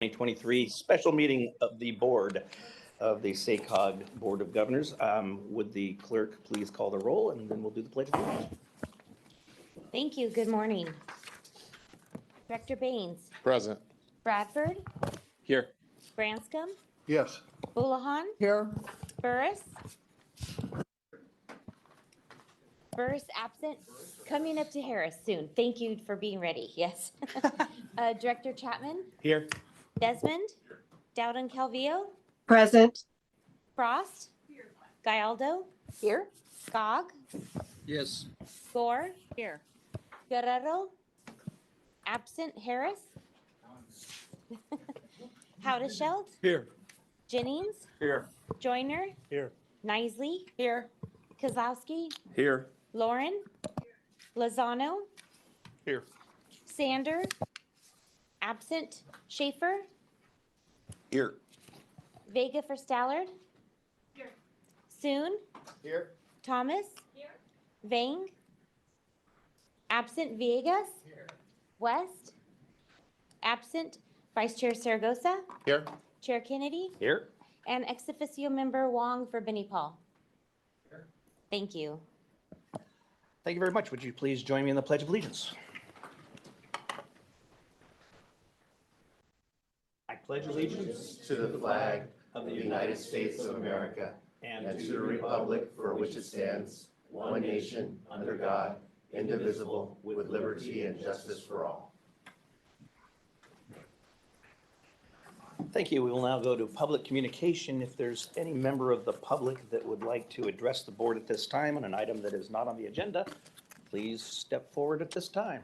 2023 special meeting of the board of the SACOG Board of Governors. Would the clerk please call the roll, and then we'll do the pledge of allegiance. Thank you. Good morning. Director Baines, Present. Bradford, Here. Branscombe, Yes. Houlihan, Here. Burris. Burris absent. Coming up to Harris soon. Thank you for being ready. Yes. Director Chapman, Here. Desmond, Dowden Calvillo, Present. Frost, Gallardo, Here. Gog, Yes. Gore, here. Guerrero, absent. Harris, Howdesheld, Here. Jennings, Here. Joyner, Here. Nisley, here. Kozlowski, Here. Lauren, Lozano, Here. Sander, absent. Schaefer, Here. Vega for Stallard, here. Soon, Here. Thomas, here. Vang, absent. Villegas, here. West, absent. Vice Chair Saragosa, Here. Chair Kennedy, Here. and ex officio member Wong for Benny Paul. Thank you. Thank you very much. Would you please join me in the pledge of allegiance? I pledge allegiance to the flag of the United States of America and to the republic for which it stands, one nation, under God, indivisible, with liberty and justice for all. Thank you. We will now go to public communication. If there's any member of the public that would like to address the board at this time on an item that is not on the agenda, please step forward at this time.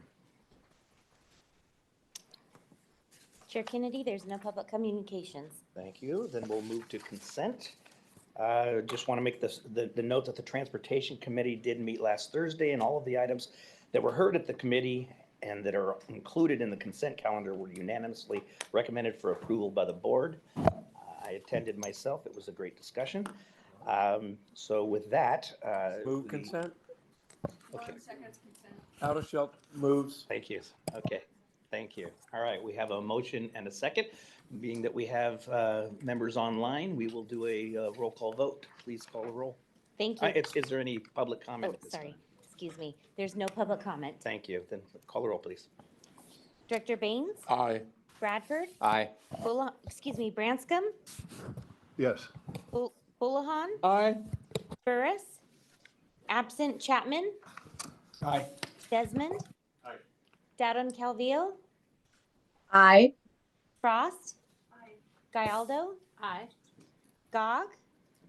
Chair Kennedy, there's no public communications. Thank you. Then we'll move to consent. Just want to make the note that the Transportation Committee did meet last Thursday, and all of the items that were heard at the committee and that are included in the consent calendar were unanimously recommended for approval by the board. I attended myself. It was a great discussion. So with that. Move consent. Okay, Howdesheld moves. thank you. Okay, thank you. All right, we have a motion and a second. Being that we have members online, we will do a roll call vote. Please call the roll. Thank you. Is there any public comment Oh, at this sorry. time? Excuse me. There's no public comment. Thank you. Then call the roll, please. Director Baines, Aye. Bradford, Aye. Branscombe, Yes. Houlihan, Aye. Burris, absent. Chapman, Aye. Desmond, Aye. Dowden Calvillo, Aye. Frost, Gallardo, Gog,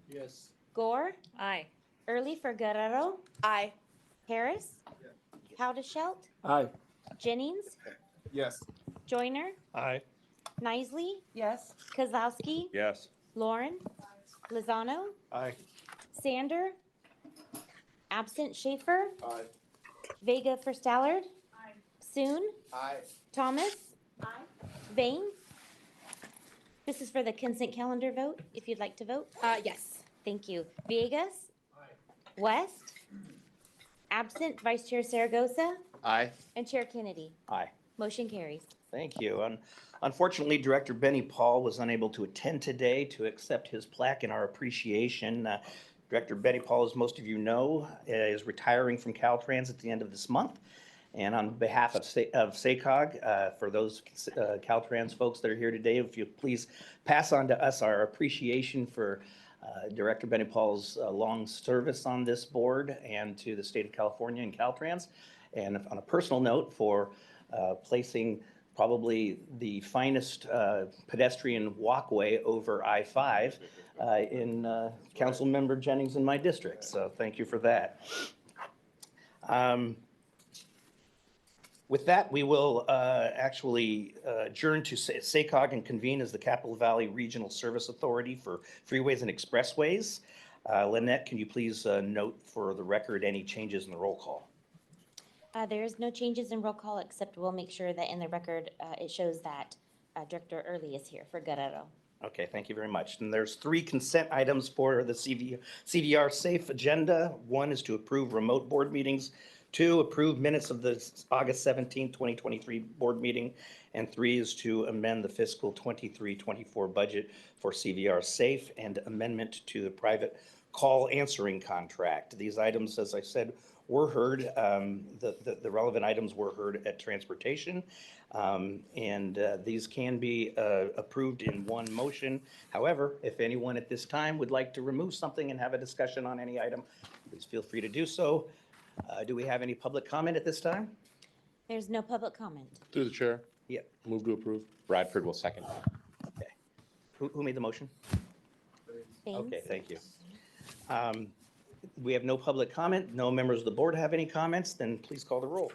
Yes. Gore, Aye. Early for Guerrero, Aye. Harris, Howdeshelt, Aye. Jennings, Yes. Joyner, Aye. Nisley, Yes. Kozlowski, Yes. Lauren, Lozano, Aye. Sander, absent. Schaefer, Aye. Vega for Stallard, Soon, Aye. Thomas, Vang. This is for the consent calendar vote, if you'd like to vote. Yes. Thank you. Villegas, West, absent. Vice Chair Saragosa, Aye. and Chair Kennedy. Aye. Motion carries. Thank you. Unfortunately, Director Benny Paul was unable to attend today to accept his plaque in our appreciation. Director Benny Paul, as most of you know, is retiring from Caltrans at the end of this month. And on behalf of SACOG, for those Caltrans folks that are here today, if you please pass on to us our appreciation for Director Benny Paul's long service on this board and to the state of California and Caltrans. And on a personal note, for placing probably the finest pedestrian walkway over I-5 in Councilmember Jennings in my district. So thank you for that. With that, we will actually adjourn to SACOG and convene as the Capital Valley Regional Service Authority for Freeways and Expressways. Lynette, can you please note for the record any changes in the roll call? There is no changes in roll call, except we'll make sure that in the record, it shows that Director Early is here for Guerrero. Okay, thank you very much. And there's 3 consent items for the CVR Safe agenda. One is to approve remote board meetings 2, approve minutes of the August 17, 2023 board meeting. And 3 is to amend the fiscal 23-24 budget for CVR Safe and amendment to the private call answering contract. These items, as I said, were heard. The relevant items were heard at transportation. And these can be approved in one motion. However, if anyone at this time would like to remove something and have a discussion on any item, please feel free to do so. Do we have any public comment at this time? There's no public comment. Through the chair. Yeah. Move to approve. Bradford will second. Okay. Who made the motion? Baines? Okay, thank you. We have no public comment. No members of the board have any comments, then please call the roll.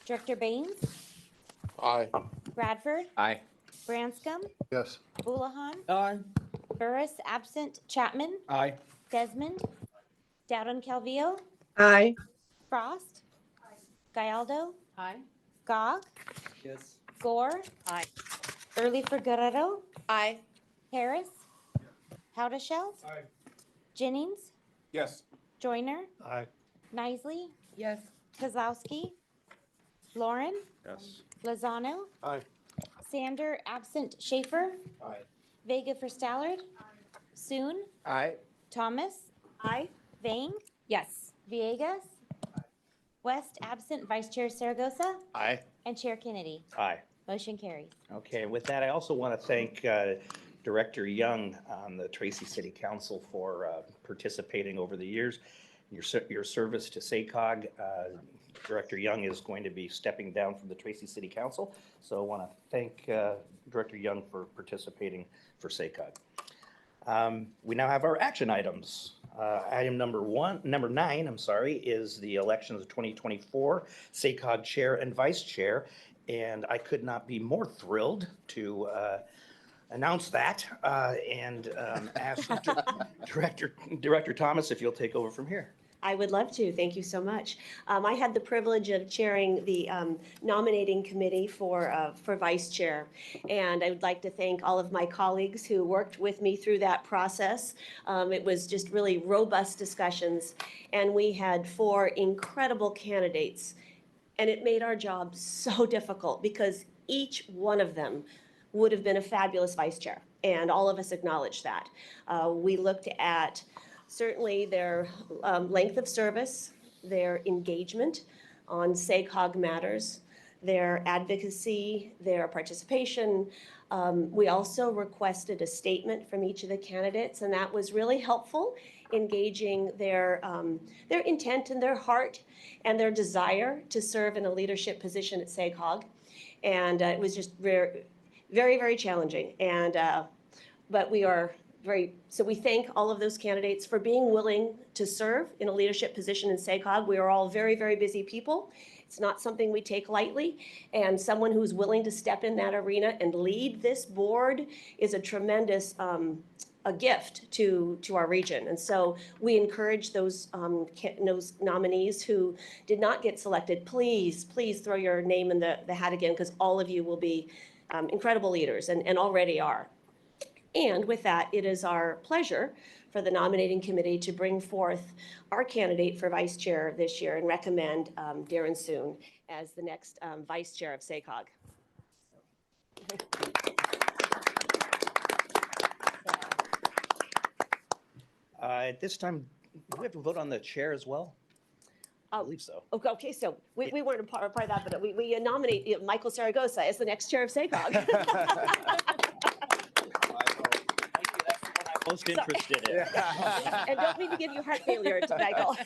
Director Baines? Aye. Bradford? Aye. Branscombe? Yes. Houlihan? Aye. Burris, absent. Chapman? Aye. Desmond? Dowden Calvillo? Aye. Frost? Gallardo? Aye. Gog? Yes. Gore? Aye. Early for Guerrero? Aye. Harris? Howdashelt? Aye. Jennings? Yes. Joyner? Aye. Nisley? Yes. Kozlowski? Lauren? Yes. Lozano? Aye. Sander, absent. Schaefer? Aye. Vega for Stallard? Soon? Aye. Thomas? Aye. Vang? Yes. Villegas? West, absent. Vice Chair Saragosa? Aye. And Chair Kennedy. Aye. Motion carries. Okay, with that, I also want to thank Director Young on the Tracy City Council for participating over the years. Your service to SACOG. Director Young is going to be stepping down from the Tracy City Council, so I want to thank Director Young for participating for SACOG. We now have our action items. Item number 9, is the elections of 2024 SACOG Chair and Vice Chair. And I could not be more thrilled to announce that and ask Director Thomas if you'll take over from here. I would love to. Thank you so much. I had the privilege of chairing the nominating committee for vice chair. And I would like to thank all of my colleagues who worked with me through that process. It was just really robust discussions. And we had 4 incredible candidates. And it made our job so difficult because each one of them would have been a fabulous vice chair. And all of us acknowledged that. We looked at certainly their length of service, their engagement on SACOG matters, their advocacy, their participation. We also requested a statement from each of the candidates, and that was really helpful, engaging their intent and their heart and their desire to serve in a leadership position at SACOG. And it was just very, very, very challenging. And but so we thank all of those candidates for being willing to serve in a leadership position in SACOG. We are all very, very busy people. It's not something we take lightly. And someone who's willing to step in that arena and lead this board is a tremendous a gift to our region. And so we encourage those nominees who did not get selected, please throw your name in the hat again, because all of you will be incredible leaders and already are. And with that, it is our pleasure for the nominating committee to bring forth our candidate for vice chair this year and recommend Darren Soon as the next vice chair of SACOG. At this time, do we have to vote on the chair as well? I believe so. Okay, so we weren't a part of that, but we nominate Michael Saragosa as the next chair of SACOG. Most interested in. And don't mean to give you heart failure, Michael.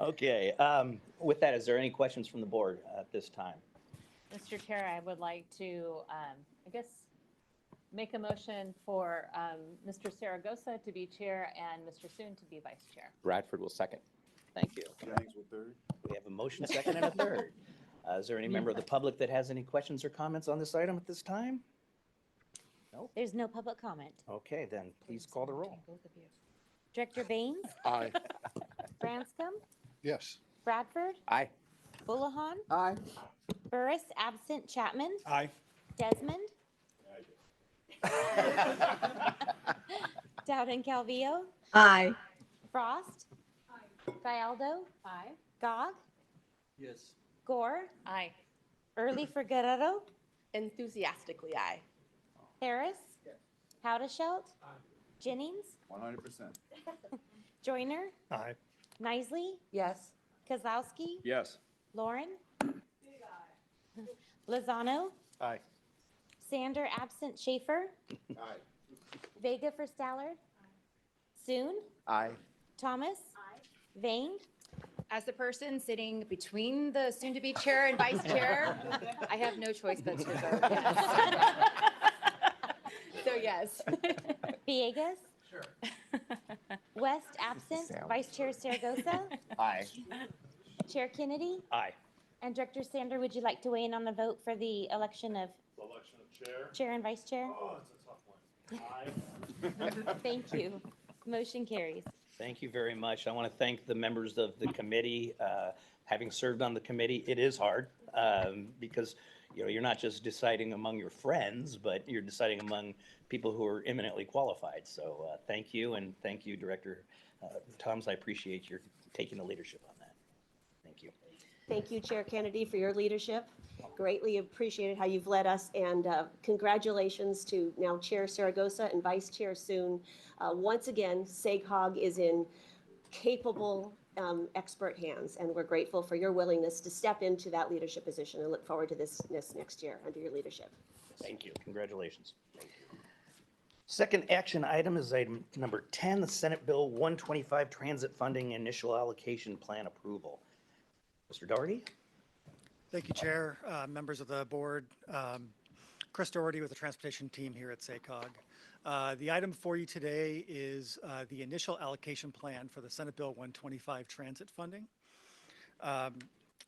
Okay, with that, is there any questions from the board at this time? Mr. Chair, I would like to, I guess, make a motion for Mr. Saragosa to be chair and Mr. Soon to be vice chair. Bradford will second. Thank you. We have a motion, second, and a third. Is there any member of the public that has any questions or comments on this item at this time? There's no public comment. Okay, then please call the roll. Director Baines? Aye. Branscombe? Yes. Bradford? Aye. Houlihan? Aye. Burris, absent. Chapman? Aye. Desmond? Dowden Calvillo? Aye. Frost. Gallardo. Aye. Gog. Yes. Gore. Aye. Early for Guerrero. Enthusiastically, aye. Harris. Haudashelt. Jennings. 100%. Joyner. Aye. Nisley. Yes. Kozlowski. Yes. Lauren. Lozano. Aye. Sander absent Schaefer. Aye. Vega for Stallard. Soon. Aye. Thomas. Vane. As the person sitting between the soon-to-be chair and vice chair, I have no choice but to vote yes. So yes. Villegas. West absent Vice Chair Saragosa. Aye. Chair Kennedy. Aye. And Director Sander, would you like to weigh in on the vote for the election of chair and vice chair? Oh, it's a tough one. Aye. Thank you. Motion carries. Thank you very much. I want to thank the members of the committee. Having served on the committee, it is hard because, you know, you're not just deciding among your friends, but you're deciding among people who are eminently qualified. So thank you, and thank you, Director Thoms. I appreciate your taking the leadership on that. Thank you. Thank you, Chair Kennedy, for your leadership. Greatly appreciated how you've led us, and congratulations to now Chair Saragosa and Vice Chair Soon. Once again, SAGHOG is in capable, expert hands, and we're grateful for your willingness to step into that leadership position and look forward to this next year under your leadership. Thank you. Congratulations. Second action item is item number 10, the Senate Bill 125 Transit Funding Initial Allocation Plan Approval. Mr. Doherty? Thank you, Chair, members of the board. Chris Doherty with the transportation team here at SACOG. The item for you today is the initial allocation plan for the Senate Bill 125 transit funding.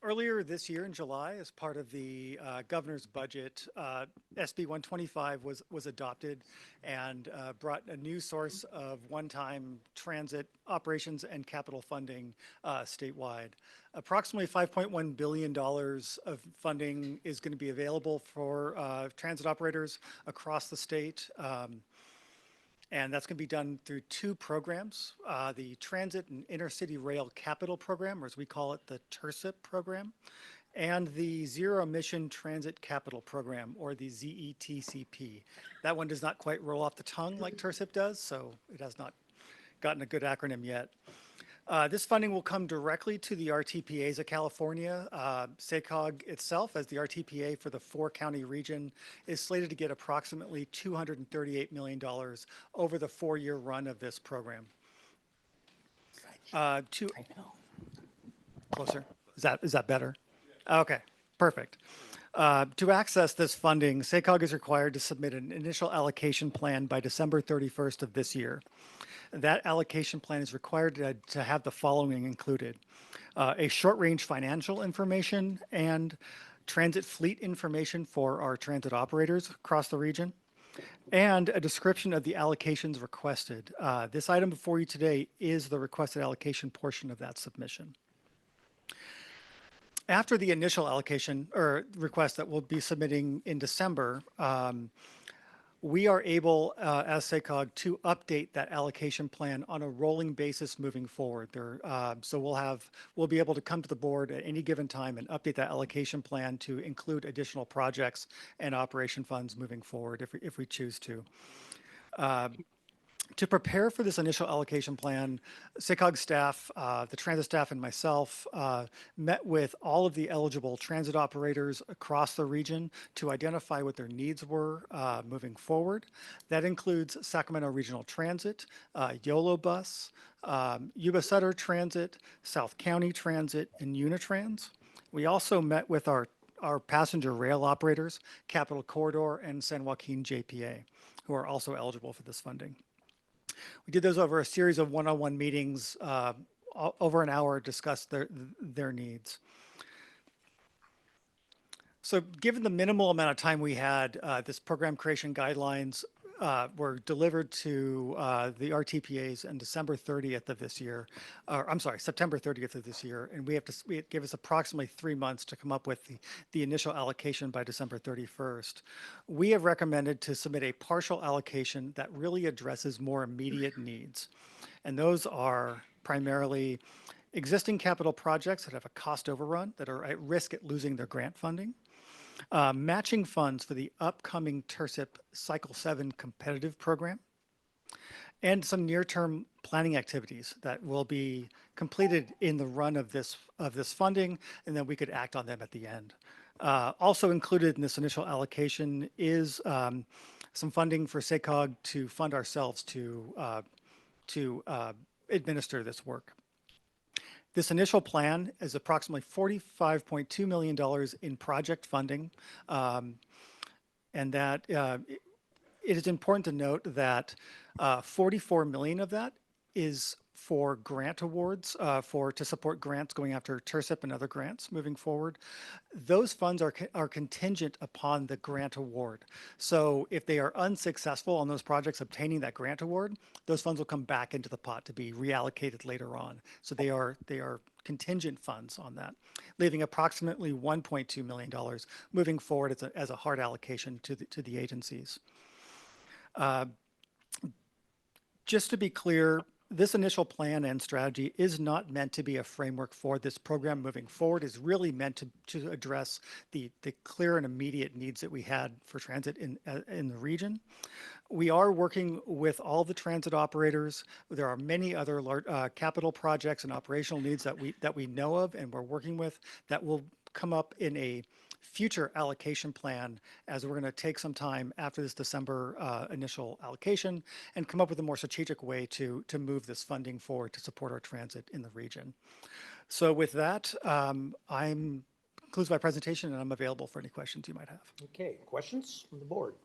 Earlier this year in July, as part of the governor's budget, SB 125 was adopted and brought a new source of one-time transit operations and capital funding statewide. Approximately $5.1 billion of funding is going to be available for transit operators across the state. And that's going to be done through two programs, the Transit and Intercity Rail Capital Program, or as we call it, the TIRCIP program, and the Zero Emission Transit Capital Program, or the ZETCP. That one does not quite roll off the tongue like TIRCIP does, so it has not gotten a good acronym yet. This funding will come directly to the RTPAs of California. SACOG itself, as the RTPA for the 4-county region, is slated to get approximately $238 million over the 4-year run of this program. Closer. Is that better? Okay, perfect. To access this funding, SACOG is required to submit an initial allocation plan by December 31st of this year. That allocation plan is required to have the following included: a short-range financial information and transit fleet information for our transit operators across the region, and a description of the allocations requested. This item before you today is the requested allocation portion of that submission. After the initial allocation or request that we'll be submitting in December, we are able, as SACOG, to update that allocation plan on a rolling basis moving forward. So we'll be able to come to the board at any given time and update that allocation plan to include additional projects and operation funds moving forward if we choose to. To prepare for this initial allocation plan, SACOG staff, the transit staff, and myself met with all of the eligible transit operators across the region to identify what their needs were moving forward. That includes Sacramento Regional Transit, YOLO Bus, Yuba Sutter Transit, South County Transit, and Unitrans. We also met with our passenger rail operators, Capital Corridor and San Joaquin JPA, who are also eligible for this funding. We did those over a series of one-on-one meetings, over an hour, discussed their needs. So given the minimal amount of time we had, this program creation guidelines were delivered to the RTPAs on December 30th of this year, or I'm sorry, September 30th of this year, and it gave us approximately 3 months to come up with the initial allocation by December 31st. We have recommended to submit a partial allocation that really addresses more immediate needs, and those are primarily existing capital projects that have a cost overrun, that are at risk at losing their grant funding, matching funds for the upcoming TIRCIP Cycle 7 competitive program, and some near-term planning activities that will be completed in the run of this funding, and then we could act on them at the end. Also included in this initial allocation is some funding for SACOG to fund ourselves to administer this work. This initial plan is approximately $45.2 million in project funding, and that it is important to note that $44 million of that is for grant awards to support grants going after TIRCIP and other grants moving forward. Those funds are contingent upon the grant award. So if they are unsuccessful on those projects obtaining that grant award, those funds will come back into the pot to be reallocated later on. So they are contingent funds on that, leaving approximately $1.2 million moving forward as a hard allocation to the agencies. Just to be clear, this initial plan and strategy is not meant to be a framework for this program moving forward. It's really meant to address the clear and immediate needs that we had for transit in the region. We are working with all the transit operators. There are many other large, capital projects and operational needs that we know of and we're working with that will come up in a future allocation plan, as we're going to take some time after this December initial allocation and come up with a more strategic way to move this funding forward to support our transit in the region. So with that, concludes my presentation, and I'm available for any questions you might have. Okay, questions from the board?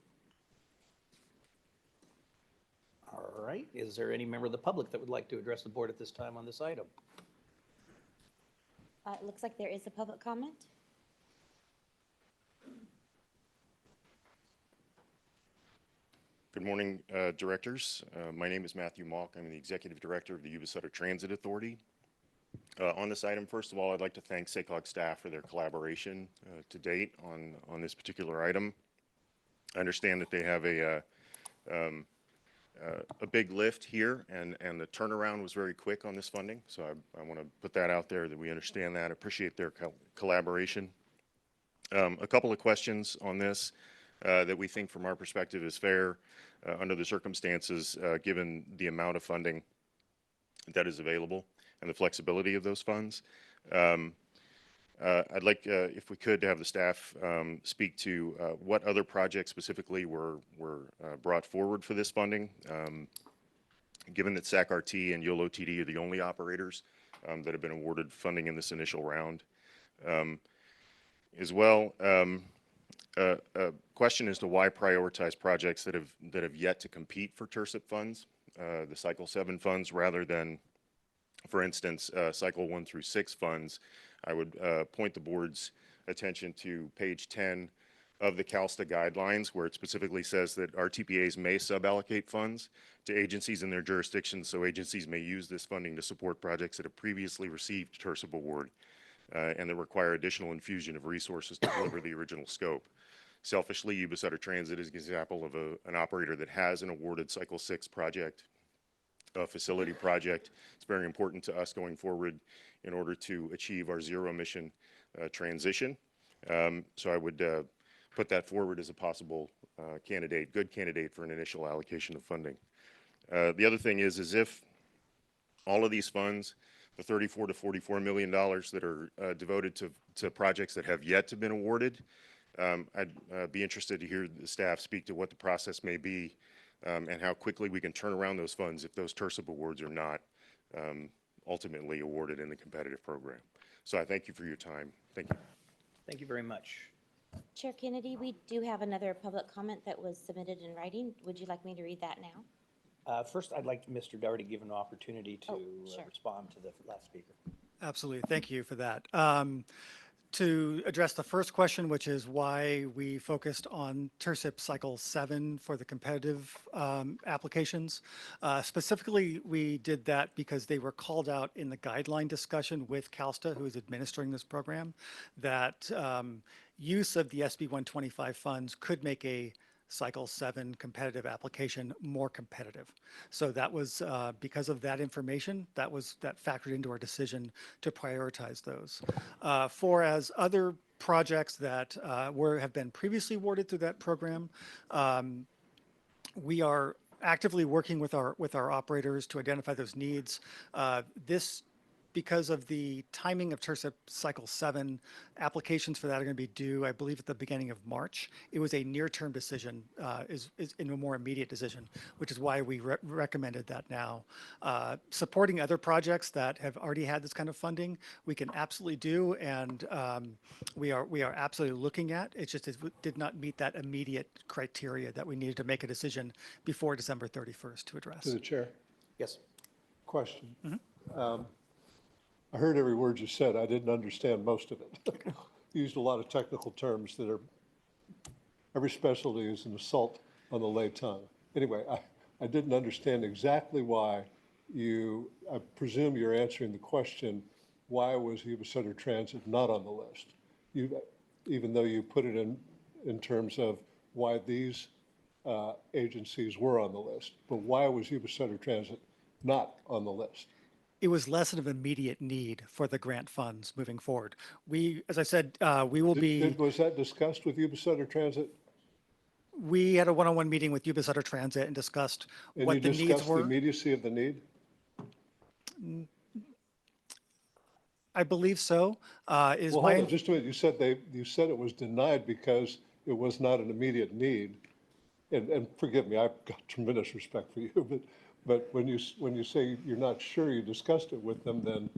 All right, is there any member of the public that would like to address the board at this time on this item? It looks like there is a public comment. Good morning, directors. My name is Matthew Malk. I'm the Executive Director of the Yuba Sutter Transit Authority. On this item, first of all, I'd like to thank SACOG staff for their collaboration to date on this particular item. I understand that they have a big lift here, and the turnaround was very quick on this funding. So I want to put that out there, that we understand that, appreciate their collaboration. A couple of questions on this that we think from our perspective is fair under the circumstances, given the amount of funding that is available and the flexibility of those funds. I'd like, if we could, to have the staff speak to what other projects specifically were brought forward for this funding, given that SAC-RT and YOLO TD are the only operators that have been awarded funding in this initial round. As well, a question as to why prioritize projects that have yet to compete for TIRCIP funds, the Cycle 7 funds, rather than, for instance, Cycle 1 through 6 funds. I would point the board's attention to page 10 of the CalSTA guidelines, where it specifically says that RTPAs may sub-allocate funds to agencies in their jurisdictions, so agencies may use this funding to support projects that have previously received TIRCIP award and that require additional infusion of resources to deliver the original scope. Selfishly, Yuba Sutter Transit is an example of an operator that has an awarded Cycle 6 project, a facility project. It's very important to us going forward in order to achieve our zero emission transition. So I would put that forward as a possible good candidate for an initial allocation of funding. The other thing is if all of these funds, the $34 to $44 million that are devoted to projects that have yet to been awarded, I'd be interested to hear the staff speak to what the process may be and how quickly we can turn around those funds if those TIRCIP awards are not ultimately awarded in the competitive program. So I thank you for your time. Thank you. Thank you very much. Chair Kennedy, we do have another public comment that was submitted in writing. Would you like me to read that now? First, I'd like Mr. Doherty to give an opportunity to sure. respond to the last speaker. Absolutely. Thank you for that. To address the first question, which is why we focused on TIRCIP Cycle 7 for the competitive applications. Specifically, we did that because they were called out in the guideline discussion with CalSTA, who is administering this program, that use of the SB 125 funds could make a Cycle 7 competitive application more competitive. So that was because of that information, that factored into our decision to prioritize those. For as other projects that have been previously awarded through that program, we are actively working with our operators to identify those needs. Because of the timing of TIRCIP Cycle 7, applications for that are going to be due, I believe, at the beginning of March. It was a near-term decision, is in a more immediate decision, which is why we recommended that now. Supporting other projects that have already had this kind of funding, we can absolutely do, and we are absolutely looking at. It's just it did not meet that immediate criteria that we needed to make a decision before December 31st to address. To the chair. Yes. Question. I heard every word you said. I didn't understand most of it. You used a lot of technical terms that are, every specialty is an assault on the lay tongue. Anyway, I didn't understand exactly why I presume you're answering the question, why was Yuba Sutter Transit not on the list? Even though you put it in terms of why these agencies were on the list, but why was Yuba Sutter Transit not on the list? It was less of an immediate need for the grant funds moving forward. As I said, we will be. Was that discussed with Yuba Sutter Transit? We had a one-on-one meeting with Yuba Sutter Transit and discussed what the needs were. And you discussed the immediacy of the need? I believe so. Well, hold on, just a minute. You said it was denied because it was not an immediate need. And forgive me, I've got tremendous respect for you, but when you say you're not sure you discussed it with them, then.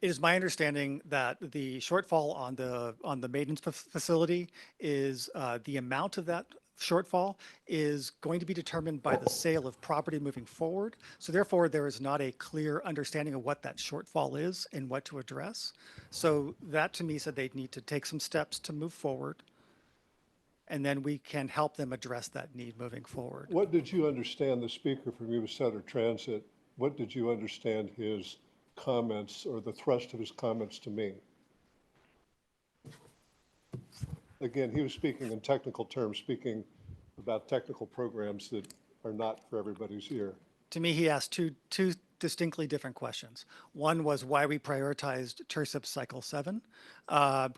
It is my understanding that the shortfall on the maintenance facility is the amount of that shortfall is going to be determined by the sale of property moving forward. So therefore, there is not a clear understanding of what that shortfall is and what to address. So that to me said they'd need to take some steps to move forward, and then we can help them address that need moving forward. What did you understand, the speaker from Yuba Sutter Transit, what did you understand his comments or the thrust of his comments to mean? Again, he was speaking in technical terms, speaking about technical programs that are not for everybody's ear. To me, he asked two distinctly different questions. One was why we prioritized TIRCIP Cycle 7,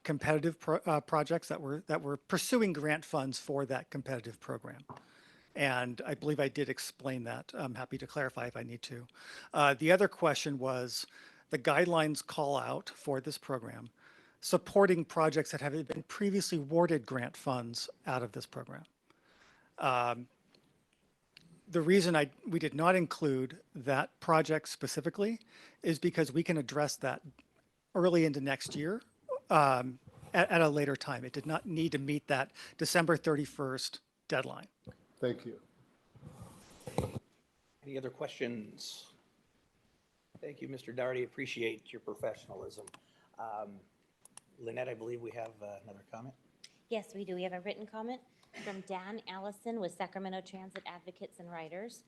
competitive projects that were pursuing grant funds for that competitive program. And I believe I did explain that. I'm happy to clarify if I need to. The other question was the guidelines call out for this program, supporting projects that have been previously awarded grant funds out of this program. The reason we did not include that project specifically is because we can address that early into next year at a later time. It did not need to meet that December 31st deadline. Thank you. Any other questions? Thank you, Mr. Doherty. Appreciate your professionalism. Lynette, I believe we have another comment. Yes, we do. We have a written comment from Dan Allison with Sacramento Transit Advocates and Riders.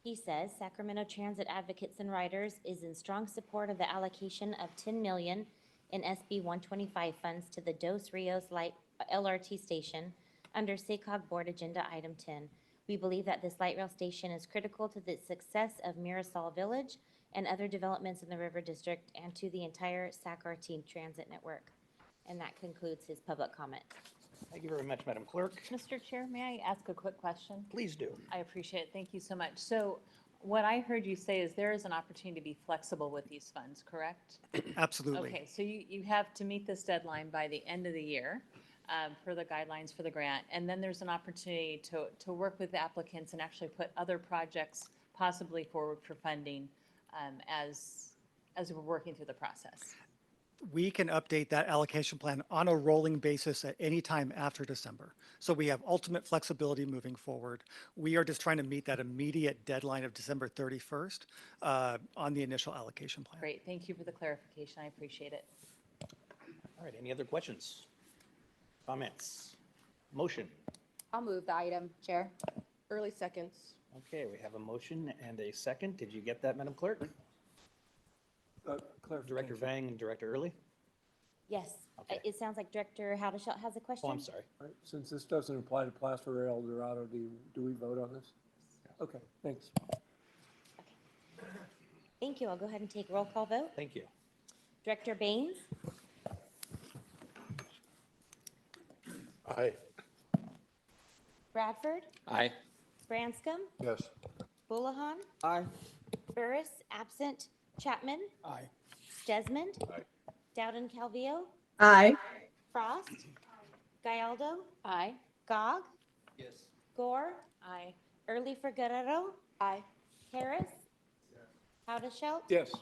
He says, Sacramento Transit Advocates and Riders is in strong support of the allocation of $10 million in SB 125 funds to the Dos Rios Light LRT station under SACOG Board Agenda Item 10. We believe that this light rail station is critical to the success of Mirasol Village and other developments in the River District and to the entire SACRT transit network. And that concludes his public comment. Thank you very much, Madam Clerk. Mr. Chair, may I ask a quick question? Please do. I appreciate it. Thank you so much. So what I heard you say is there is an opportunity to be flexible with these funds, correct? Absolutely. Okay, so you have to meet this deadline by the end of the year per the guidelines for the grant. And then there's an opportunity to work with the applicants and actually put other projects possibly forward for funding as we're working through the process. we can update that allocation plan on a rolling basis at any time after December. So we have ultimate flexibility moving forward. We are just trying to meet that immediate deadline of December 31st on the initial allocation plan. Great, thank you for the clarification. I appreciate it. All right, any other questions? Comments? Motion? I'll move the item, Chair. Early seconds. Okay, we have a motion and a second. Did you get that, Madam Clerk? Director Clarification. Vang and Director Early? Yes, Okay. it sounds like Director Haudashelt has a question. Oh, I'm sorry. All right, since this doesn't apply to Placer or El Dorado, do we vote on this? Okay, thanks. Thank you. I'll go ahead and take roll call vote. Thank you. Director Baines, Aye. Bradford, Aye. Branscombe, Yes. Houlihan, Aye. Burris, absent, Chapman, Aye. Desmond, Aye. Dowden Calvillo, Aye. Frost, Gallardo, Aye. Gog, Yes. Gore, Aye. Early for Guerrero, Aye. Harris, Haudashelt, Yes.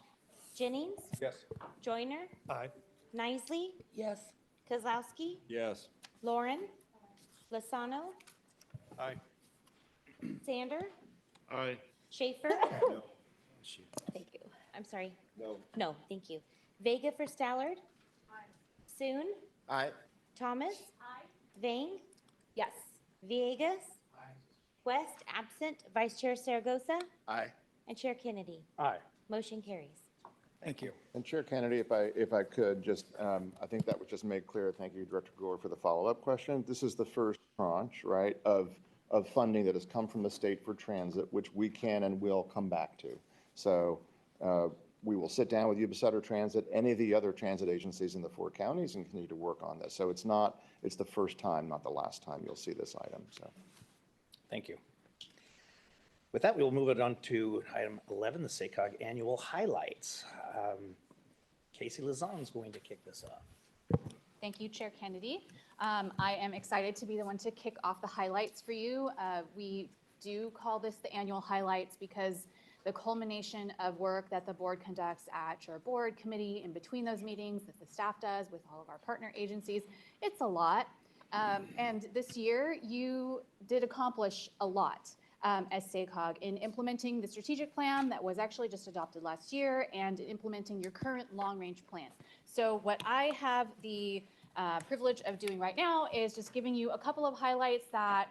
Jennings, Yes. Joyner, Aye. Nisley, Yes. Kozlowski, Yes. Lauren, Lasano, Aye. Sander, Aye. Schaefer. Thank you. I'm sorry. No. No, thank you. Vega for Stallard. Soon. Aye. Thomas. Vang. Yes. Villegas. West, absent. Vice Chair Saragosa. Aye. And Chair Kennedy. Aye. Motion carries. Thank you. And Chair Kennedy, if I could, just, I think that was just made clear. Thank you, Director Gore, for the follow-up question. This is the first tranche, right, of funding that has come from the state for transit, which we can and will come back to. So we will sit down with Yuba Sutter Transit, any of the other transit agencies in the 4 counties, and continue to work on this. So it's the first time, not the last time you'll see this item, so. Thank you. With that, we will move it on to item 11, the SACOG annual highlights. Casey Lazan is going to kick this off. Thank you, Chair Kennedy. I am excited to be the one to kick off the highlights for you. We do call this the annual highlights because the culmination of work that the board conducts at your board committee in between those meetings, that the staff does with all of our partner agencies, it's a lot. And this year, you did accomplish a lot as SACOG in implementing the strategic plan that was actually just adopted last year and implementing your current long-range plan. So what I have the privilege of doing right now is just giving you a couple of highlights that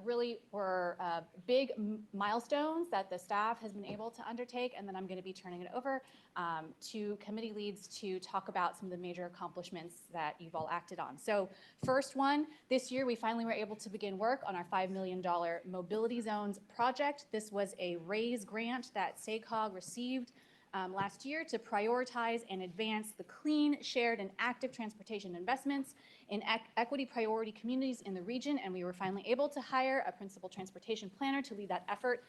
really were big milestones that the staff has been able to undertake, and then I'm going to be turning it over to committee leads to talk about some of the major accomplishments that you've all acted on. So first one, this year we finally were able to begin work on our $5 million Mobility Zones project. This was a RAISE grant that SACOG received last year to prioritize and advance the clean, shared, and active transportation investments in equity priority communities in the region, and we were finally able to hire a principal transportation planner to lead that effort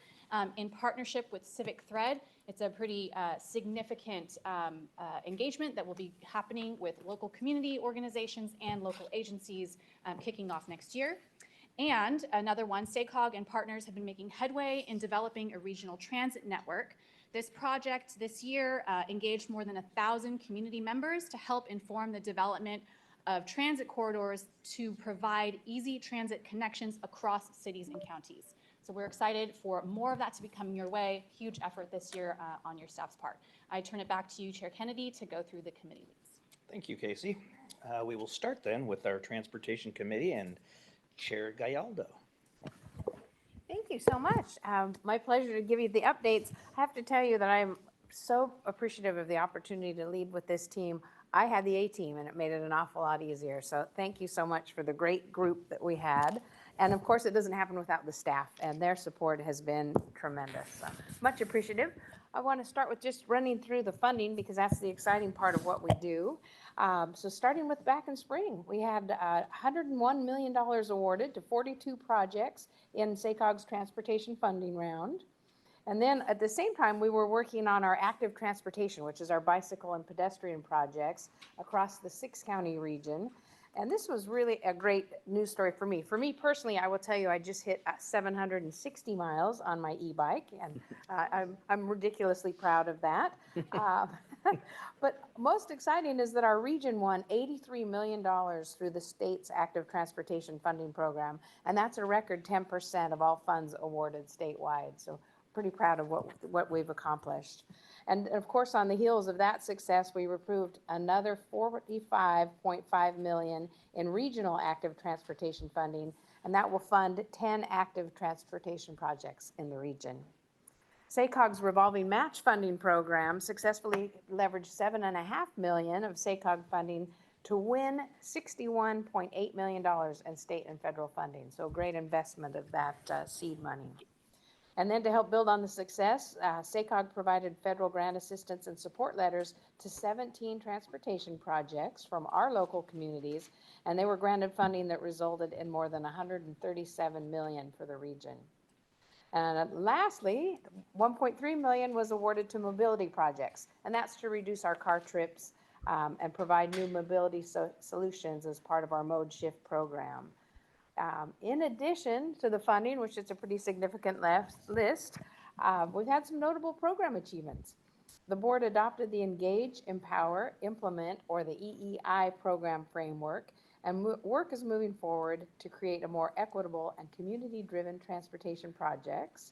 in partnership with Civic Thread. It's a pretty significant engagement that will be happening with local community organizations and local agencies kicking off next year. And another one, SACOG and partners have been making headway in developing a regional transit network. This project this year engaged more than 1,000 community members to help inform the development of transit corridors to provide easy transit connections across cities and counties. So we're excited for more of that to be coming your way. Huge effort this year on your staff's part. I turn it back to you, Chair Kennedy, to go through the committee leads. Thank you, Casey. We will start then with our Transportation Committee and Chair Gallardo. Thank you so much. My pleasure to give you the updates. I have to tell you that I'm so appreciative of the opportunity to lead with this team. I had the A team and it made it an awful lot easier. So thank you so much for the great group that we had. And of course, it doesn't happen without the staff, and their support has been tremendous. So much appreciative. I want to start with just running through the funding because that's the exciting part of what we do. So starting with back in spring, we had $101 million awarded to 42 projects in SACOG's transportation funding round. And then at the same time, we were working on our active transportation, which is our bicycle and pedestrian projects across the 6-county region. And this was really a great news story for me. For me personally, I will tell you, I just hit 760 miles on my e-bike, and I'm ridiculously proud of that. But most exciting is that our region won $83 million through the state's active transportation funding program, and that's a record 10% of all funds awarded statewide. So pretty proud of what we've accomplished. And of course, on the heels of that success, we approved another $45.5 million in regional active transportation funding, and that will fund 10 active transportation projects in the region. SACOG's revolving match funding program successfully leveraged $7.5 million of SACOG funding to win $61.8 million in state and federal funding. So great investment of that seed money. And then to help build on the success, SACOG provided federal grant assistance and support letters to 17 transportation projects from our local communities, and they were granted funding that resulted in more than $137 million for the region. And lastly, $1.3 million was awarded to mobility projects, and that's to reduce our car trips and provide new mobility solutions as part of our Mode Shift program. In addition to the funding, which is a pretty significant list, we've had some notable program achievements. The board adopted the Engage, Empower, Implement, or the EEI program framework, and work is moving forward to create a more equitable and community-driven transportation projects.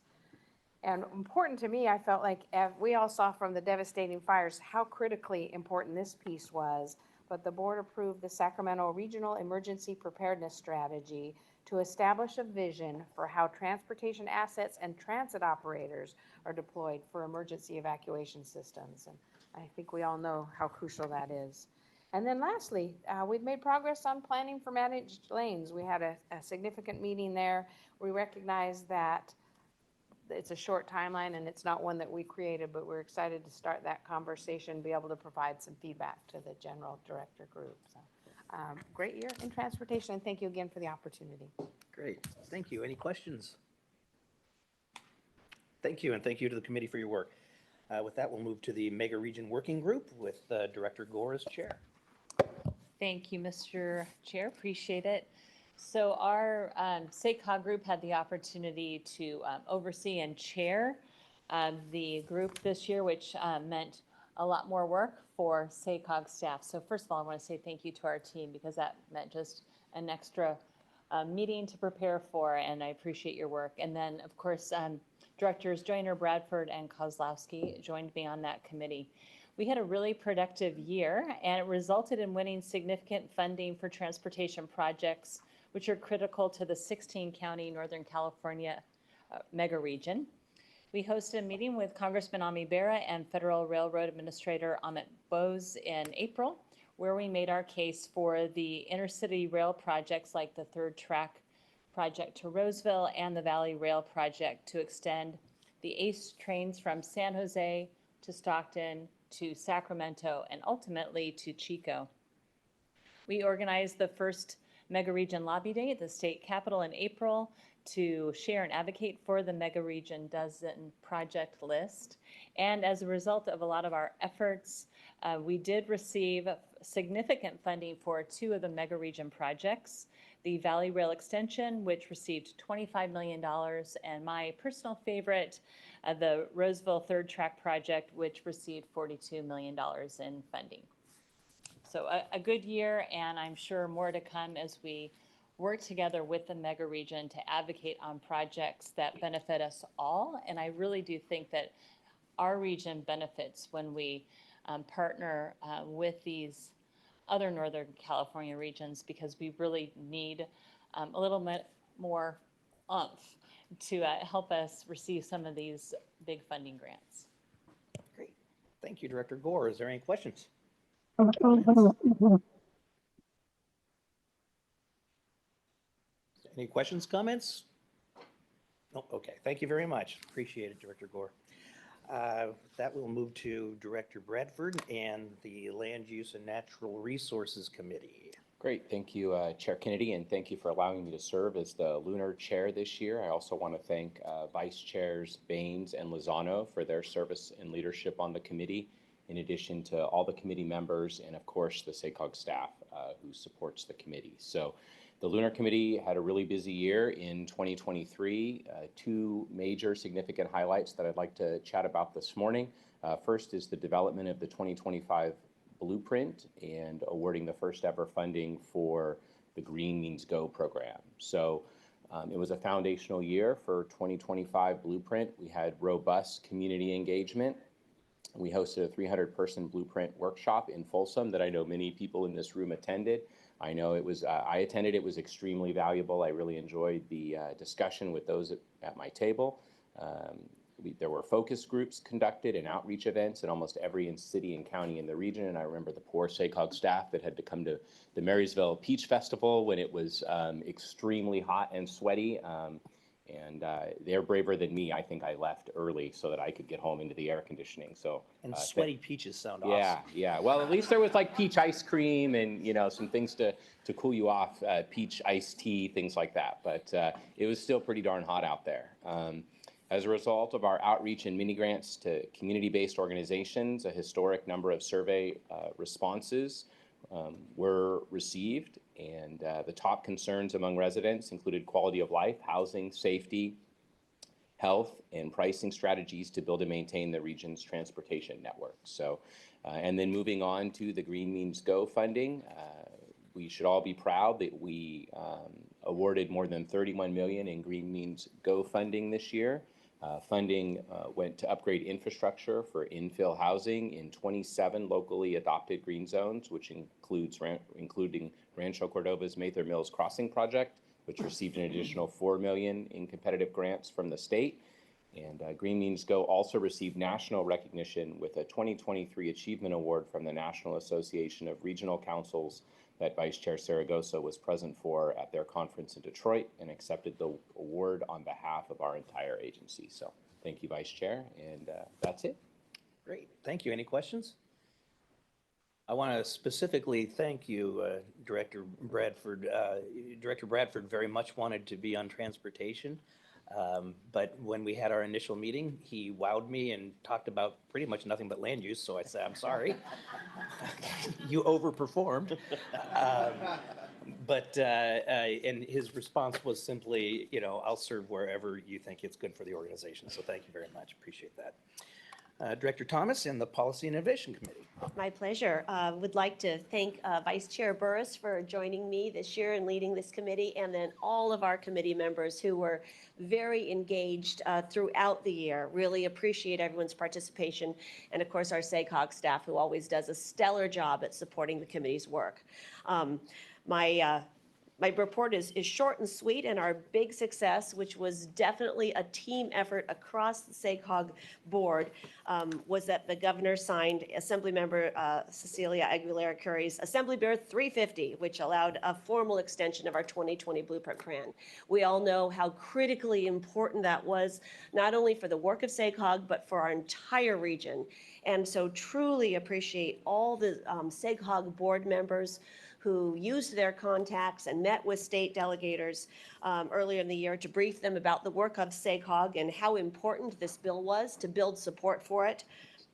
And important to me, I felt like we all saw from the devastating fires how critically important this piece was, but the board approved the Sacramento Regional Emergency Preparedness Strategy to establish a vision for how transportation assets and transit operators are deployed for emergency evacuation systems. And I think we all know how crucial that is. And then lastly, we've made progress on planning for managed lanes. We had a significant meeting there. We recognize that it's a short timeline and it's not one that we created, but we're excited to start that conversation, be able to provide some feedback to the general director group. So, great year in transportation, and thank you again for the opportunity. Great, thank you. Any questions? Thank you, and thank you to the committee for your work. With that, we'll move to the Mega Region Working Group with Director Gore as chair. Thank you, Mr. Chair. Appreciate it. So our SACOG group had the opportunity to oversee and chair the group this year, which meant a lot more work for SACOG staff. So first of all, I want to say thank you to our team because that meant just an extra meeting to prepare for, and I appreciate your work. And then, of course, Directors Joyner, Bradford, and Kozlowski joined me on that committee. We had a really productive year, and it resulted in winning significant funding for transportation projects, which are critical to the 16-county Northern California mega region. We hosted a meeting with Congressman Ami Bera and Federal Railroad Administrator Amit Bose in April, where we made our case for the intercity rail projects like the Third Track project to Roseville and the Valley Rail project to extend the ACE trains from San Jose to Stockton to Sacramento and ultimately to Chico. We organized the first Mega Region Lobby Day at the state capitol in April to share and advocate for the Mega Region Dozen project list. And as a result of a lot of our efforts, we did receive significant funding for 2 of the Mega Region projects, the Valley Rail Extension, which received $25 million, and my personal favorite, the Roseville Third Track project, which received $42 million in funding. So a good year, and I'm sure more to come as we work together with the Mega Region to advocate on projects that benefit us all. And I really do think that our region benefits when we partner with these other Northern California regions, because we really need a little bit more oomph to help us receive some of these big funding grants. Great. Thank you, Director Gore. Is there any questions? Any questions, comments? Oh, okay. Thank you very much. Appreciate it, Director Gore. That will move to Director Bradford and the Land Use and Natural Resources Committee. Great. Thank you, Chair Kennedy, and thank you for allowing me to serve as the Lunar Chair this year. I also want to thank Vice Chairs Baines and Lozano for their service and leadership on the committee, in addition to all the committee members and, of course, the SACOG staff. who supports the committee. So the Lunar Committee had a really busy year in 2023. Two major significant highlights that I'd like to chat about this morning. First is the development of the 2025 blueprint and awarding the first ever funding for the Green Means Go program. So it was a foundational year for 2025 blueprint. We had robust community engagement. We hosted a 300-person blueprint workshop in Folsom that I know many people in this room attended. I know it was, I attended, it was extremely valuable. I really enjoyed the discussion with those at my table. There were focus groups conducted and outreach events in almost every city and county in the region. And I remember the poor SACOG staff that had to come to the Marysville Peach Festival when it was extremely hot and sweaty. They're braver than me. I think I left early so that I could get home into the air conditioning. So And sweaty peaches sound yeah, awesome. yeah. Well, at least there was like peach ice cream and, you know, some things to cool you off, peach iced tea, things like that. But it was still pretty darn hot out there. As a result of our outreach and mini grants to community-based organizations, a historic number of survey responses were received. And the top concerns among residents included quality of life, housing, safety, health, and pricing strategies to build and maintain the region's transportation network. So, and then moving on to the Green Means Go funding, we should all be proud that we awarded more than $31 million in Green Means Go funding this year. Funding went to upgrade infrastructure for infill housing in 27 locally adopted green zones, which including Rancho Cordova's Mather Mills Crossing project, which received an additional $4 million in competitive grants from the state. And Green Means Go also received national recognition with a 2023 Achievement Award from the National Association of Regional Councils that Vice Chair Saragosa was present for at their conference in Detroit and accepted the award on behalf of our entire agency. So thank you, Vice Chair, and that's it. Great, thank you. Any questions? I want to specifically thank you, Director Bradford. Director Bradford very much wanted to be on transportation, but when we had our initial meeting, he wowed me and talked about pretty much nothing but land use, so I said, I'm sorry. You overperformed. And his response was simply, you know, I'll serve wherever you think it's good for the organization, so thank you very much, appreciate that. Director Thomas and the Policy and Innovation Committee. My pleasure. Would like to thank Vice Chair Burris for joining me this year and leading this committee, and then all of our committee members who were very engaged throughout the year. Really appreciate everyone's participation, and of course our SACOG staff who always does a stellar job at supporting the committee's work. My report is short and sweet, and our big success, which was definitely a team effort across the SACOG board, was that the governor signed Assemblymember Cecilia Aguilera Curry's Assembly Bill 350, which allowed a formal extension of our 2020 Blueprint Plan. We all know how critically important that was, not only for the work of SACOG, but for our entire region. And so truly appreciate all the SACOG board members who used their contacts and met with state delegators earlier in the year to brief them about the work of SACOG and how important this bill was to build support for it.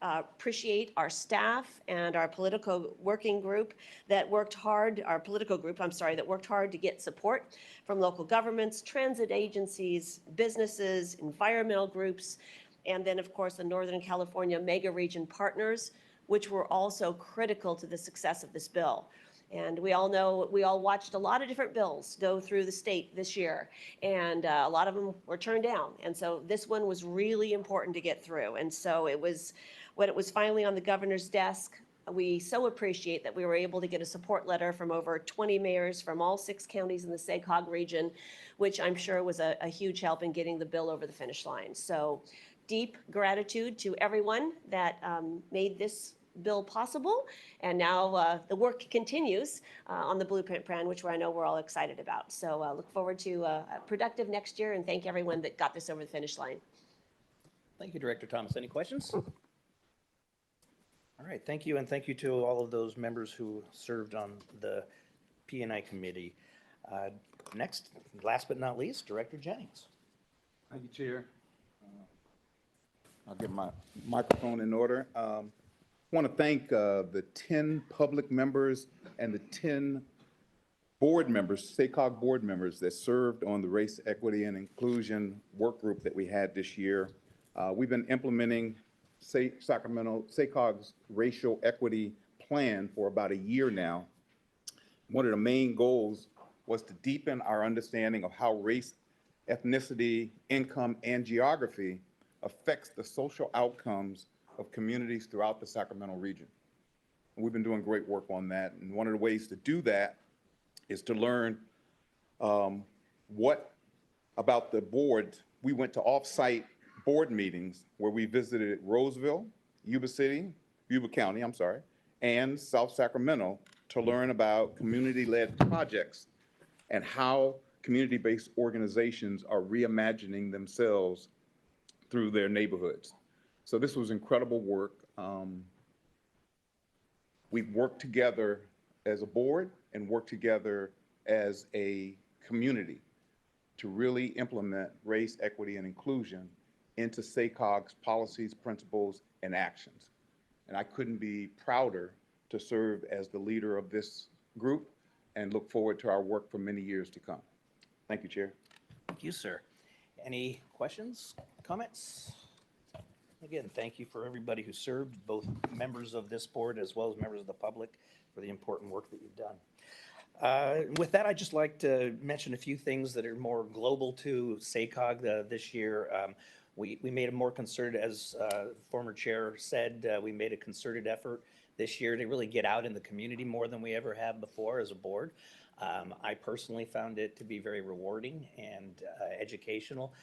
Appreciate our staff and our political working group that worked hard, our political group, I'm sorry, that worked hard to get support from local governments, transit agencies, businesses, environmental groups, and then of course the Northern California mega region partners, which were also critical to the success of this bill. And we all know, we all watched a lot of different bills go through the state this year, and a lot of them were turned down. And so this one was really important to get through. And so it was, when it was finally on the governor's desk, we so appreciate that we were able to get a support letter from over 20 mayors from all 6 counties in the SACOG region, which I'm sure was a huge help in getting the bill over the finish line. So deep gratitude to everyone that made this bill possible, and now the work continues on the Blueprint Plan, which I know we're all excited about. So look forward to a productive next year, and thank everyone that got this over the finish line. Thank you, Director Thomas. Any questions? All right, thank you, and thank you to all of those members who served on the P&I committee. Next, last but not least, Director Jennings. Thank you, Chair. I'll get my microphone in order. want to thank the 10 public members and the 10 board members, SACOG board members that served on the Race, Equity, and Inclusion work group that we had this year. We've been implementing SACOG's racial equity plan for about a year now. One of the main goals was to deepen our understanding of how race, ethnicity, income, and geography affects the social outcomes of communities throughout the Sacramento region. And we've been doing great work on that. And one of the ways to do that is to learn what about the board. We went to off-site board meetings where we visited Roseville, Yuba County, and South Sacramento to learn about community-led projects and how community-based organizations are reimagining themselves through their neighborhoods. So this was incredible work. We've worked together as a board and worked together as a community to really implement race, equity, and inclusion into SACOG's policies, principles, and actions. And I couldn't be prouder to serve as the leader of this group and look forward to our work for many years to come. Thank you, Chair. Thank you, sir. Any questions, comments? Again, thank you for everybody who served, both members of this board as well as members of the public, for the important work that you've done. With that, I'd just like to mention a few things that are more global to SACOG this year. We made a more concerted, as former chair said, we made a concerted effort this year to really get out in the community more than we ever have before as a board. I personally found it to be very rewarding and educational.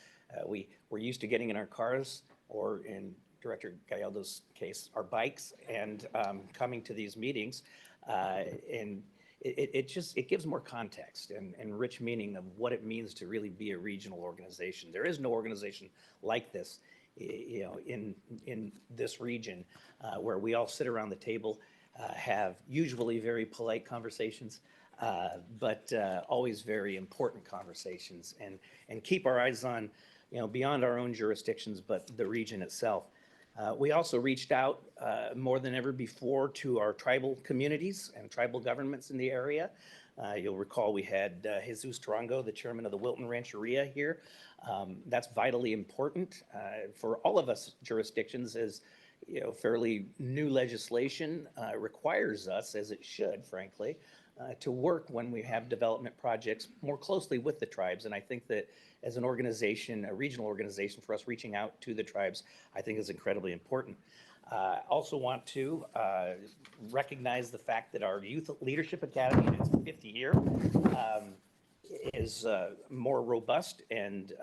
We're used to getting in our cars, or in Director Gallardo's case, our bikes, and coming to these meetings. And it gives more context and rich meaning of what it means to really be a regional organization. There is no organization like this, you know, in this region, where we all sit around the table, have usually very polite conversations, but always very important conversations, and keep our eyes on, you know, beyond our own jurisdictions, but the region itself. We also reached out more than ever before to our tribal communities and tribal governments in the area. You'll recall we had Jesus Tarango, the chairman of the Wilton Rancheria here. That's vitally important for all of us jurisdictions, as you know, fairly new legislation requires us, as it should, frankly, to work when we have development projects more closely with the tribes. And I think that as an organization, a regional organization, for us reaching out to the tribes, I think is incredibly important. Also want to recognize the fact that our Youth Leadership Academy, in its 5th year, is more robust and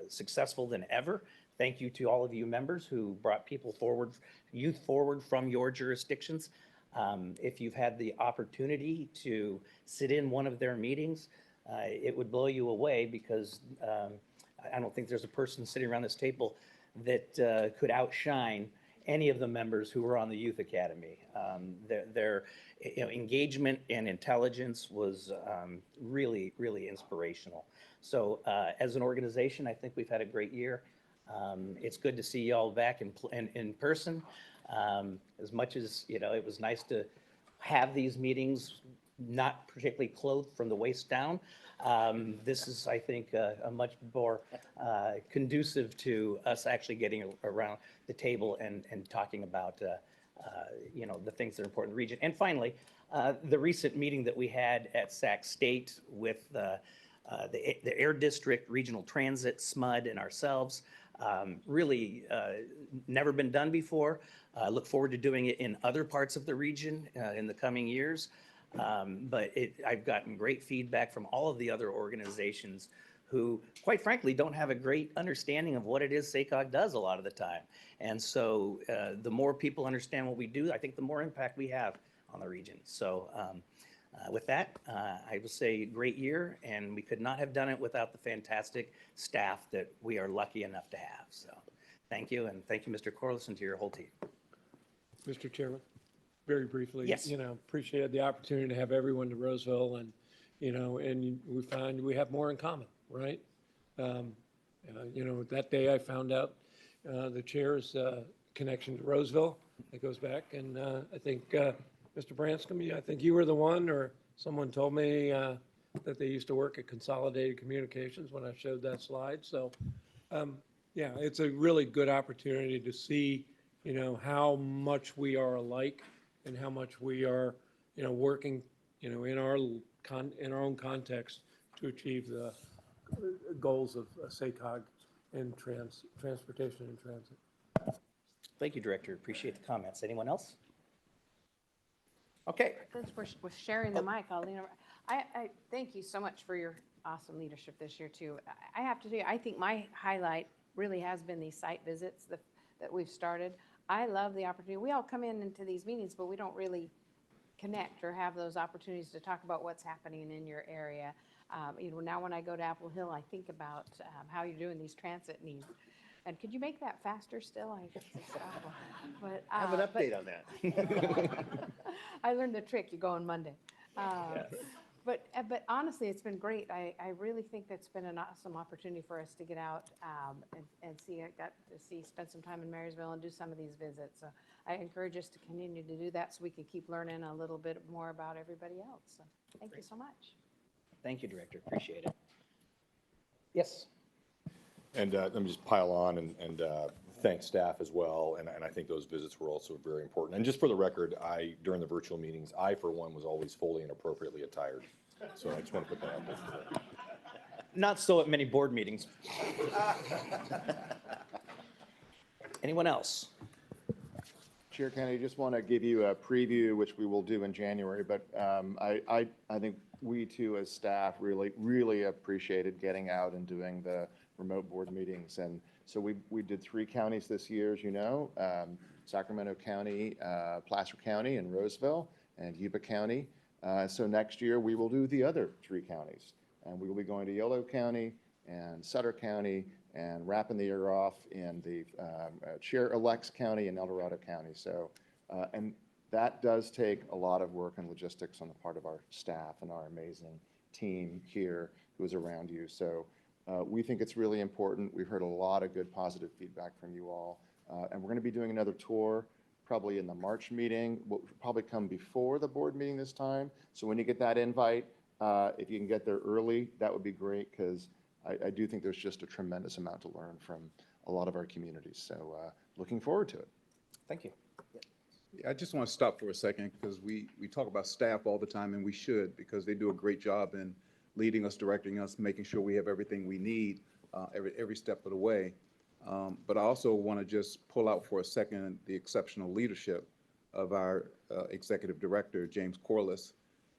successful than ever. Thank you to all of you members who brought people forward, youth forward from your jurisdictions. If you've had the opportunity to sit in one of their meetings, it would blow you away, because I don't think there's a person sitting around this table that could outshine any of the members who were on the Youth Academy. Their you know, engagement and intelligence was really, really inspirational. So as an organization, I think we've had a great year. It's good to see you all back in person. As much as, you know, it was nice to have these meetings not particularly clothed from the waist down. This is, I think, a much more conducive to us actually getting around the table and talking about, you know, the things that are important in the region. And finally, the recent meeting that we had at Sac State with the Air District, Regional Transit, SMUD, and ourselves, really never been done before. Look forward to doing it in other parts of the region in the coming years. But I've gotten great feedback from all of the other organizations who, quite frankly, don't have a great understanding of what it is SACOG does a lot of the time. And so the more people understand what we do, I think the more impact we have on the region. So with that, I will say great year, and we could not have done it without the fantastic staff that we are lucky enough to have. So thank you, and thank you, Mr. Corliss, and to your whole team. Mr. Chairman, very briefly. Yes. You know, appreciated the opportunity to have everyone to Roseville, and, you know, and we find we have more in common, right? You know, that day I found out the chair's connection to Roseville. It goes back, and I think, Mr. Branscombe, I think you were the one, or someone told me that they used to work at Consolidated Communications when I showed that slide. So, yeah, it's a really good opportunity to see, how much we are alike and how much we are, working, in our own context to achieve the goals of SACOG and transportation and transit. Thank you, Director. Appreciate the comments. Anyone else? Okay. Since we're sharing the mic, I'll lean over. I thank you so much for your awesome leadership this year, too. I have to tell you, I think my highlight really has been these site visits that we've started. I love the opportunity. We all come into these meetings, but we don't really connect or have those opportunities to talk about what's happening in your area. Now when I go to Apple Hill, I think about how you're doing these transit needs. And could you make that faster still? But, I have an update on that. I learned the trick. You go on Monday. But honestly, it's been great. I really think that's been an awesome opportunity for us to get out and see. I got to spend some time in Marysville and do some of these visits. So I encourage us to continue to do that so we can keep learning a little bit more about everybody else. So thank you so much. Thank you, Director. Appreciate it. Yes. And let me just pile on and thank staff as well. And I think those visits were also very important. And just for the record, during the virtual meetings, I, for one, was always fully and appropriately attired. So I just want to put that out there. Not so at many board meetings. Anyone else? Chair Kennedy, just want to give you a preview, which we will do in January, but I think we too as staff really appreciated getting out and doing the remote board meetings. And so we did 3 counties this year, as you know, Sacramento County, Placer County, and Roseville, and Yuba County. So next year we will do the other 3 counties. And we will be going to Yolo County and Sutter County and wrapping the year off in the Chair-elect's County and El Dorado County. So, and that does take a lot of work and logistics on the part of our staff and our amazing team here who is around you. So we think it's really important. We've heard a lot of good positive feedback from you all. And we're going to be doing another tour probably in the March meeting. We'll probably come before the board meeting this time. So when you get that invite, if you can get there early, that would be great, because I do think there's just a tremendous amount to learn from a lot of our communities. So looking forward to it. Thank you. Yeah, I just want to stop for a second, because we talk about staff all the time, and we should, because they do a great job in leading us, directing us, making sure we have everything we need every step of the way. But I also want to just pull out for a second the exceptional leadership of our executive director, James Corliss.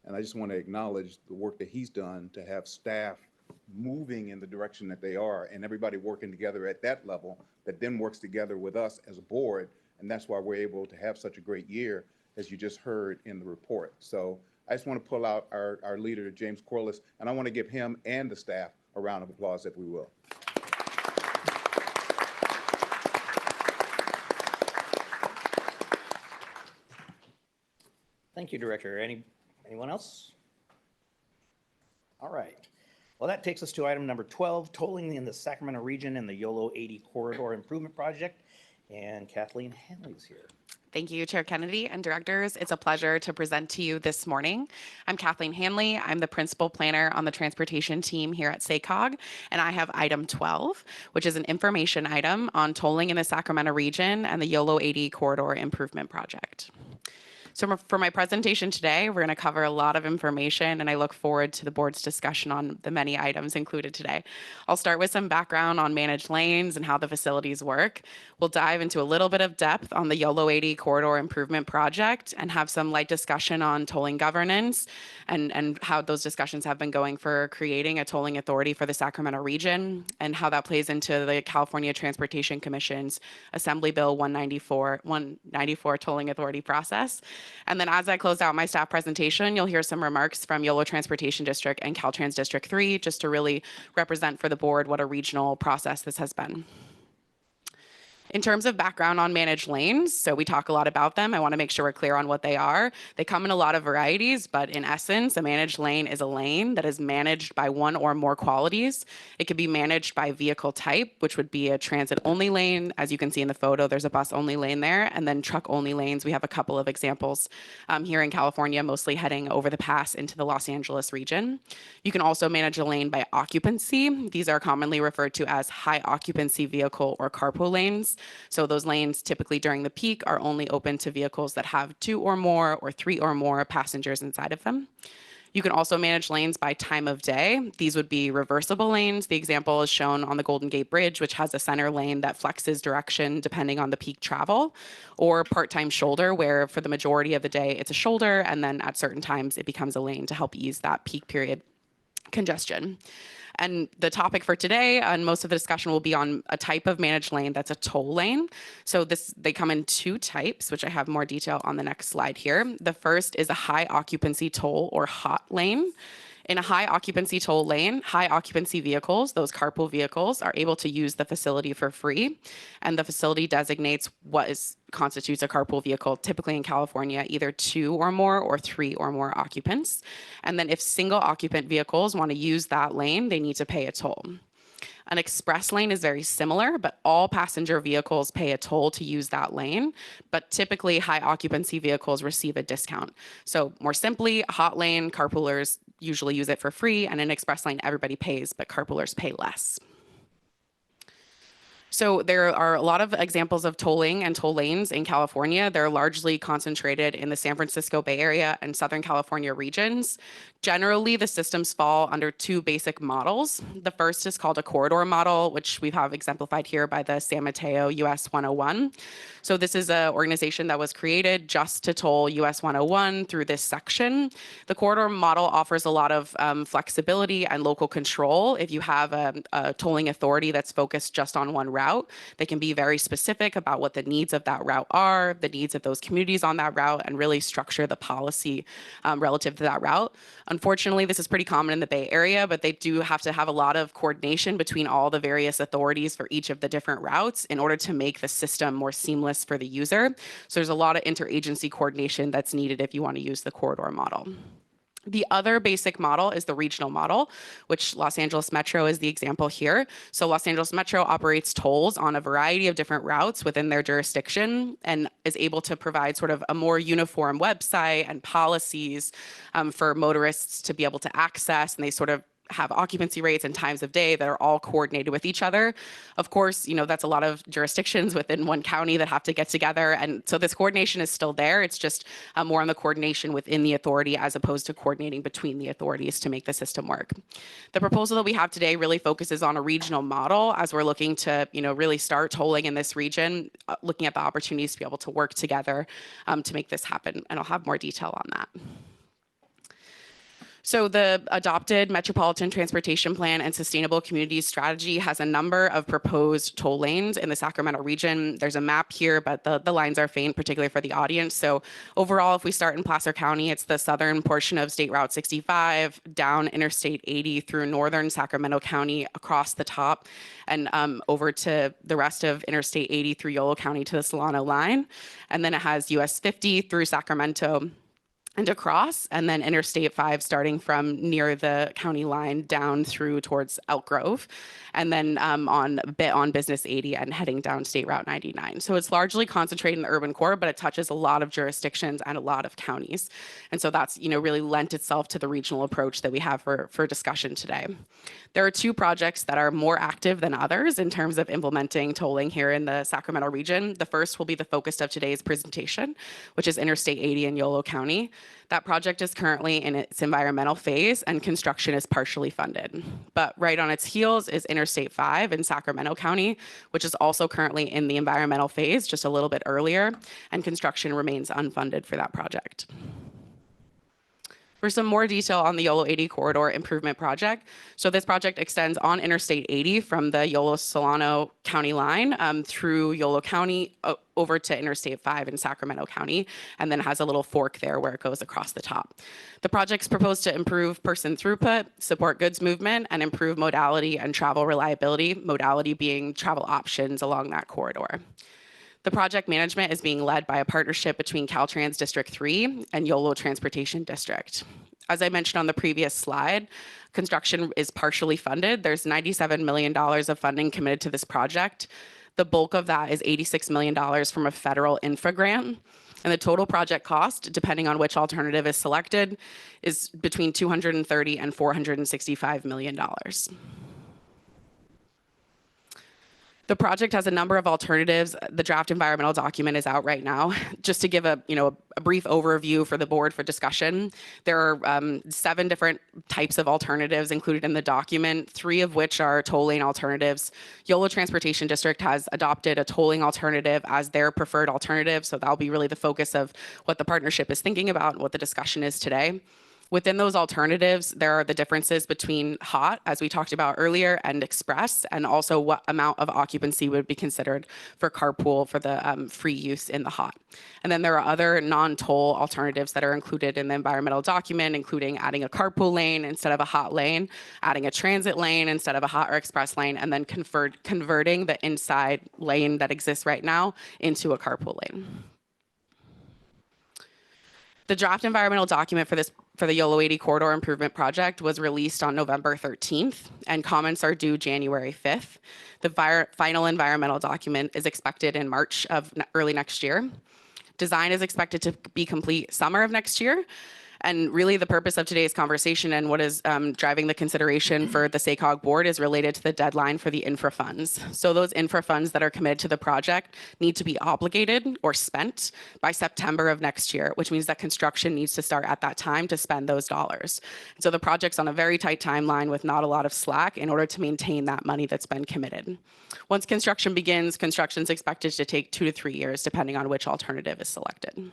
And I just want to acknowledge the work that he's done to have staff moving in the direction that they are, and everybody working together at that level that then works together with us as a board. And that's why we're able to have such a great year, as you just heard in the report. So I just want to pull out our leader, James Corliss, and I want to give him and the staff a round of applause, if we will. Thank you, Director. Anyone else? All right. Well, that takes us to item number 12, tolling in the Sacramento region and the YOLO 80 Corridor Improvement Project. And Kathleen Hanley's here. Thank you, Chair Kennedy and directors. It's a pleasure to present to you this morning. I'm Kathleen Hanley. I'm the principal planner on the transportation team here at SACOG, and I have item 12, which is an information item on tolling in the Sacramento region and the YOLO 80 Corridor Improvement Project. So for my presentation today, we're going to cover a lot of information, and I look forward to the board's discussion on the many items included today. I'll start with some background on managed lanes and how the facilities work. We'll dive into a little bit of depth on the YOLO 80 Corridor Improvement Project and have some light discussion on tolling governance and how those discussions have been going for creating a tolling authority for the Sacramento region and how that plays into the California Transportation Commission's Assembly Bill 194 tolling authority process. And then as I close out my staff presentation, you'll hear some remarks from YOLO Transportation District and Caltrans District 3, just to really represent for the board what a regional process this has been. In terms of background on managed lanes, so we talk a lot about them. I want to make sure we're clear on what they are. They come in a lot of varieties, but in essence, a managed lane is a lane that is managed by one or more qualities. It could be managed by vehicle type, which would be a transit-only lane. As you can see in the photo, there's a bus-only lane there, and then truck-only lanes. We have a couple of examples here in California, mostly heading over the pass into the Los Angeles region. You can also manage a lane by occupancy. These are commonly referred to as high occupancy vehicle or carpool lanes. So those lanes typically during the peak are only open to vehicles that have 2 or more or 3 or more passengers inside of them. You can also manage lanes by time of day. These would be reversible lanes. The example is shown on the Golden Gate Bridge, which has a center lane that flexes direction depending on the peak travel, or part-time shoulder, where for the majority of the day it's a shoulder, and then at certain times it becomes a lane to help ease that peak period congestion. And the topic for today and most of the discussion will be on a type of managed lane that's a toll lane. So they come in 2 types, which I have more detail on the next slide here. The first is a high occupancy toll or HOT lane. In a high occupancy toll lane, high occupancy vehicles, those carpool vehicles, are able to use the facility for free. And the facility designates what constitutes a carpool vehicle, typically in California, either 2 or more or 3 or more occupants. And then if single occupant vehicles want to use that lane, they need to pay a toll. An express lane is very similar, but all passenger vehicles pay a toll to use that lane, but typically high occupancy vehicles receive a discount. So more simply, a hot lane, carpoolers usually use it for free, and an express lane, everybody pays, but carpoolers pay less. So there are a lot of examples of tolling and toll lanes in California. They're largely concentrated in the San Francisco Bay Area and Southern California regions. Generally, the systems fall under 2 basic models. The first is called a corridor model, which we have exemplified here by the San Mateo US 101. So this is an organization that was created just to toll US 101 through this section. The corridor model offers a lot of flexibility and local control. If you have a tolling authority that's focused just on one route, they can be very specific about what the needs of that route are, the needs of those communities on that route, and really structure the policy relative to that route. Unfortunately, this is pretty common in the Bay Area, but they do have to have a lot of coordination between all the various authorities for each of the different routes in order to make the system more seamless for the user. So there's a lot of interagency coordination that's needed if you want to use the corridor model. The other basic model is the regional model, which Los Angeles Metro is the example here. So Los Angeles Metro operates tolls on a variety of different routes within their jurisdiction and is able to provide sort of a more uniform website and policies for motorists to be able to access, and they sort of have occupancy rates and times of day that are all coordinated with each other. Of course, that's a lot of jurisdictions within one county that have to get together. And so this coordination is still there. It's just more on the coordination within the authority as opposed to coordinating between the authorities to make the system work. The proposal that we have today really focuses on a regional model as we're looking to, really start tolling in this region, looking at the opportunities to be able to work together to make this happen. And I'll have more detail on that. So the adopted Metropolitan Transportation Plan and Sustainable Communities Strategy has a number of proposed toll lanes in the Sacramento region. There's a map here, but the lines are faint, particularly for the audience. So overall, if we start in Placer County, it's the southern portion of State Route 65, down Interstate 80 through northern Sacramento County across the top, and over to the rest of Interstate 80 through Yolo County to the Solano line. And then it has US 50 through Sacramento and across, and then Interstate 5 starting from near the county line down through towards Elk Grove, and then on Business 80 and heading down State Route 99. So it's largely concentrated in the urban core, but it touches a lot of jurisdictions and a lot of counties. And so that's, really lent itself to the regional approach that we have for discussion today. There are 2 projects that are more active than others in terms of implementing tolling here in the Sacramento region. The first will be the focus of today's presentation, which is Interstate 80 in Yolo County. That project is currently in its environmental phase and construction is partially funded. But right on its heels is Interstate 5 in Sacramento County, which is also currently in the environmental phase, just a little bit earlier, and construction remains unfunded for that project. For some more detail on the YOLO 80 corridor improvement project, so this project extends on Interstate 80 from the YOLO Solano County line through YOLO County over to Interstate 5 in Sacramento County, and then has a little fork there where it goes across the top. The project's proposed to improve person throughput, support goods movement, and improve modality and travel reliability, modality being travel options along that corridor. The project management is being led by a partnership between Caltrans District 3 and YOLO Transportation District. As I mentioned on the previous slide, construction is partially funded. There's $97 million of funding committed to this project. The bulk of that is $86 million from a federal infra grant. And the total project cost, depending on which alternative is selected, is between $230 and $465 million. The project has a number of alternatives. The draft environmental document is out right now. Just to give a brief overview for the board for discussion, there are 7 different types of alternatives included in the document, 3 of which are toll lane alternatives. YOLO Transportation District has adopted a tolling alternative as their preferred alternative, so that'll be really the focus of what the partnership is thinking about and what the discussion is today. Within those alternatives, there are the differences between HOT, as we talked about earlier, and express, and also what amount of occupancy would be considered for carpool for the free use in the HOT. And then there are other non-toll alternatives that are included in the environmental document, including adding a carpool lane instead of a HOT lane, adding a transit lane instead of a HOT or express lane, and then converting the inside lane that exists right now into a carpool lane. The draft environmental document for the YOLO 80 corridor improvement project was released on November 13th, and comments are due January 5th. The final environmental document is expected in March of early next year. Design is expected to be complete summer of next year. And really the purpose of today's conversation and what is driving the consideration for the SACOG board is related to the deadline for the infra funds. So those infra funds that are committed to the project need to be obligated or spent by September of next year, which means that construction needs to start at that time to spend those dollars. So the project's on a very tight timeline with not a lot of slack in order to maintain that money that's been committed. Once construction begins, construction is expected to take 2 to 3 years, depending on which alternative is selected.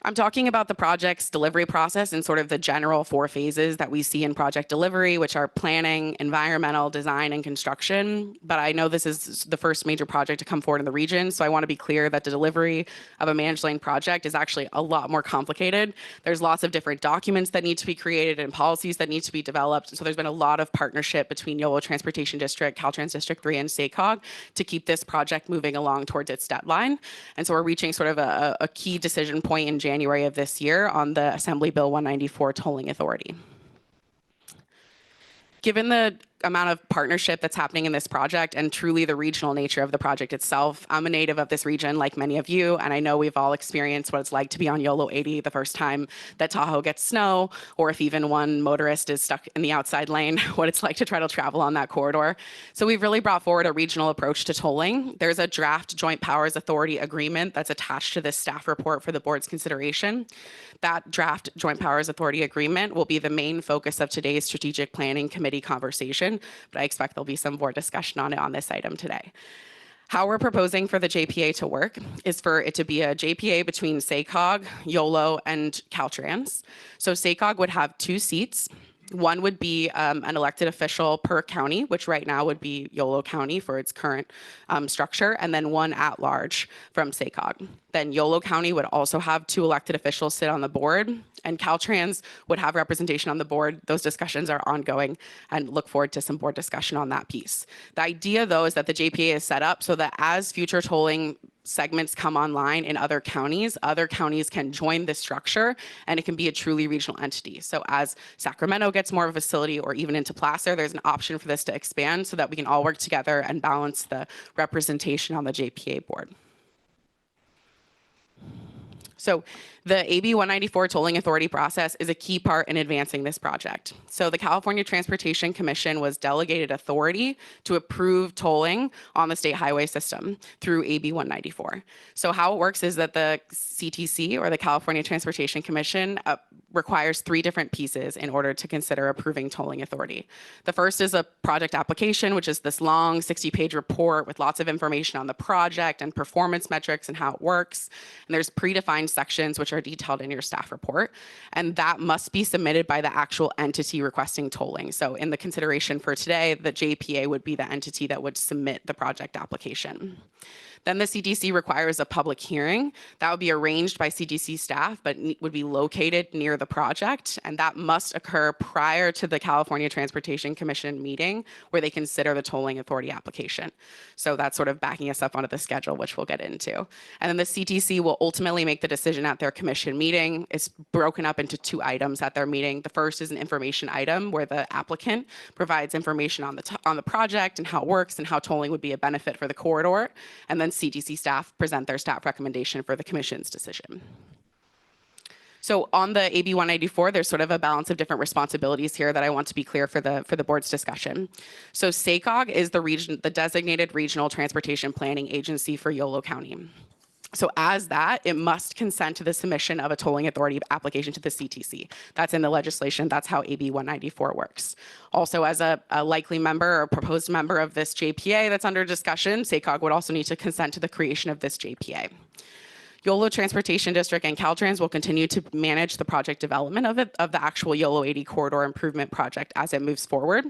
I'm talking about the project's delivery process and sort of the general 4 phases that we see in project delivery, which are planning, environmental, design, and construction. But I know this is the first major project to come forward in the region, so I want to be clear that the delivery of a managed lane project is actually a lot more complicated. There's lots of different documents that need to be created and policies that need to be developed. So there's been a lot of partnership between YOLO Transportation District, Caltrans District 3, and SACOG to keep this project moving along towards its deadline. And so we're reaching sort of a key decision point in January of this year on the Assembly Bill 194 tolling authority. Given the amount of partnership that's happening in this project and truly the regional nature of the project itself, I'm a native of this region like many of you, and I know we've all experienced what it's like to be on YOLO 80 the first time that Tahoe gets snow, or if even one motorist is stuck in the outside lane, what it's like to try to travel on that corridor. So we've really brought forward a regional approach to tolling. There's a draft Joint Powers Authority agreement that's attached to this staff report for the board's consideration. That draft Joint Powers Authority agreement will be the main focus of today's Strategic Planning Committee conversation, but I expect there'll be some more discussion on it on this item today. How we're proposing for the JPA to work is for it to be a JPA between SACOG, YOLO, and Caltrans. So SACOG would have 2 seats. One would be an elected official per county, which right now would be YOLO County for its current structure, and then 1 at large from SACOG. Then YOLO County would also have 2 elected officials sit on the board, and Caltrans would have representation on the board. Those discussions are ongoing, and look forward to some board discussion on that piece. The idea, though, is that the JPA is set up so that as future tolling segments come online in other counties can join this structure, and it can be a truly regional entity. So as Sacramento gets more of a facility, or even into Placer, there's an option for this to expand so that we can all work together and balance the representation on the JPA board. So the AB 194 tolling authority process is a key part in advancing this project. So the California Transportation Commission was delegated authority to approve tolling on the state highway system through AB 194. So how it works is that the CTC, or the California Transportation Commission, requires 3 different pieces in order to consider approving tolling authority. The first is a project application, which is this long 60-page report with lots of information on the project and performance metrics and how it works. And there's predefined guideline sections, which are detailed in your staff report, and that must be submitted by the actual entity requesting tolling. So in the consideration for today, the JPA would be the entity that would submit the project application. Then the CTC requires a public hearing. That would be arranged by CTC staff, but would be located near the project. And that must occur prior to the California Transportation Commission meeting where they consider the tolling authority application. So that's sort of backing us up onto the schedule, which we'll get into. And then the CTC will ultimately make the decision at their commission meeting. It's broken up into 2 items at their meeting. The first is an information item where the applicant provides information on the project and how it works and how tolling would be a benefit for the corridor. And then CTC staff present their staff recommendation for the commission's decision. So on the AB 194, there's sort of a balance of different responsibilities here that I want to be clear for the board's discussion. So SACOG is the designated regional transportation planning agency for Yolo County. So as that, it must consent to the submission of a tolling authority application to the CTC. That's in the legislation. That's how AB 194 works. Also, as a likely member or proposed member of this JPA that's under discussion, SACOG would also need to consent to the creation of this JPA. Yolo Transportation District and Caltrans will continue to manage the project development of the actual Yolo 80 corridor improvement project as it moves forward.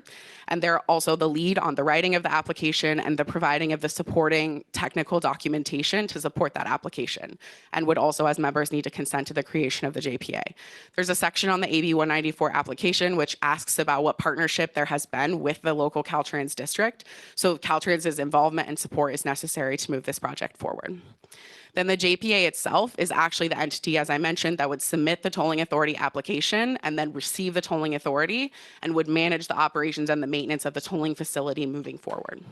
And they're also the lead on the writing of the application and the providing of the supporting technical documentation to support that application, and would also, as members, need to consent to the creation of the JPA. There's a section on the AB 194 application which asks about what partnership there has been with the local Caltrans district. So Caltrans' involvement and support is necessary to move this project forward. Then the JPA itself is actually the entity, as I mentioned, that would submit the tolling authority application and then receive the tolling authority and would manage the operations and the maintenance of the tolling facility moving forward.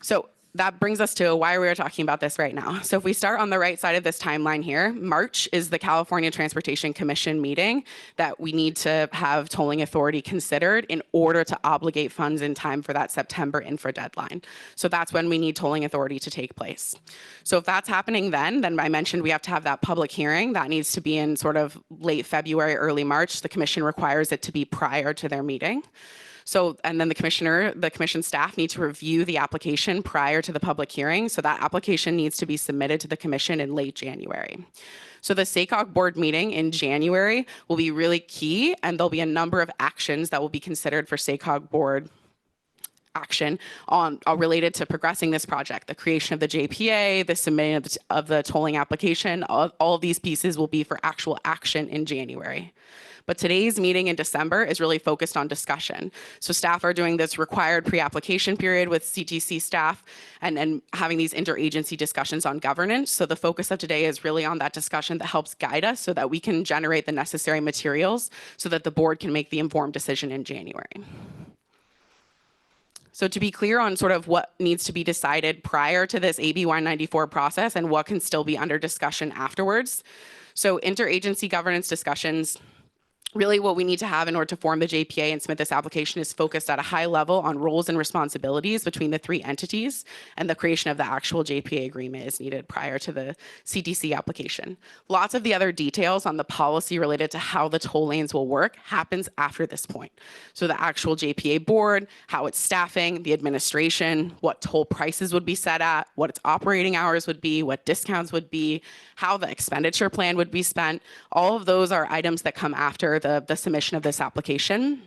So that brings us to why we are talking about this right now. So if we start on the right side of this timeline here, March is the California Transportation Commission meeting that we need to have tolling authority considered in order to obligate funds in time for that September infra deadline. So that's when we need tolling authority to take place. So if that's happening then I mentioned we have to have that public hearing. That needs to be in sort of late February, early March. The commission requires it to be prior to their meeting. So, and then the commission staff need to review the application prior to the public hearing. So that application needs to be submitted to the commission in late January. So the SACOG board meeting in January will be really key, and there'll be a number of actions that will be considered for SACOG board action on related to progressing this project, the creation of the JPA, the submitting of the tolling application. All of these pieces will be for actual action in January. But today's meeting in December is really focused on discussion. So staff are doing this required pre-application period with CTC staff and having these interagency discussions on governance. So the focus of today is really on that discussion that helps guide us so that we can generate the necessary materials so that the board can make the informed decision in January. So to be clear on sort of what needs to be decided prior to this AB 194 process and what can still be under discussion afterwards. So interagency governance discussions, really what we need to have in order to form the JPA and submit this application is focused at a high level on roles and responsibilities between the 3 entities, and the creation of the actual JPA agreement is needed prior to the CTC application. Lots of the other details on the policy related to how the toll lanes will work happens after this point. So the actual JPA board, how it's staffing, the administration, what toll prices would be set at, what its operating hours would be, what discounts would be, how the expenditure plan would be spent. All of those are items that come after the submission of this application.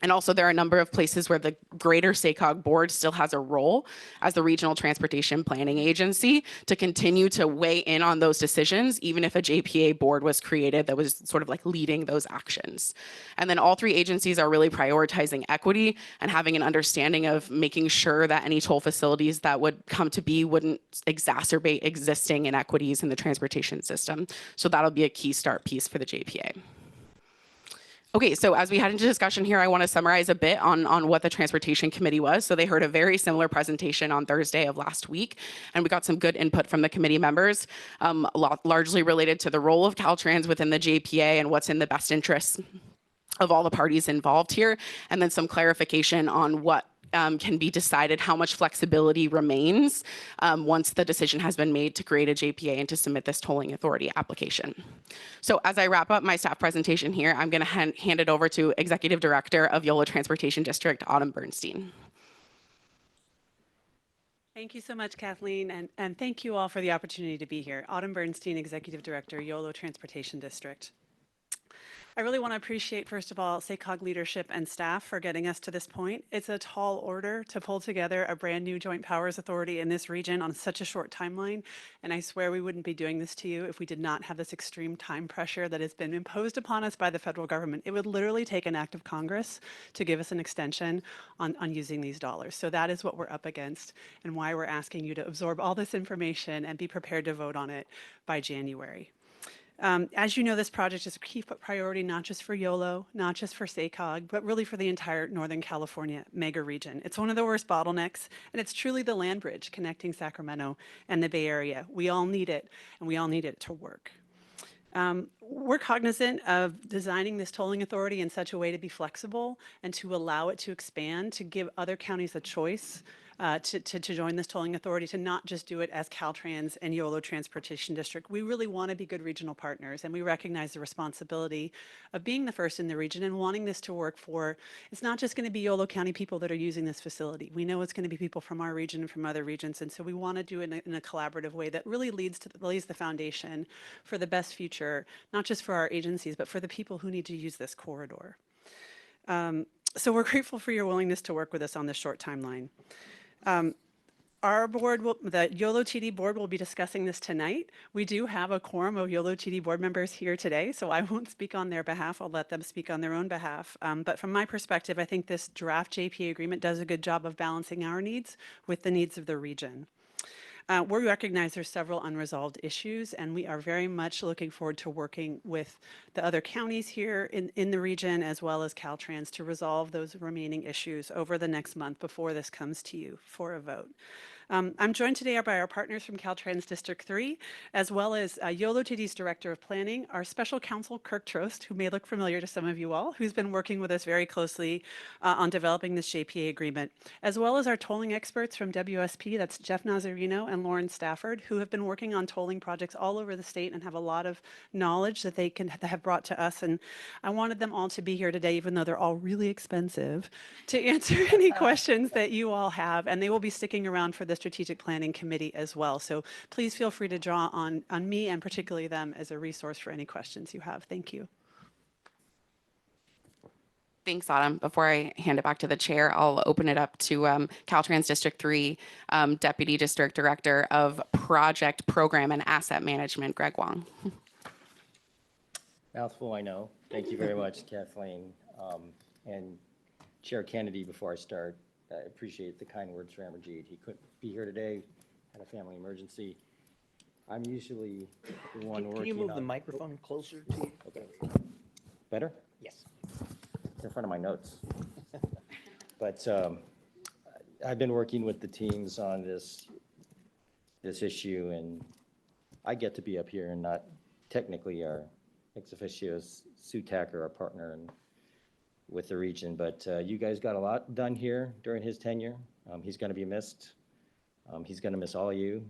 And also there are a number of places where the greater SACOG board still has a role as the regional transportation planning agency to continue to weigh in on those decisions, even if a JPA board was created that was sort of like leading those actions. And then all 3 agencies are really prioritizing equity and having an understanding of making sure that any toll facilities that would come to be wouldn't exacerbate existing inequities in the transportation system. So that'll be a key start piece for the JPA. Okay, so as we head into discussion here, I want to summarize a bit on what the Transportation Committee was. So they heard a very similar presentation on Thursday of last week, and we got some good input from the committee members, largely related to the role of Caltrans within the JPA and what's in the best interests of all the parties involved here, and then some clarification on what can be decided, how much flexibility remains once the decision has been made to create a JPA and to submit this tolling authority application. So as I wrap up my staff presentation here, I'm going to hand it over to Executive Director of Yolo Transportation District, Autumn Bernstein. Thank you so much, Kathleen, and thank you all for the opportunity to be here. Autumn Bernstein, Executive Director, YOLO Transportation District. I really want to appreciate, first of all, SACOG leadership and staff for getting us to this point. It's a tall order to pull together a brand new joint powers authority in this region on such a short timeline, and I swear we wouldn't be doing this to you if we did not have this extreme time pressure that has been imposed upon us by the federal government. It would literally take an act of Congress to give us an extension on using these dollars. So that is what we're up against and why we're asking you to absorb all this information and be prepared to vote on it by January. As you know, this project is a key priority, not just for YOLO, not just for SACOG, but really for the entire Northern California mega region. It's one of the worst bottlenecks, and it's truly the land bridge connecting Sacramento and the Bay Area. We all need it, and we all need it to work. We're cognizant of designing this tolling authority in such a way to be flexible and to allow it to expand, to give other counties a choice to join this tolling authority, to not just do it as Caltrans and YOLO Transportation District. We really want to be good regional partners, and we recognize the responsibility of being the first in the region and wanting this to work for, it's not just going to be YOLO County people that are using this facility. We know it's going to be people from our region and from other regions, and so we want to do it in a collaborative way that really lays the foundation for the best future, not just for our agencies, but for the people who need to use this corridor. So we're grateful for your willingness to work with us on this short timeline. Our board, the YOLO TD board will be discussing this tonight. We do have a quorum of YOLO TD board members here today, so I won't speak on their behalf. I'll let them speak on their own behalf. But from my perspective, I think this draft JPA agreement does a good job of balancing our needs with the needs of the region. We recognize there's several unresolved issues, and we are very much looking forward to working with the other counties here in the region, as well as Caltrans, to resolve those remaining issues over the next month before this comes to you for a vote. I'm joined today by our partners from Caltrans District 3, as well as YOLO TD's Director of Planning, our Special Counsel, Kirk Trost, who may look familiar to some of you all, who's been working with us very closely on developing this JPA agreement, as well as our tolling experts from WSP, that's Jeff Nazarino and Lauren Stafford, who have been working on tolling projects all over the state and have a lot of knowledge that they have brought to us. And I wanted them all to be here today, even though they're all really expensive, to answer any questions that you all have, and they will be sticking around for the Strategic Planning Committee as well. So please feel free to draw on me and particularly them as a resource for any questions you have. Thank you. Thanks, Autumn. Before I hand it back to the chair, I'll open it up to Caltrans District 3 Deputy District Director of Project Program and Asset Management, Greg Wong. Mouthful, I know. Thank you very much, Kathleen. And Chair Kennedy, before I start, I appreciate the kind words for Amarjeet. He couldn't be here today, had a family emergency. I'm usually the one working on... Can you move the microphone closer to you? Okay. Better? Yes. In front of my notes. But I've been working with the teams on this issue, and I get to be up here and not technically our ex officio Sue Tacker, our partner and with the region, but you guys got a lot done here during his tenure. He's going to be missed. He's going to miss all you.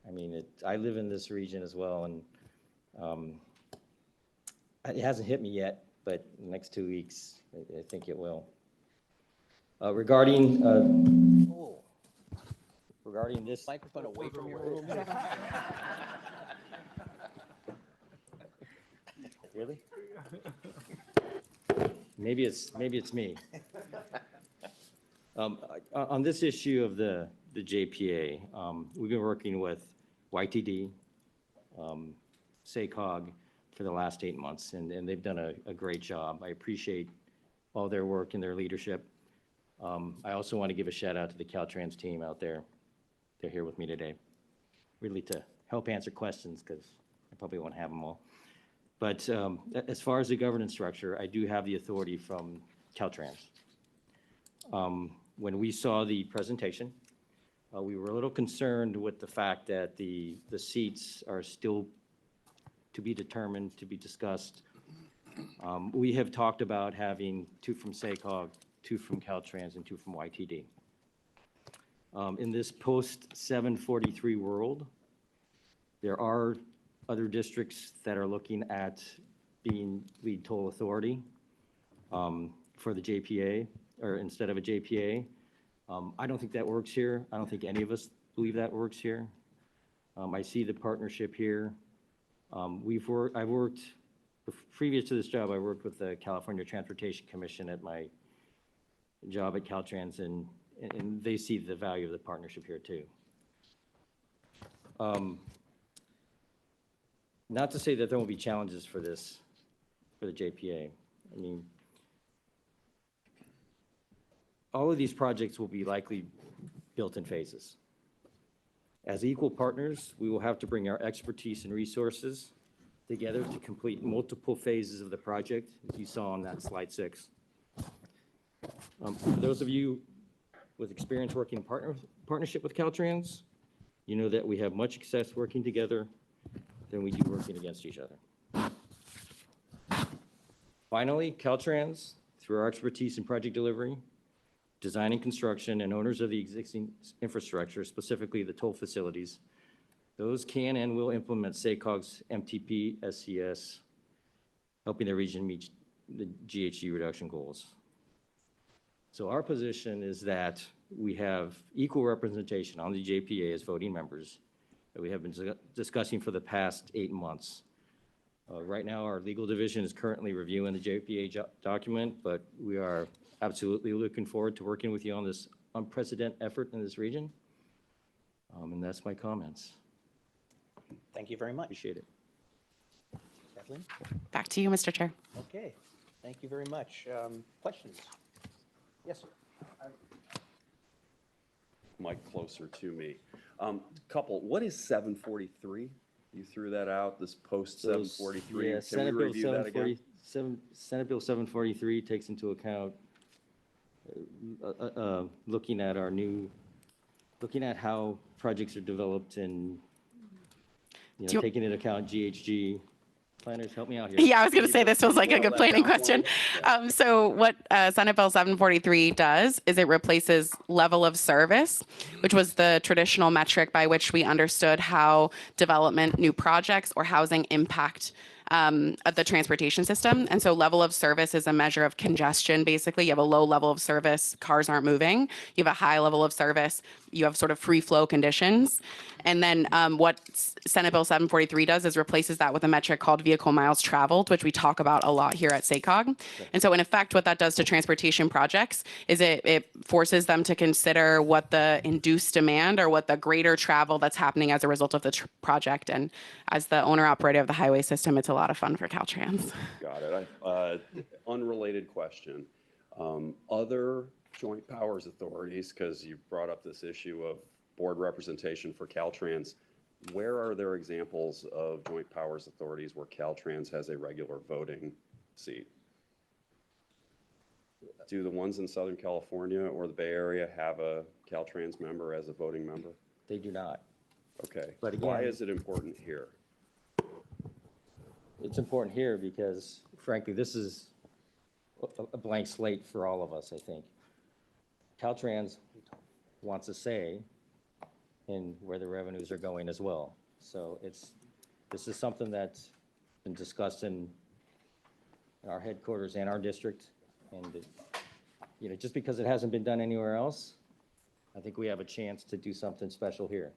I mean, I live in this region as well, and it hasn't hit me yet, but in the next 2 weeks, I think it will. Regarding this microphone away from your mouth. Really? Maybe it's me. On this issue of the JPA, we've been working with YTD, SACOG for the last 8 months, and they've done a great job. I appreciate all their work and their leadership. I also want to give a shout out to the Caltrans team out there. They're here with me today, really to help answer questions, because I probably won't have them all. But as far as the governance structure, I do have the authority from Caltrans. When we saw the presentation, we were a little concerned with the fact that the seats are still to be determined, to be discussed. We have talked about having 2 from SACOG, 2 from Caltrans, and 2 from YTD. In this post-743 world, there are other districts that are looking at being lead toll authority for the JPA, or instead of a JPA. I don't think that works here. I don't think any of us believe that works here. I see the partnership here. I've worked, previous to this job, I worked with the California Transportation Commission at my job at Caltrans, and they see the value of the partnership here too. Not to say that there won't be challenges for this, for the JPA. I mean, all of these projects will be likely built in phases. As equal partners, we will have to bring our expertise and resources together to complete multiple phases of the project, as you saw on that slide 6. For those of you with experience working in partnership with Caltrans, you know that we have much success working together than we do working against each other. Finally, Caltrans, through our expertise in project delivery, design and construction, and owners of the existing infrastructure, specifically the toll facilities, those can and will implement SACOG's MTP SCS, helping the region meet the GHG reduction goals. So our position is that we have equal representation on the JPA as voting members that we have been discussing for the past 8 months. Right now, our legal division is currently reviewing the JPA document, but we are absolutely looking forward to working with you on this unprecedented effort in this region. And that's my comments. Thank you very much. Appreciate it. Kathleen? Back to you, Mr. Chair. Okay, thank you very much. Questions? Yes, sir. Mic closer to me. Couple, what is 743? You threw that out, this post 743. Yeah, Can Senate we Bill review that again? 747, Senate Bill 743 takes into account looking at how projects are developed and, taking into account GHG. Planners, help me out here. Yeah, I was going to say this feels like a good planning question. So what Senate Bill 743 does is it replaces level of service, which was the traditional metric by which we understood how development, new projects, or housing impact of the transportation system. And so level of service is a measure of congestion. Basically, you have a low level of service, cars aren't moving. You have a high level of service, you have sort of free flow conditions. And then what Senate Bill 743 does is replaces that with a metric called vehicle miles traveled, which we talk about a lot here at SACOG. And so in effect, what that does to transportation projects is it forces them to consider what the induced demand or what the greater travel that's happening as a result of the project. And as the owner operator of the highway system, it's a lot of fun for Caltrans. Got it. Unrelated question. Other joint powers authorities, because you brought up this issue of board representation for Caltrans, where are there examples of joint powers authorities where Caltrans has a regular voting seat? Do the ones in Southern California or the Bay Area have a Caltrans member as a voting member? They do not. Okay. But again, why is it important here? It's important here because, frankly, this is a blank slate for all of us, I think. Caltrans wants a say in where the revenues are going as well. So this is something that's been discussed in our headquarters and our district. And, just because it hasn't been done anywhere else, I think we have a chance to do something special here.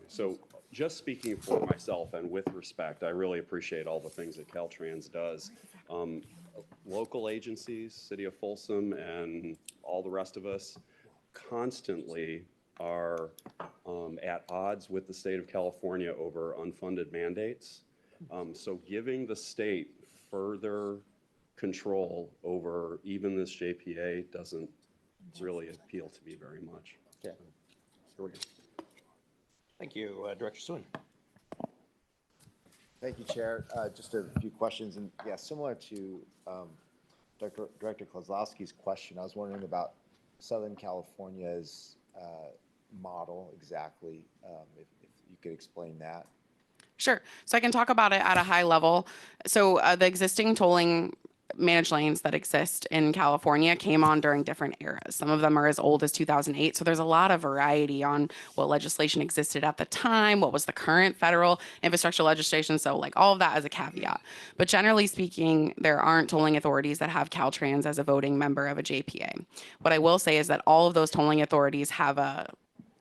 So just speaking for myself and with respect, I really appreciate all the things that Caltrans does. Local agencies, City of Folsom, and all the rest of us constantly are at odds with the state of California over unfunded mandates. So giving the state further control over even this JPA doesn't really appeal to me very much. Okay. Here we go. Thank you, Director Swin. Thank you, Chair. Just a few questions, and yeah, similar to Director Kozlowski's question, I was wondering about Southern California's model exactly, if you could explain that. Sure. So I can talk about it at a high level. So the existing tolling managed lanes that exist in California came on during different eras. Some of them are as old as 2008. So there's a lot of variety on what legislation existed at the time, what was the current federal infrastructure legislation. So like all of that as a caveat. But generally speaking, there aren't tolling authorities that have Caltrans as a voting member of a JPA. What I will say is that all of those tolling authorities have a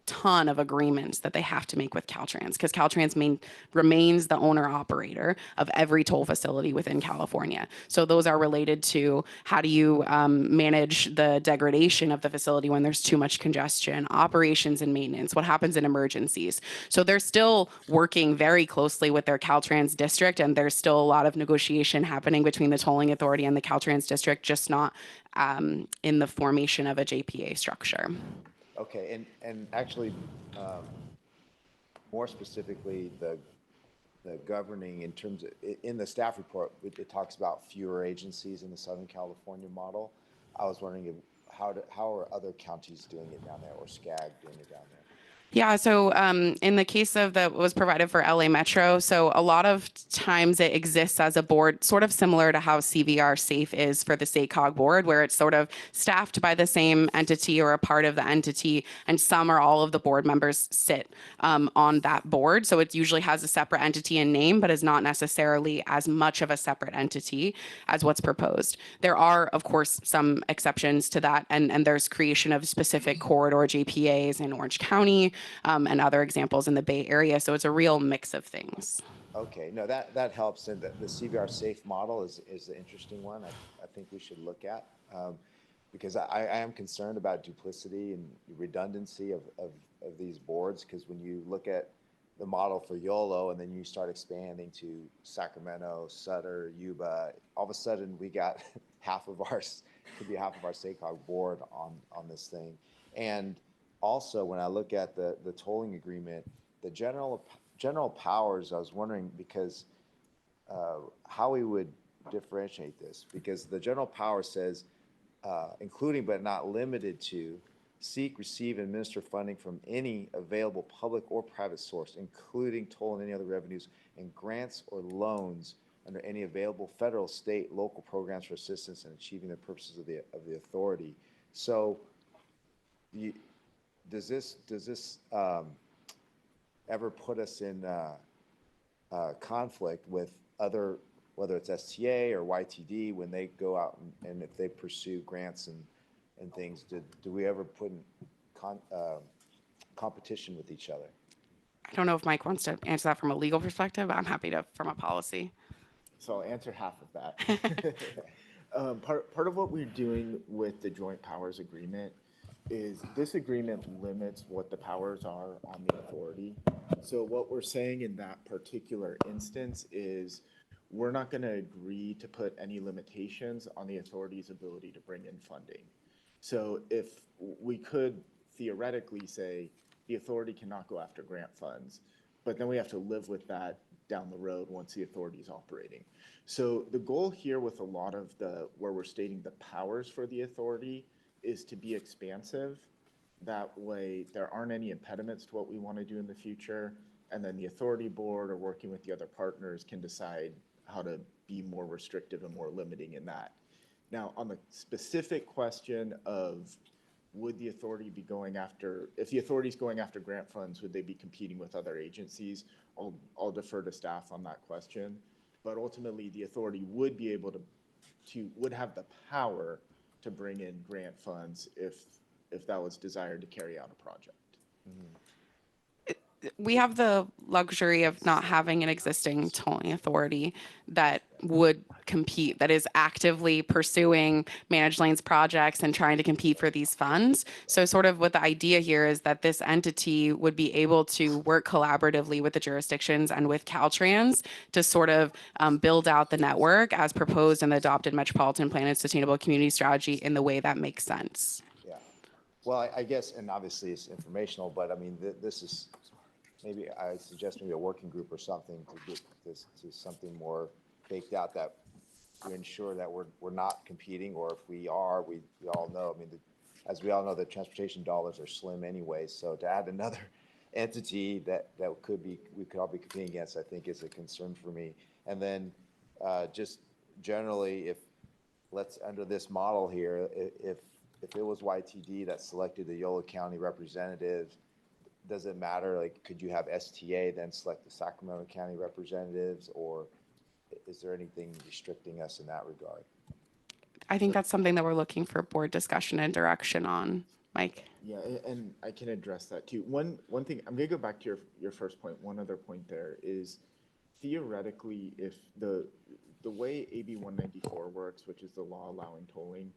ton of agreements that they have to make with Caltrans because Caltrans remains the owner operator of every toll facility within California. So those are related to how do you manage the degradation of the facility when there's too much congestion, operations and maintenance, what happens in emergencies. So they're still working very closely with their Caltrans district, and there's still a lot of negotiation happening between the tolling authority and the Caltrans district, just not in the formation of a JPA structure. Okay, and actually, more specifically, the governing in terms of, in the staff report, it talks about fewer agencies in the Southern California model. I was wondering how are other counties doing it down there, or SCAG doing it down there? Yeah, so in the case of that was provided for LA Metro, so a lot of times it exists as a board, sort of similar to how CVR Safe is for the SACOG board, where it's sort of staffed by the same entity or a part of the entity, and some or all of the board members sit on that board. So it usually has a separate entity in name, but is not necessarily as much of a separate entity as what's proposed. There are, of course, some exceptions to that, and there's creation of specific corridor JPAs in Orange County, and other examples in the Bay Area. So it's a real mix of things. Okay, no, that helps. And the CVR Safe model is an interesting one. I think we should look at because I am concerned about duplicity and redundancy of these boards. Because when you look at the model for YOLO and then you start expanding to Sacramento, Sutter, Yuba, all of a sudden we got could be half of our SACOG board on this thing. And also, when I look at the tolling agreement, the general powers, I was wondering because how we would differentiate this, because the general power says, including but not limited to, seek, receive, and administer funding from any available public or private source, including toll and any other revenues, and grants or loans under any available federal, state, local programs for assistance in achieving the purposes of the authority. So, does this ever put us in conflict with other, whether it's STA or YTD, when they go out and if they pursue grants and things? Do we ever put in competition with each other? I don't know if Mike wants to answer that from a legal perspective, but I'm happy to from a policy. So I'll answer half of that. Part of what we're doing with the Joint Powers Agreement is this agreement limits what the powers are on the authority. So what we're saying in that particular instance is we're not going to agree to put any limitations on the authority's ability to bring in funding. So if we could theoretically say the authority cannot go after grant funds, but then we have to live with that down the road once the authority is operating. So the goal here with a lot of where we're stating the powers for the authority is to be expansive. That way there aren't any impediments to what we want to do in the future. And then the authority board or working with the other partners can decide how to be more restrictive and more limiting in that. Now, on the specific question of would the authority be going after, if the authority is going after grant funds, would they be competing with other agencies? I'll defer to staff on that question. But ultimately, the authority would be able would have the power to bring in grant funds if that was desired to carry out a project. We have the luxury of not having an existing tolling authority that would compete, that is actively pursuing managed lanes projects and trying to compete for these funds. So sort of what the idea here is that this entity would be able to work collaboratively with the jurisdictions and with Caltrans to sort of build out the network as proposed in the adopted Metropolitan Plan and Sustainable Community Strategy in the way that makes sense. Yeah. Well, I guess, and obviously it's informational, but I mean, this is, maybe I suggest maybe a working group or something to get this to something more baked out that to ensure that we're not competing, or if we are, we all know, I mean, as we all know, the transportation dollars are slim anyway. So to add another entity that we could all be competing against, I think is a concern for me. And then just generally, if under this model here, if it was YTD that selected the Yolo County representative, does it matter? Like, could you have STA then select the Sacramento County representatives, or is there anything restricting us in that regard? I think that's something that we're looking for board discussion and direction on, Mike. Yeah, and I can address that too. One thing, I'm gonna go back to your first point. One other point there is theoretically, if the way AB 194 works, which is the law allowing tolling,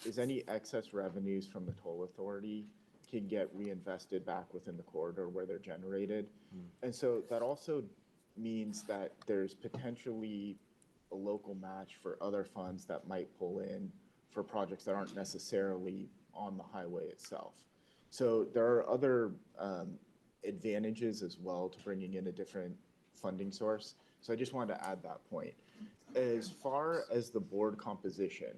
is any excess revenues from the toll authority can get reinvested back within the corridor where they're generated. And so that also means that there's potentially a local match for other funds that might pull in for projects that aren't necessarily on the highway itself. So there are other advantages as well to bringing in a different funding source. So I just wanted to add that point. As far as the board composition,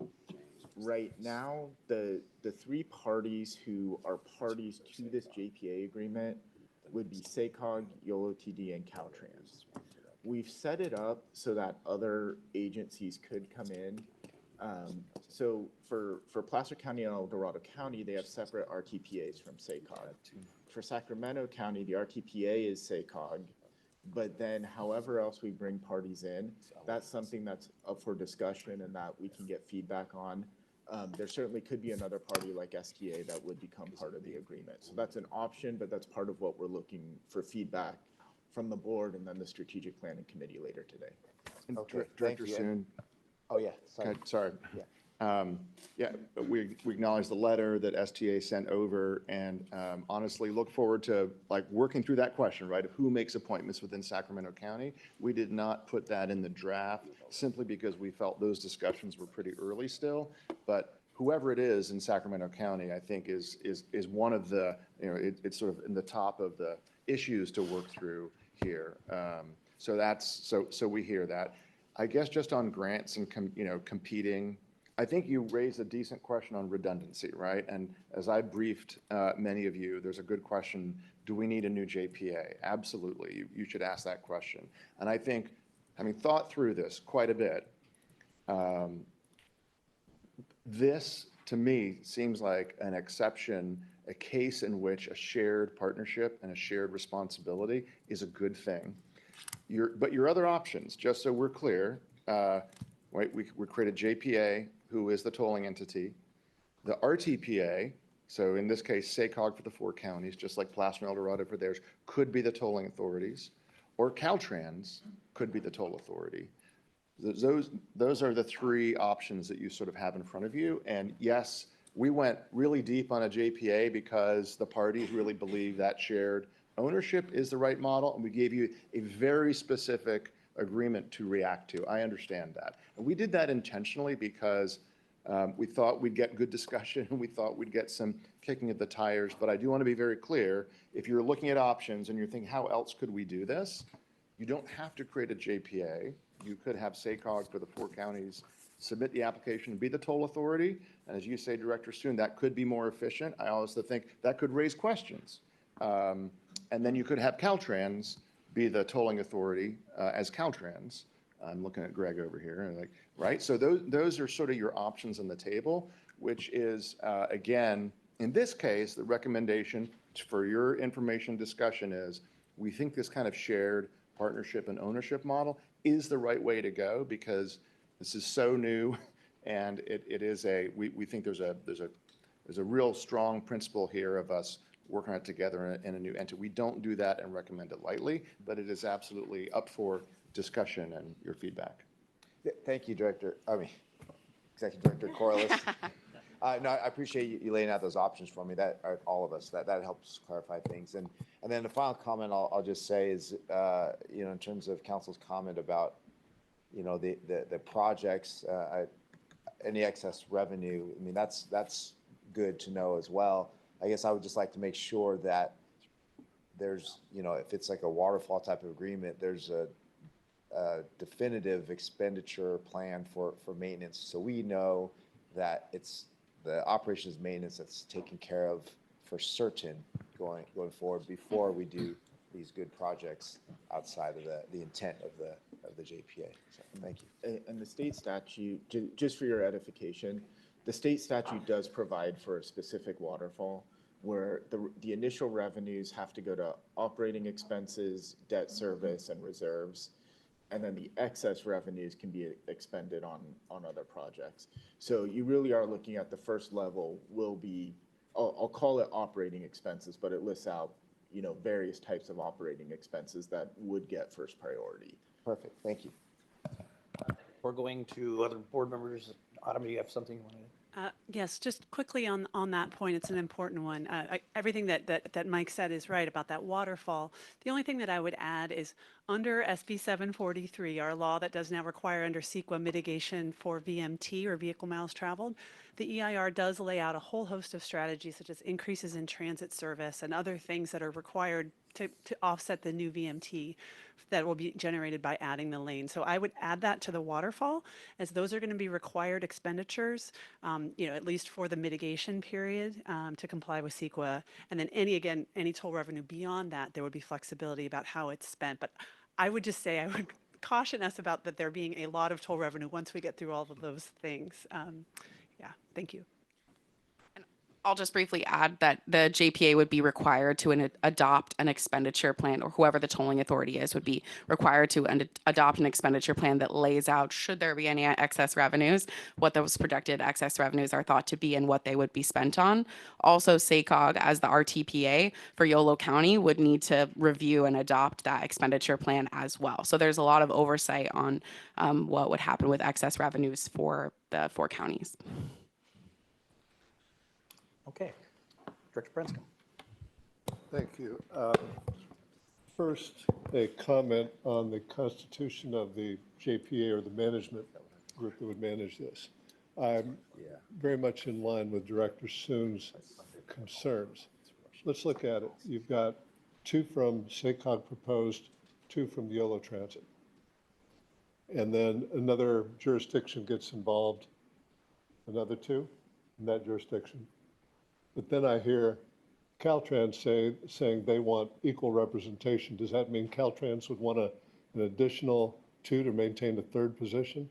right now, the three parties who are parties to this JPA agreement would be SACOG, YOLO TD, and Caltrans. We've set it up so that other agencies could come in. So for Placer County and El Dorado County, they have separate RTPAs from SACOG. For Sacramento County, the RTPA is SACOG, but then however else we bring parties in, that's something that's up for discussion and that we can get feedback on. There certainly could be another party like STA that would become part of the agreement. So that's an option, but that's part of what we're looking for feedback from the board and then the strategic planning committee later today. Okay, thank Director you. Soon. Oh, yeah, sorry. Okay, sorry. Yeah. Yeah, we acknowledge the letter that STA sent over and honestly look forward to like working through that question, right, of who makes appointments within Sacramento County. We did not put that in the draft simply because we felt those discussions were pretty early still. But whoever it is in Sacramento County, I think is one of the, it's sort of in the top of the issues to work through here. So we hear that. I guess just on grants and competing, I think you raised a decent question on redundancy, right? And as I briefed many of you, there's a good question, do we need a new JPA? Absolutely, you should ask that question. And I think, having thought through this quite a bit, this, to me, seems like an exception, a case in which a shared partnership and a shared responsibility is a good thing. But your other options, just so we're clear, right, we create a JPA, who is the tolling entity, the RTPA, so in this case, SACOG for the 4 counties, just like Placer and El Dorado for theirs, could be the tolling authorities, or Caltrans could be the toll authority. Those are the 3 options that you sort of have in front of you. And yes, we went really deep on a JPA because the parties really believe that shared ownership is the right model, and we gave you a very specific agreement to react to. I understand that. And we did that intentionally because we thought we'd get good discussion and we thought we'd get some kicking of the tires. But I do want to be very clear, if you're looking at options and you're thinking, how else could we do this? You don't have to create a JPA. You could have SACOG for the 4 counties submit the application and be the toll authority. And as you say, Director Soon, that could be more efficient. I also think that could raise questions. And then you could have Caltrans be the tolling authority as Caltrans. I'm looking at Greg over here, and like, right? So those are sort of your options on the table, which is, again, in this case, the recommendation for your information discussion is, we think this kind of shared partnership and ownership model is the right way to go because this is so new, and it is we think there's a real strong principle here of us working on it together in a new entity. We don't do that and recommend it lightly, but it is absolutely up for discussion and your feedback. Thank you, Executive Director Corliss. No, I appreciate you laying out those options for me. That all of us. That helps clarify things. And then the final comment I'll just say is, in terms of Council's comment about, the projects, any excess revenue. I mean, that's good to know as well. I guess I would just like to make sure that there's, if it's like a waterfall type of agreement, there's a definitive expenditure plan for maintenance. So we know that it's the operations maintenance that's taken care of for certain going forward before we do these good projects outside of the intent of the JPA. So, thank you. And the state statute, just for your edification, the state statute does provide for a specific waterfall where the initial revenues have to go to operating expenses, debt service, and reserves. And then the excess revenues can be expended on other projects. So you really are looking at the first level will be I'll call it operating expenses, but it lists out, various types of operating expenses that would get first priority. Perfect, thank you. We're going to other board members. Autumn, do you have something you want to? Yes, just quickly on that point, it's an important one. Everything that Mike said is right about that waterfall. The only thing that I would add is under SB 743, our law that does now require under CEQA mitigation for VMT or vehicle miles traveled, the EIR does lay out a whole host of strategies such as increases in transit service and other things that are required to offset the new VMT that will be generated by adding the lane. So I would add that to the waterfall, as those are going to be required expenditures, at least for the mitigation period to comply with CEQA. And then any toll revenue beyond that, there would be flexibility about how it's spent. But I would just say I would caution us about that there being a lot of toll revenue once we get through all of those things. Yeah, thank you. I'll just briefly add that the JPA would be required to adopt an expenditure plan, or whoever the tolling authority is would be required to adopt an expenditure plan that lays out, should there be any excess revenues, what those projected excess revenues are thought to be and what they would be spent on. Also, SACOG, as the RTPA for Yolo County, would need to review and adopt that expenditure plan as well. So there's a lot of oversight on what would happen with excess revenues for the 4 counties. Okay. Director Brenscombe. Thank you. First, a comment on the constitution of the JPA or the management group that would manage this. I'm very much in line with Director Soon's concerns. Let's look at it. You've got 2 from SACOG proposed, 2 from Yolo Transit. And then another jurisdiction gets involved, another 2 in that jurisdiction. But then I hear Caltrans saying they want equal representation. Does that mean Caltrans would want an additional 2 to maintain the 3rd position?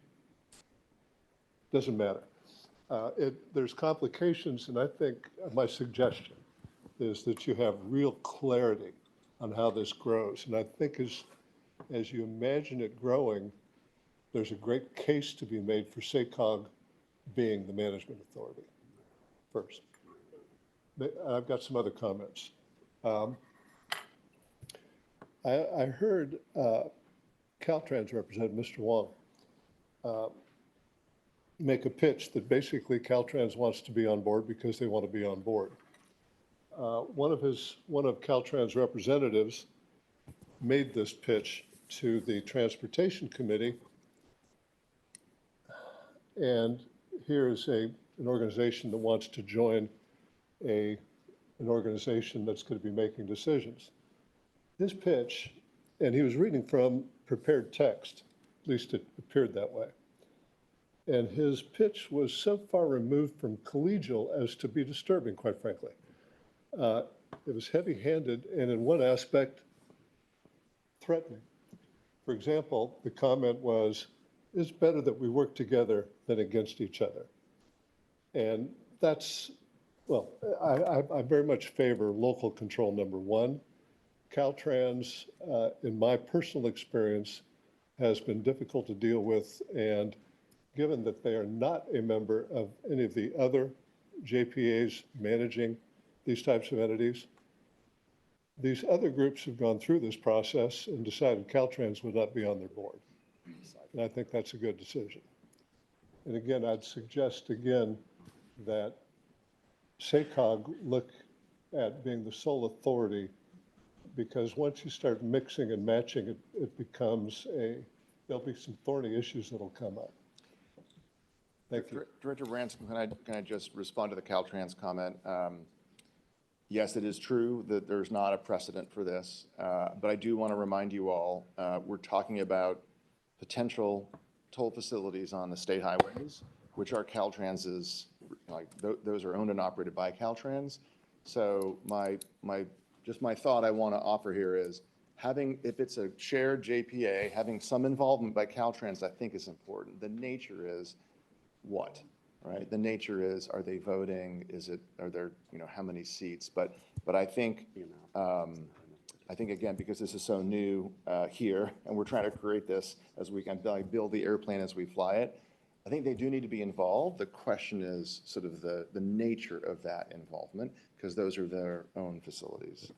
Doesn't matter. There's complications, and I think my suggestion is that you have real clarity on how this grows. And I think as you imagine it growing, there's a great case to be made for SACOG being the management authority first. I've got some other comments. I heard Caltrans representative, Mr. Wong, make a pitch that basically Caltrans wants to be on board because they want to be on board. One of Caltrans representatives made this pitch to the Transportation Committee, and here is an organization that wants to join an organization that's going to be making decisions. His pitch, and he was reading from prepared text, at least it appeared that way. And his pitch was so far removed from collegial as to be disturbing, quite frankly. It was heavy-handed and in one aspect, threatening. For example, the comment was, it's better that we work together than against each other. And that's, well, I very much favor local control, number 1. Caltrans, in my personal experience, has been difficult to deal with, and given that they are not a member of any of the other JPAs managing these types of entities, these other groups have gone through this process and decided Caltrans would not be on their board. And I think that's a good decision. And again, I'd suggest again that SACOG look at being the sole authority, because once you start mixing and matching, it becomes there'll be some thorny issues that'll come up. Thank you. Director Branscombe, can I just respond to the Caltrans comment? Yes, it is true that there's not a precedent for this, but I do want to remind you all, we're talking about potential toll facilities on the state highways, which are Caltrans's, those are owned and operated by Caltrans. So my thought I want to offer here is if it's a shared JPA, having some involvement by Caltrans, I think is important. The nature is what, right? The nature is, are they voting? Are there, how many seats? But I think, again, because this is so new here, and we're trying to create this as we can build the airplane as we fly it, I think they do need to be involved. The question is sort of the nature of that involvement, because those are their own facilities.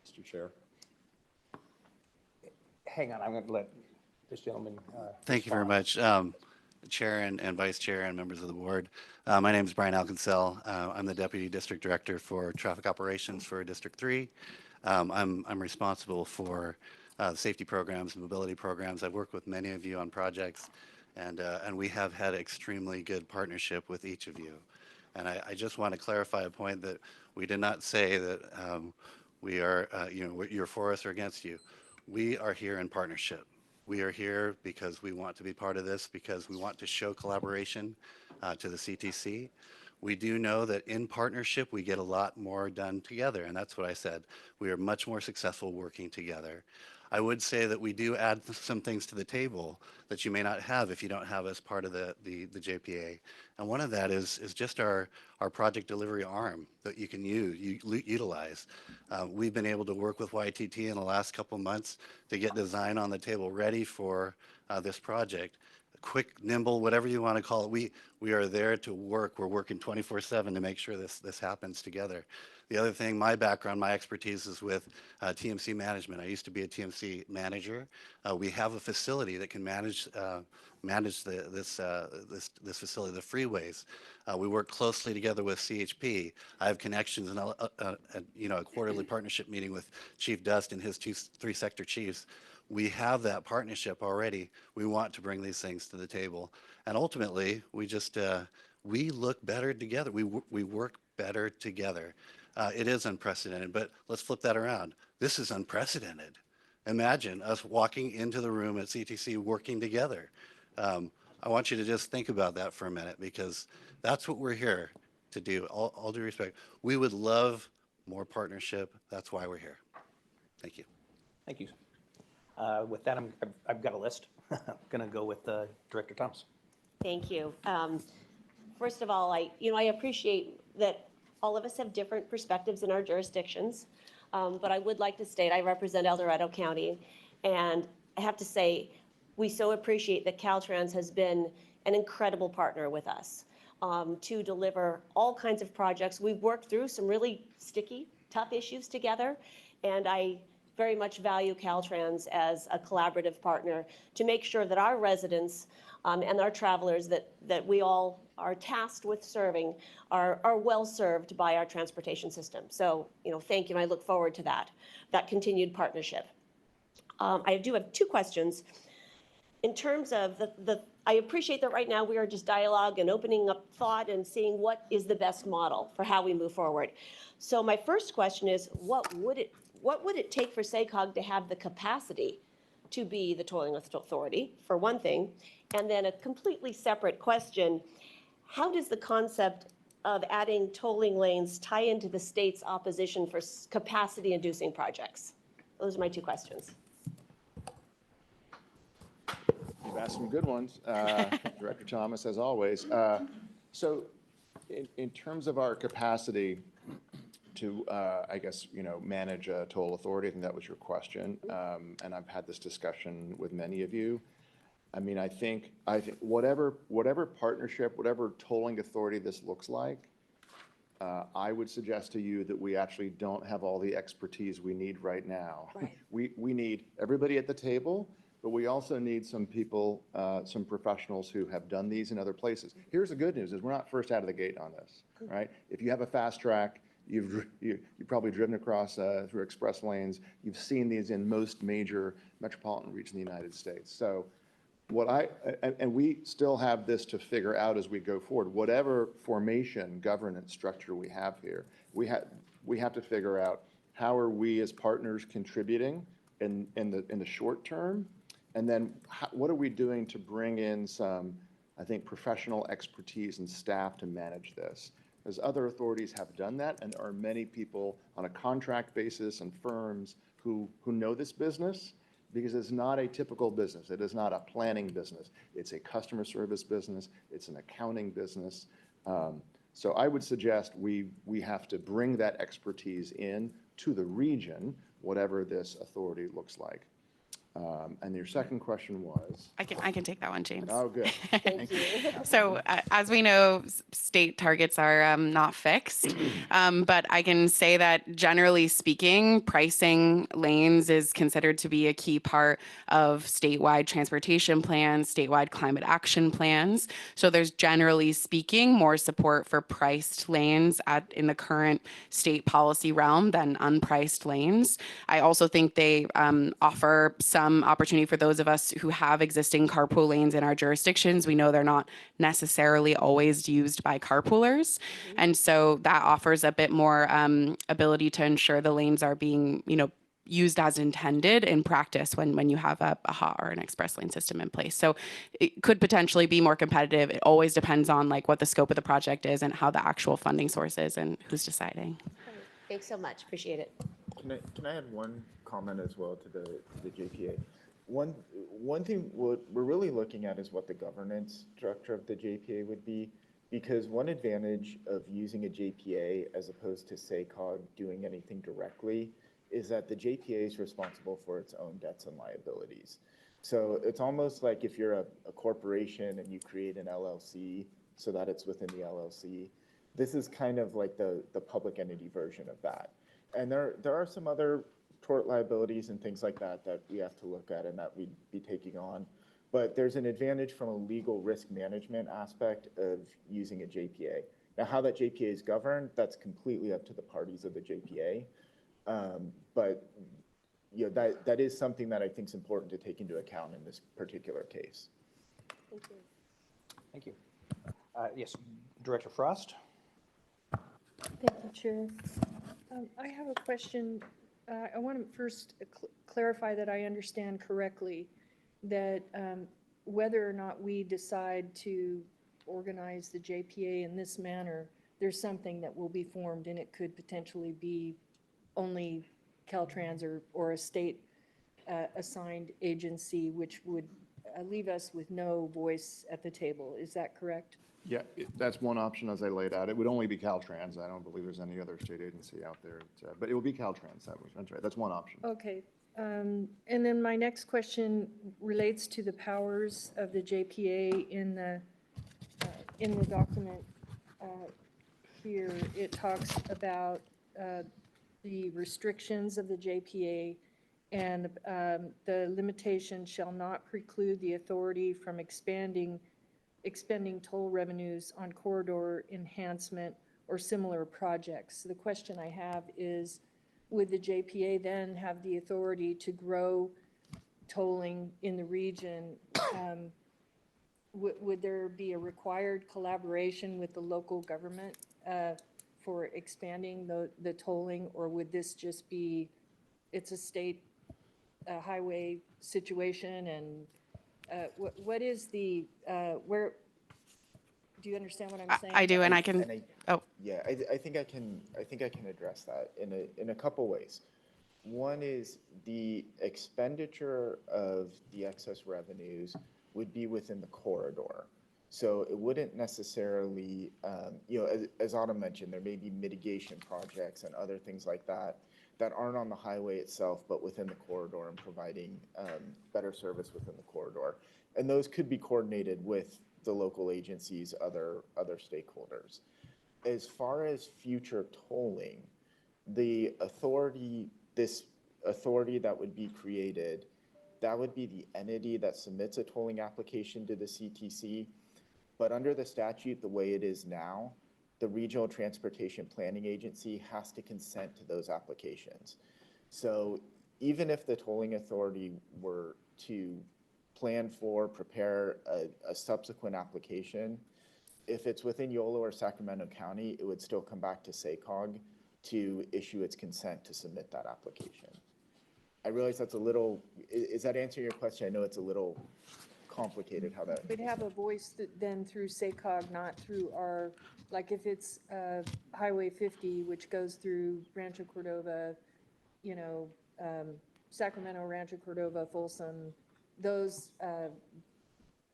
Mr. Chair. Hang on, I'm going to let this gentleman. Thank you very much, Chair and Vice Chair and members of the board. My name is Brian Alkinsell. I'm the Deputy District Director for Traffic Operations for District 3. I'm responsible for safety programs and mobility programs. I've worked with many of you on projects, and we have had extremely good partnership with each of you. And I just want to clarify a point that we did not say that we are, you're for us or against you. We are here in partnership. We are here because we want to be part of this, because we want to show collaboration to the CTC. We do know that in partnership, we get a lot more done together, and that's what I said. We are much more successful working together. I would say that we do add some things to the table that you may not have if you don't have us part of the JPA. And one of that is just our project delivery arm that you can utilize. We've been able to work with YTT in the last couple of months to get design on the table ready for this project. Quick, nimble, whatever you want to call it. We are there to work. We're working 24/7 to make sure this happens together. The other thing, my background, my expertise is with TMC management. I used to be a TMC manager. We have a facility that can manage this facility, the freeways. We work closely together with CHP. I have connections in a quarterly partnership meeting with Chief Dust and his three sector chiefs. We have that partnership already. We want to bring these things to the table. And ultimately, we look better together. We work better together. It is unprecedented, but let's flip that around. This is unprecedented. Imagine us walking into the room at CTC working together. I want you to just think about that for a minute, because that's what we're here to do. All due respect, we would love more partnership. That's why we're here. Thank you. Thank you. With that, I've got a list. I'm going to go with Director Thomas. Thank you. First of all, I appreciate that all of us have different perspectives in our jurisdictions, but I would like to state I represent El Dorado County, and I have to say we so appreciate that Caltrans has been an incredible partner with us to deliver all kinds of projects. We've worked through some really sticky, tough issues together, and I very much value Caltrans as a collaborative partner to make sure that our residents and our travelers that we all are tasked with serving are well served by our transportation system. So, thank you, and I look forward to that continued partnership. I do have two questions. In terms of I appreciate that right now we are just dialogue and opening up thought and seeing what is the best model for how we move forward. So my first question is, what would it take for SACOG to have the capacity to be the tolling authority, for one thing? And then a completely separate question, how does the concept of adding tolling lanes tie into the state's opposition for capacity-inducing projects? Those are my two questions. You've asked some good ones, Director Thomas, as always. So in terms of our capacity to, I guess, manage a toll authority, I think that was your question. And I've had this discussion with many of you. I mean, I think whatever partnership, whatever tolling authority this looks like, I would suggest to you that we actually don't have all the expertise we need right now. Right. We need everybody at the table, but we also need some people, some professionals who have done these in other places. Here's the good news, is we're not first out of the gate on this, right? If you have a fast track, you've probably driven across through express lanes. You've seen these in most major metropolitan regions in the United States. So and we still have this to figure out as we go forward. Whatever formation, governance structure we have here, we have to figure out how are we as partners contributing in the short term, and then what are we doing to bring in some, I think, professional expertise and staff to manage this. As other authorities have done that, and there are many people on a contract basis and firms who know this business, because it's not a typical business. It is not a planning business. It's a customer service business. It's an accounting business. So I would suggest we have to bring that expertise in to the region, whatever this authority looks like. And your second question was? I can take that one, James. Oh, good. Thank you. So as we know, state targets are not fixed, but I can say that generally speaking, pricing lanes is considered to be a key part of statewide transportation plans, statewide climate action plans. So there's generally speaking more support for priced lanes in the current state policy realm than unpriced lanes. I also think they offer some opportunity for those of us who have existing carpool lanes in our jurisdictions. We know they're not necessarily always used by carpoolers. And so that offers a bit more ability to ensure the lanes are being, used as intended in practice when you have a HOT or an express lane system in place. So it could potentially be more competitive. It always depends on like what the scope of the project is and how the actual funding source is and who's deciding. Thanks so much. Appreciate it. Can I add one comment as well to the JPA? One thing what we're really looking at is what the governance structure of the JPA would be, because one advantage of using a JPA as opposed to SACOG doing anything directly is that the JPA is responsible for its own debts and liabilities. So it's almost like if you're a corporation and you create an LLC so that it's within the LLC, this is kind of like the public entity version of that. And there are some other tort liabilities and things like that that we have to look at and that we'd be taking on. But there's an advantage from a legal risk management aspect of using a JPA. Now, how that JPA is governed, that's completely up to the parties of the JPA. But that is something that I think is important to take into account in this particular case. Thank you. Thank you. Yes, Director Frost? Thank you, Chair. I have a question. I want to first clarify that I understand correctly that whether or not we decide to organize the JPA in this manner, there's something that will be formed and it could potentially be only Caltrans or a state assigned agency, which would leave us with no voice at the table. Is that correct? Yeah, that's one option as I laid out. It would only be Caltrans. I don't believe there's any other state agency out there, but it will be Caltrans. That's right. That's one option. Okay. And then my next question relates to the powers of the JPA in the document here. It talks about the restrictions of the JPA and the limitation shall not preclude the authority from expending toll revenues on corridor enhancement or similar projects. So the question I have is, would the JPA then have the authority to grow tolling in the region? Would there be a required collaboration with the local government for expanding the tolling, or would this just be, it's a state highway situation, and what is the, where, do you understand what I'm saying? I do, and I can, Yeah, I think I can address that in a couple ways. One is the expenditure of the excess revenues would be within the corridor. So it wouldn't necessarily, as Autumn mentioned, there may be mitigation projects and other things like that that aren't on the highway itself, but within the corridor and providing better service within the corridor. And those could be coordinated with the local agencies, other stakeholders. As far as future tolling, this authority that would be created, that would be the entity that submits a tolling application to the CTC. But under the statute, the way it is now, the Regional Transportation Planning Agency has to consent to those applications. So even if the tolling authority were to prepare a subsequent application, if it's within Yolo or Sacramento County, it would still come back to SACOG to issue its consent to submit that application. I realize that's a little, is that answering your question? I know it's a little complicated how that. We'd have a voice then through SACOG, not through our, like if it's Highway 50, which goes through Rancho Cordova, Sacramento, Rancho Cordova, Folsom, those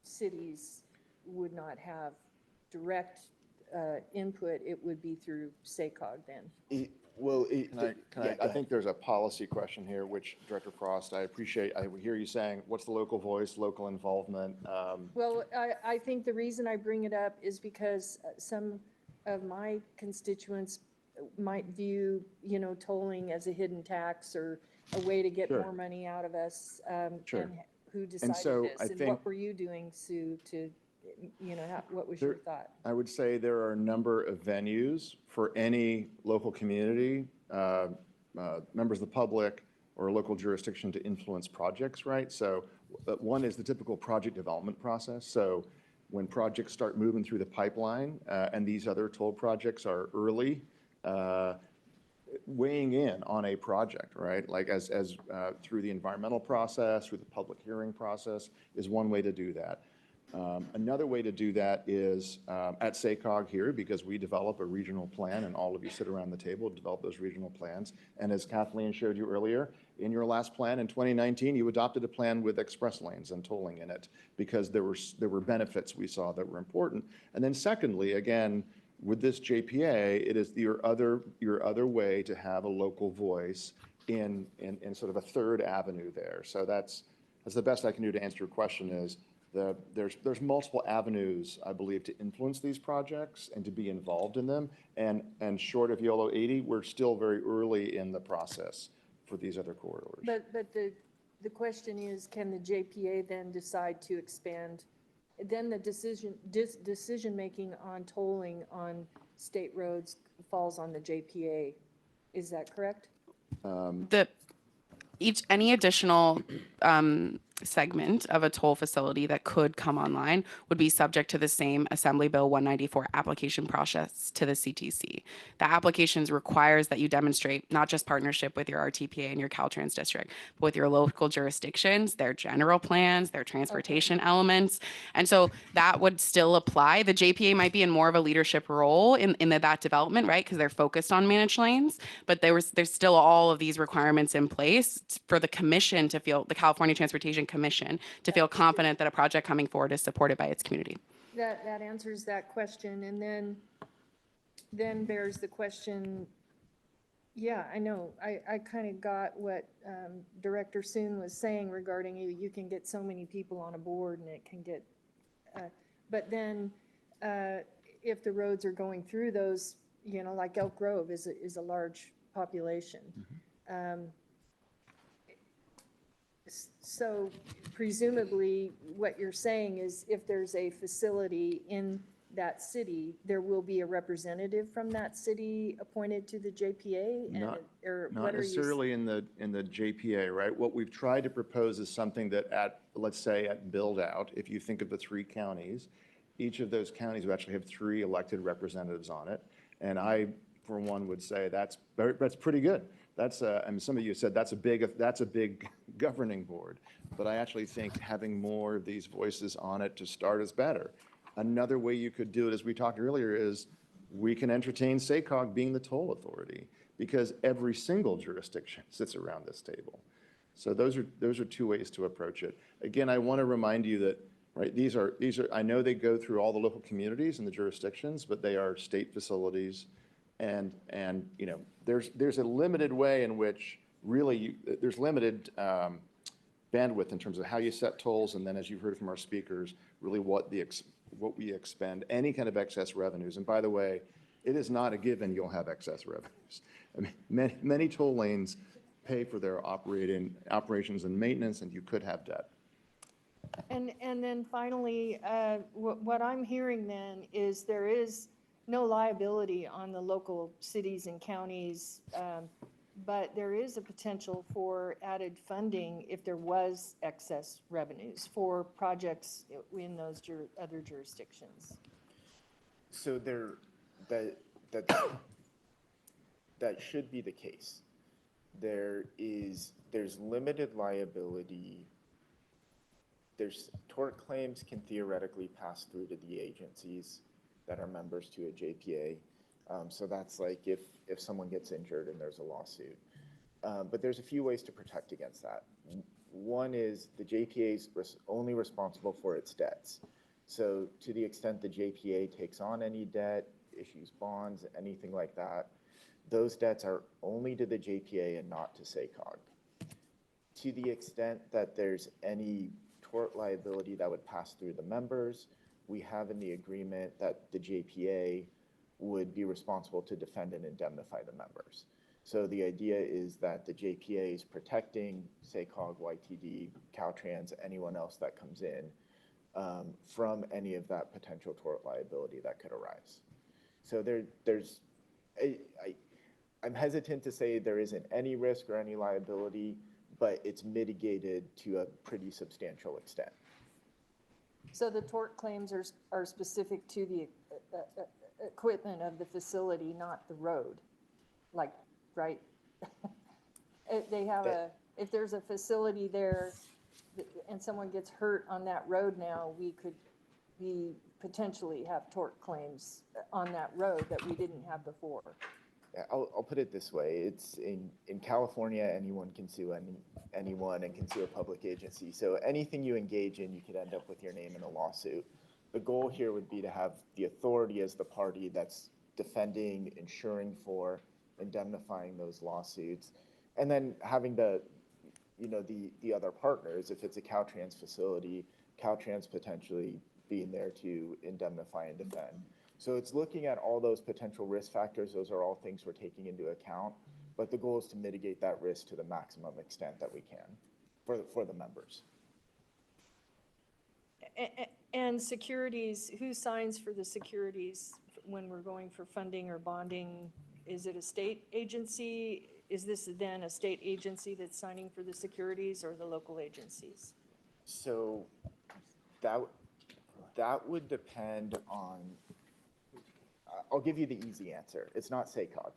cities would not have direct input, it would be through SACOG then. Well, I think there's a policy question here, which Director Frost, I appreciate, I hear you saying, what's the local voice, local involvement? Well, I think the reason I bring it up is because some of my constituents might view, tolling as a hidden tax or a way to get Sure. more money out of us. Sure. And who decided so this? I And think- what were you doing, Sue, to, what was your thought? I would say there are a number of venues for any local community, members of the public, or a local jurisdiction to influence projects, right? So one is the typical project development process. So when projects start moving through the pipeline, and these other toll projects are early, weighing in on a project, right? Like as through the environmental process, through the public hearing process is one way to do that. Another way to do that is at SACOG here, because we develop a regional plan and all of you sit around the table to develop those regional plans. And as Kathleen showed you earlier, in your last plan in 2019, you adopted a plan with express lanes and tolling in it because there were benefits we saw that were important. And then secondly, again, with this JPA, it is your other way to have a local voice in sort of a third avenue there. So that's the best I can do to answer your question is there's multiple avenues, I believe, to influence these projects and to be involved in them. And short of YOLO 80, we're still very early in the process for these other corridors. But the question is, can the JPA then decide to expand? Then the decision-making on tolling on state roads falls on the JPA. Is that correct? Any additional segment of a toll facility that could come online would be subject to the same Assembly Bill 194 application process to the CTC. The applications requires that you demonstrate not just partnership with your RTPA and your Caltrans district, but with your local jurisdictions, their general plans, their transportation elements. And so that would still apply. The JPA might be in more of a leadership role in that development, right? Because they're focused on managed lanes, but there's still all of these requirements in place for the commission to feel, the California Transportation Commission, to feel confident that a project coming forward is supported by its community. That answers that question. And then bears the question, yeah, I know. I kind of got what Director Soon was saying regarding you can get so many people on a board and it can get, but then if the roads are going through those, like Elk Grove is a large population. So presumably, what you're saying is if there's a facility in that city, there will be a representative from that city appointed to the JPA? Not What are you? necessarily in the JPA, right? What we've tried to propose is something that let's say at build out, if you think of the 3 counties, each of those counties would actually have 3 elected representatives on it. And I, for one, would say that's pretty good. That's some of you said that's a big governing board, but I actually think having more of these voices on it to start is better. Another way you could do it, as we talked earlier, is we can entertain SACOG being the toll authority because every single jurisdiction sits around this table. So those are 2 ways to approach it. Again, I want to remind you that, right, these are I know they go through all the local communities and the jurisdictions, but they are state facilities. And there's a limited way in which really there's limited bandwidth in terms of how you set tolls, and then as you've heard from our speakers, really what we expend, any kind of excess revenues. And by the way, it is not a given you'll have excess revenues. I mean, many toll lanes pay for their operations and maintenance, and you could have debt. And then finally, what I'm hearing then is there is no liability on the local cities and counties, but there is a potential for added funding if there was excess revenues for projects in those other jurisdictions. So that should be the case. There's limited liability. There's tort claims can theoretically pass through to the agencies that are members to a JPA. So that's like if someone gets injured and there's a lawsuit. But there's a few ways to protect against that. One is the JPA is only responsible for its debts. So to the extent the JPA takes on any debt, issues bonds, anything like that, those debts are only to the JPA and not to SACOG. To the extent that there's any tort liability that would pass through the members, we have in the agreement that the JPA would be responsible to defend and indemnify the members. So the idea is that the JPA is protecting SACOG, YTD, Caltrans, anyone else that comes in from any of that potential tort liability that could arise. So I'm hesitant to say there isn't any risk or any liability, but it's mitigated to a pretty substantial extent. So the tort claims are specific to the equipment of the facility, not the road, like, right? They have if there's a facility there and someone gets hurt on that road now, we potentially have tort claims on that road that we didn't have before. Yeah, I'll put it this way. It's in California, anyone can sue anyone and can sue a public agency. So anything you engage in, you could end up with your name in a lawsuit. The goal here would be to have the authority as the party that's defending, insuring for, indemnifying those lawsuits, and then having the other partners, if it's a Caltrans facility, Caltrans potentially being there to indemnify and defend. So it's looking at all those potential risk factors. Those are all things we're taking into account, but the goal is to mitigate that risk to the maximum extent that we can for the members. And securities, who signs for the securities when we're going for funding or bonding? Is it a state agency? Is this then a state agency that's signing for the securities, or the local agencies? So that would depend on, I'll give you the easy answer. It's not SACOG.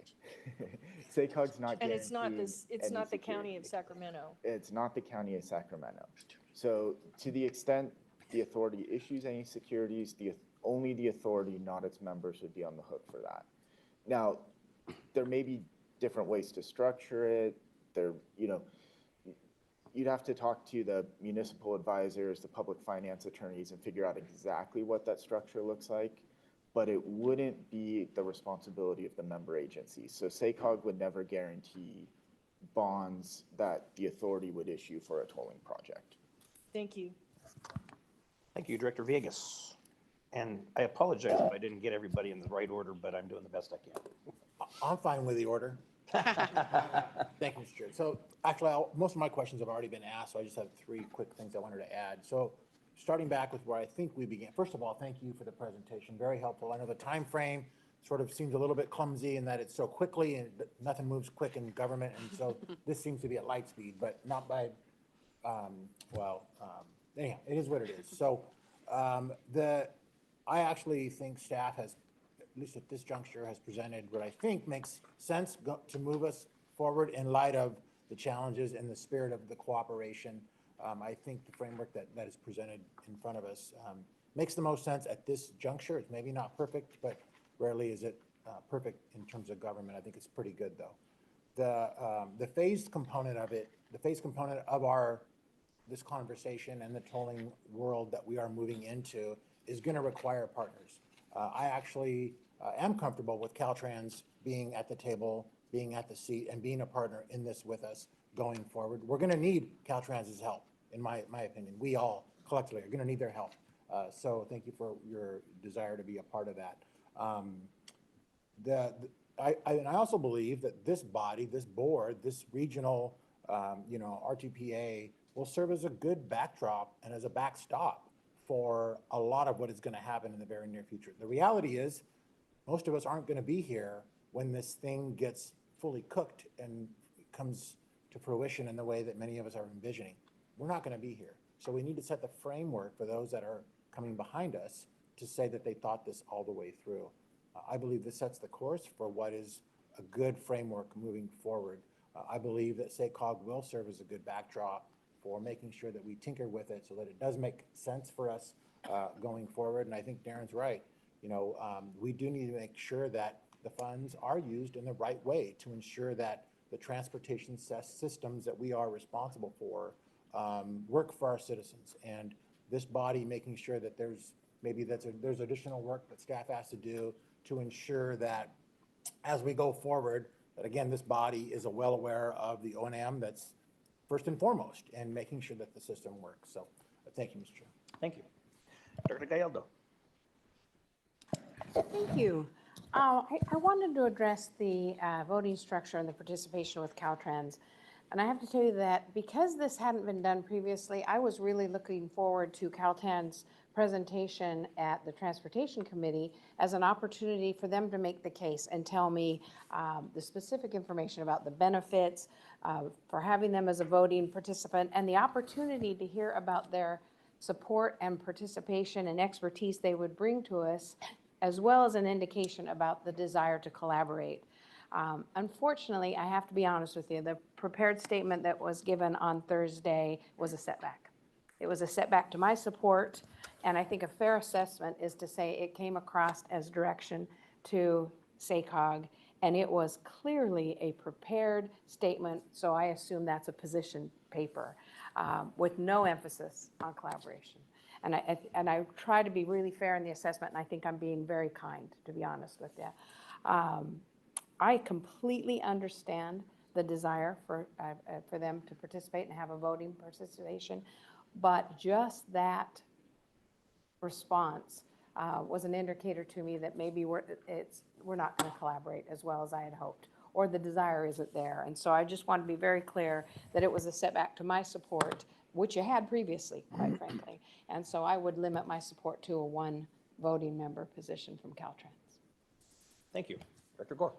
SACOG's not And guaranteeing it's not the county security. of Sacramento. It's not the county of Sacramento. So to the extent the authority issues any securities, only the authority, not its members, would be on the hook for that. Now, there may be different ways to structure it. You'd have to talk to the municipal advisors, the public finance attorneys, and figure out exactly what that structure looks like. But it wouldn't be the responsibility of the member agencies. So SACOG would never guarantee bonds that the authority would issue for a tolling project. Thank you. Thank you, Director Vegas. And I apologize if I didn't get everybody in the right order, but I'm doing the best I can. I'm fine with the order. Thank you, Mr. Chair. So actually, most of my questions have already been asked, so I just have 3 quick things I wanted to add. So starting back with where I think we began, first of all, thank you for the presentation, very helpful. I know the time frame sort of seems a little bit clumsy in that it's so quickly and nothing moves quick in government, and so this seems to be at light speed, but not by, anyhow, it is what it is. So I actually think staff has, at least at this juncture, has presented what I think makes sense to move us forward in light of the challenges and the spirit of the cooperation. I think the framework that is presented in front of us makes the most sense at this juncture. It's maybe not perfect, but rarely is it perfect in terms of government. I think it's pretty good, though. The phased component of it, the phased component of this conversation and the tolling world that we are moving into is going to require partners. I actually am comfortable with Caltrans being at the table, being at the seat, and being a partner in this with us going forward. We're going to need Caltrans's help, in my opinion. We all collectively are going to need their help. So thank you for your desire to be a part of that. I also believe that this body, this board, this regional, RTPA will serve as a good backdrop and as a backstop for a lot of what is going to happen in the very near future. The reality is, most of us aren't going to be here when this thing gets fully cooked and comes to fruition in the way that many of us are envisioning. We're not going to be here. So we need to set the framework for those that are coming behind us to say that they thought this all the way through. I believe this sets the course for what is a good framework moving forward. I believe that SACOG will serve as a good backdrop for making sure that we tinker with it so that it does make sense for us going forward. And I think Darren's right. We do need to make sure that the funds are used in the right way to ensure that the transportation systems that we are responsible for work for our citizens. And this body making sure that there's maybe there's additional work that staff has to do to ensure that as we go forward, that again, this body is well aware of the O&M that's first and foremost and making sure that the system works. So thank you, Mr. Chair. Thank you. Dr. Gallardo. Thank you. I wanted to address the voting structure and the participation with Caltrans. And I have to tell you that because this hadn't been done previously, I was really looking forward to Caltrans' presentation at the Transportation Committee as an opportunity for them to make the case and tell me the specific information about the benefits for having them as a voting participant and the opportunity to hear about their support and participation and expertise they would bring to us, as well as an indication about the desire to collaborate. Unfortunately, I have to be honest with you, the prepared statement that was given on Thursday was a setback. It was a setback to my support, and I think a fair assessment is to say it came across as direction to SACOG, and it was clearly a prepared statement, so I assume that's a position paper with no emphasis on collaboration. And I try to be really fair in the assessment, and I think I'm being very kind, to be honest with you. I completely understand the desire for them to participate and have a voting participation, but just that response was an indicator to me that maybe we're not going to collaborate as well as I had hoped, or the desire isn't there. And so I just want to be very clear that it was a setback to my support, which you had previously, quite frankly. And so I would limit my support to a one voting member position from Caltrans. Thank you. Director Gore.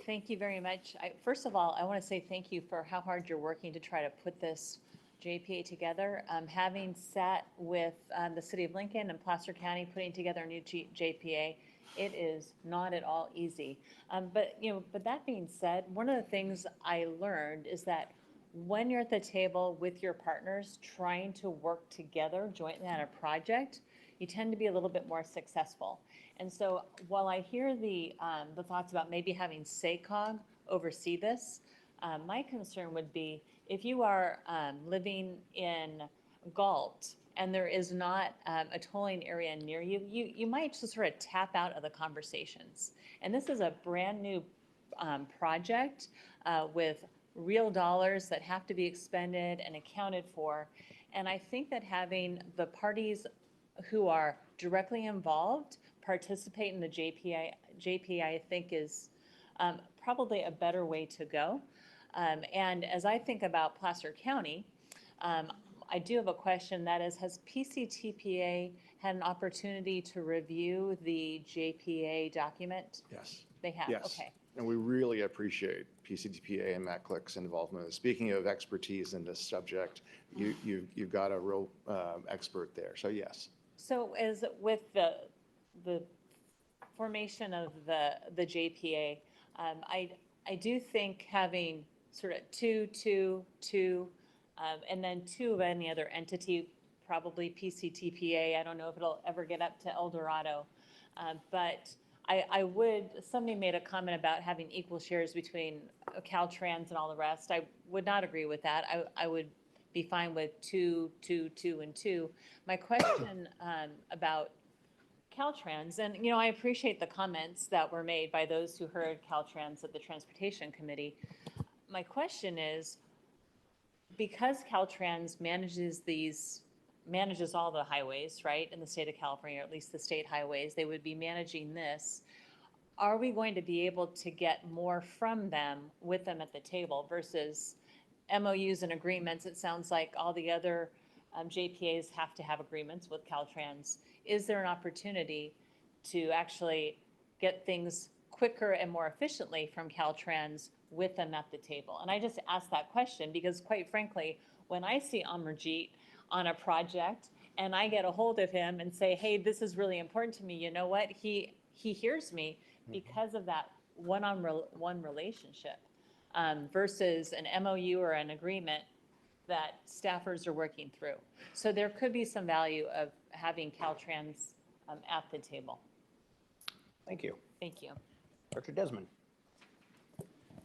Thank you very much. First of all, I want to say thank you for how hard you're working to try to put this JPA together. Having sat with the City of Lincoln and Placer County putting together a new JPA, it is not at all easy. But that being said, one of the things I learned is that when you're at the table with your partners trying to work together jointly on a project, you tend to be a little bit more successful. And so while I hear the thoughts about maybe having SACOG oversee this, my concern would be if you are living in Galt and there is not a tolling area near you, you might just sort of tap out of the conversations. And this is a brand new project with real dollars that have to be expended and accounted for. And I think that having the parties who are directly involved participate in the JPA, I think is probably a better way to go. And as I think about Placer County, I do have a question, that is, has PCTPA had an opportunity to review the JPA document? Yes. They have, Yes. okay. And we really appreciate PCTPA and Matt Click's involvement. Speaking of expertise in this subject, you've got a real expert there. So yes. So as with the formation of the JPA, I do think having sort of two, and then two of any other entity, probably PCTPA. I don't know if it'll ever get up to El Dorado, but I would, somebody made a comment about having equal shares between Caltrans and all the rest. I would not agree with that. I would be fine with two, and two. My question about Caltrans, and I appreciate the comments that were made by those who heard Caltrans at the Transportation Committee. My question is, because Caltrans manages all the highways, right, in the state of California, or at least the state highways, they would be managing this. Are we going to be able to get more from them with them at the table versus MOUs and agreements? It sounds like all the other JPAs have to have agreements with Caltrans. Is there an opportunity to actually get things quicker and more efficiently from Caltrans with them at the table? And I just ask that question because, quite frankly, when I see Amarjeet on a project and I get a hold of him and say, hey, this is really important to me, you know what? He hears me because of that one-on-one relationship versus an MOU or an agreement that staffers are working through. So there could be some value of having Caltrans at the table. Thank you. Thank you. Dr. Desmond.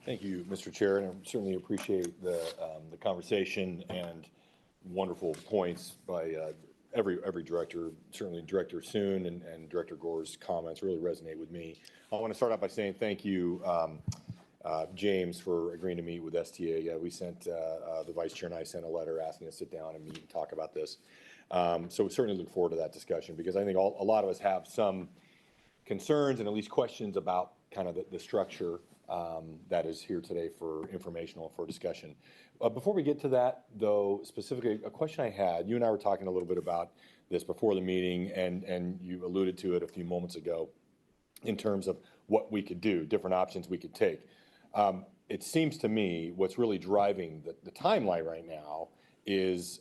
Thank you, Mr. Chair, and I certainly appreciate the conversation and wonderful points by every director, certainly Director Soon and Director Gore's comments really resonate with me. I want to start out by saying thank you, James, for agreeing to meet with STA. Yeah, we sent, the Vice Chair and I sent a letter asking us to sit down and meet and talk about this. So we certainly look forward to that discussion, because I think a lot of us have some concerns and at least questions about kind of the structure that is here today for informational, for discussion. Before we get to that, though, specifically, a question I had, you and I were talking a little bit about this before the meeting, and you alluded to it a few moments ago in terms of what we could do, different options we could take. It seems to me what's really driving the timeline right now is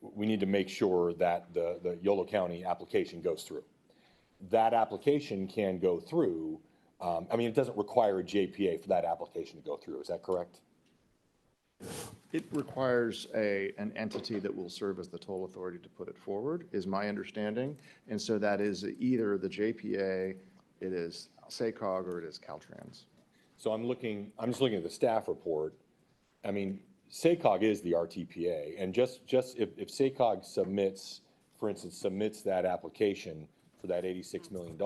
we need to make sure that the Yolo County application goes through. That application can go through. I mean, it doesn't require a JPA for that application to go through. Is that correct? It requires an entity that will serve as the toll authority to put it forward, is my understanding. And so that is either the JPA, it is SACOG, or it is Caltrans. So I'm just looking at the staff report. I mean, SACOG is the RTPA, and just if SACOG submits, for instance, that application for that $86 million,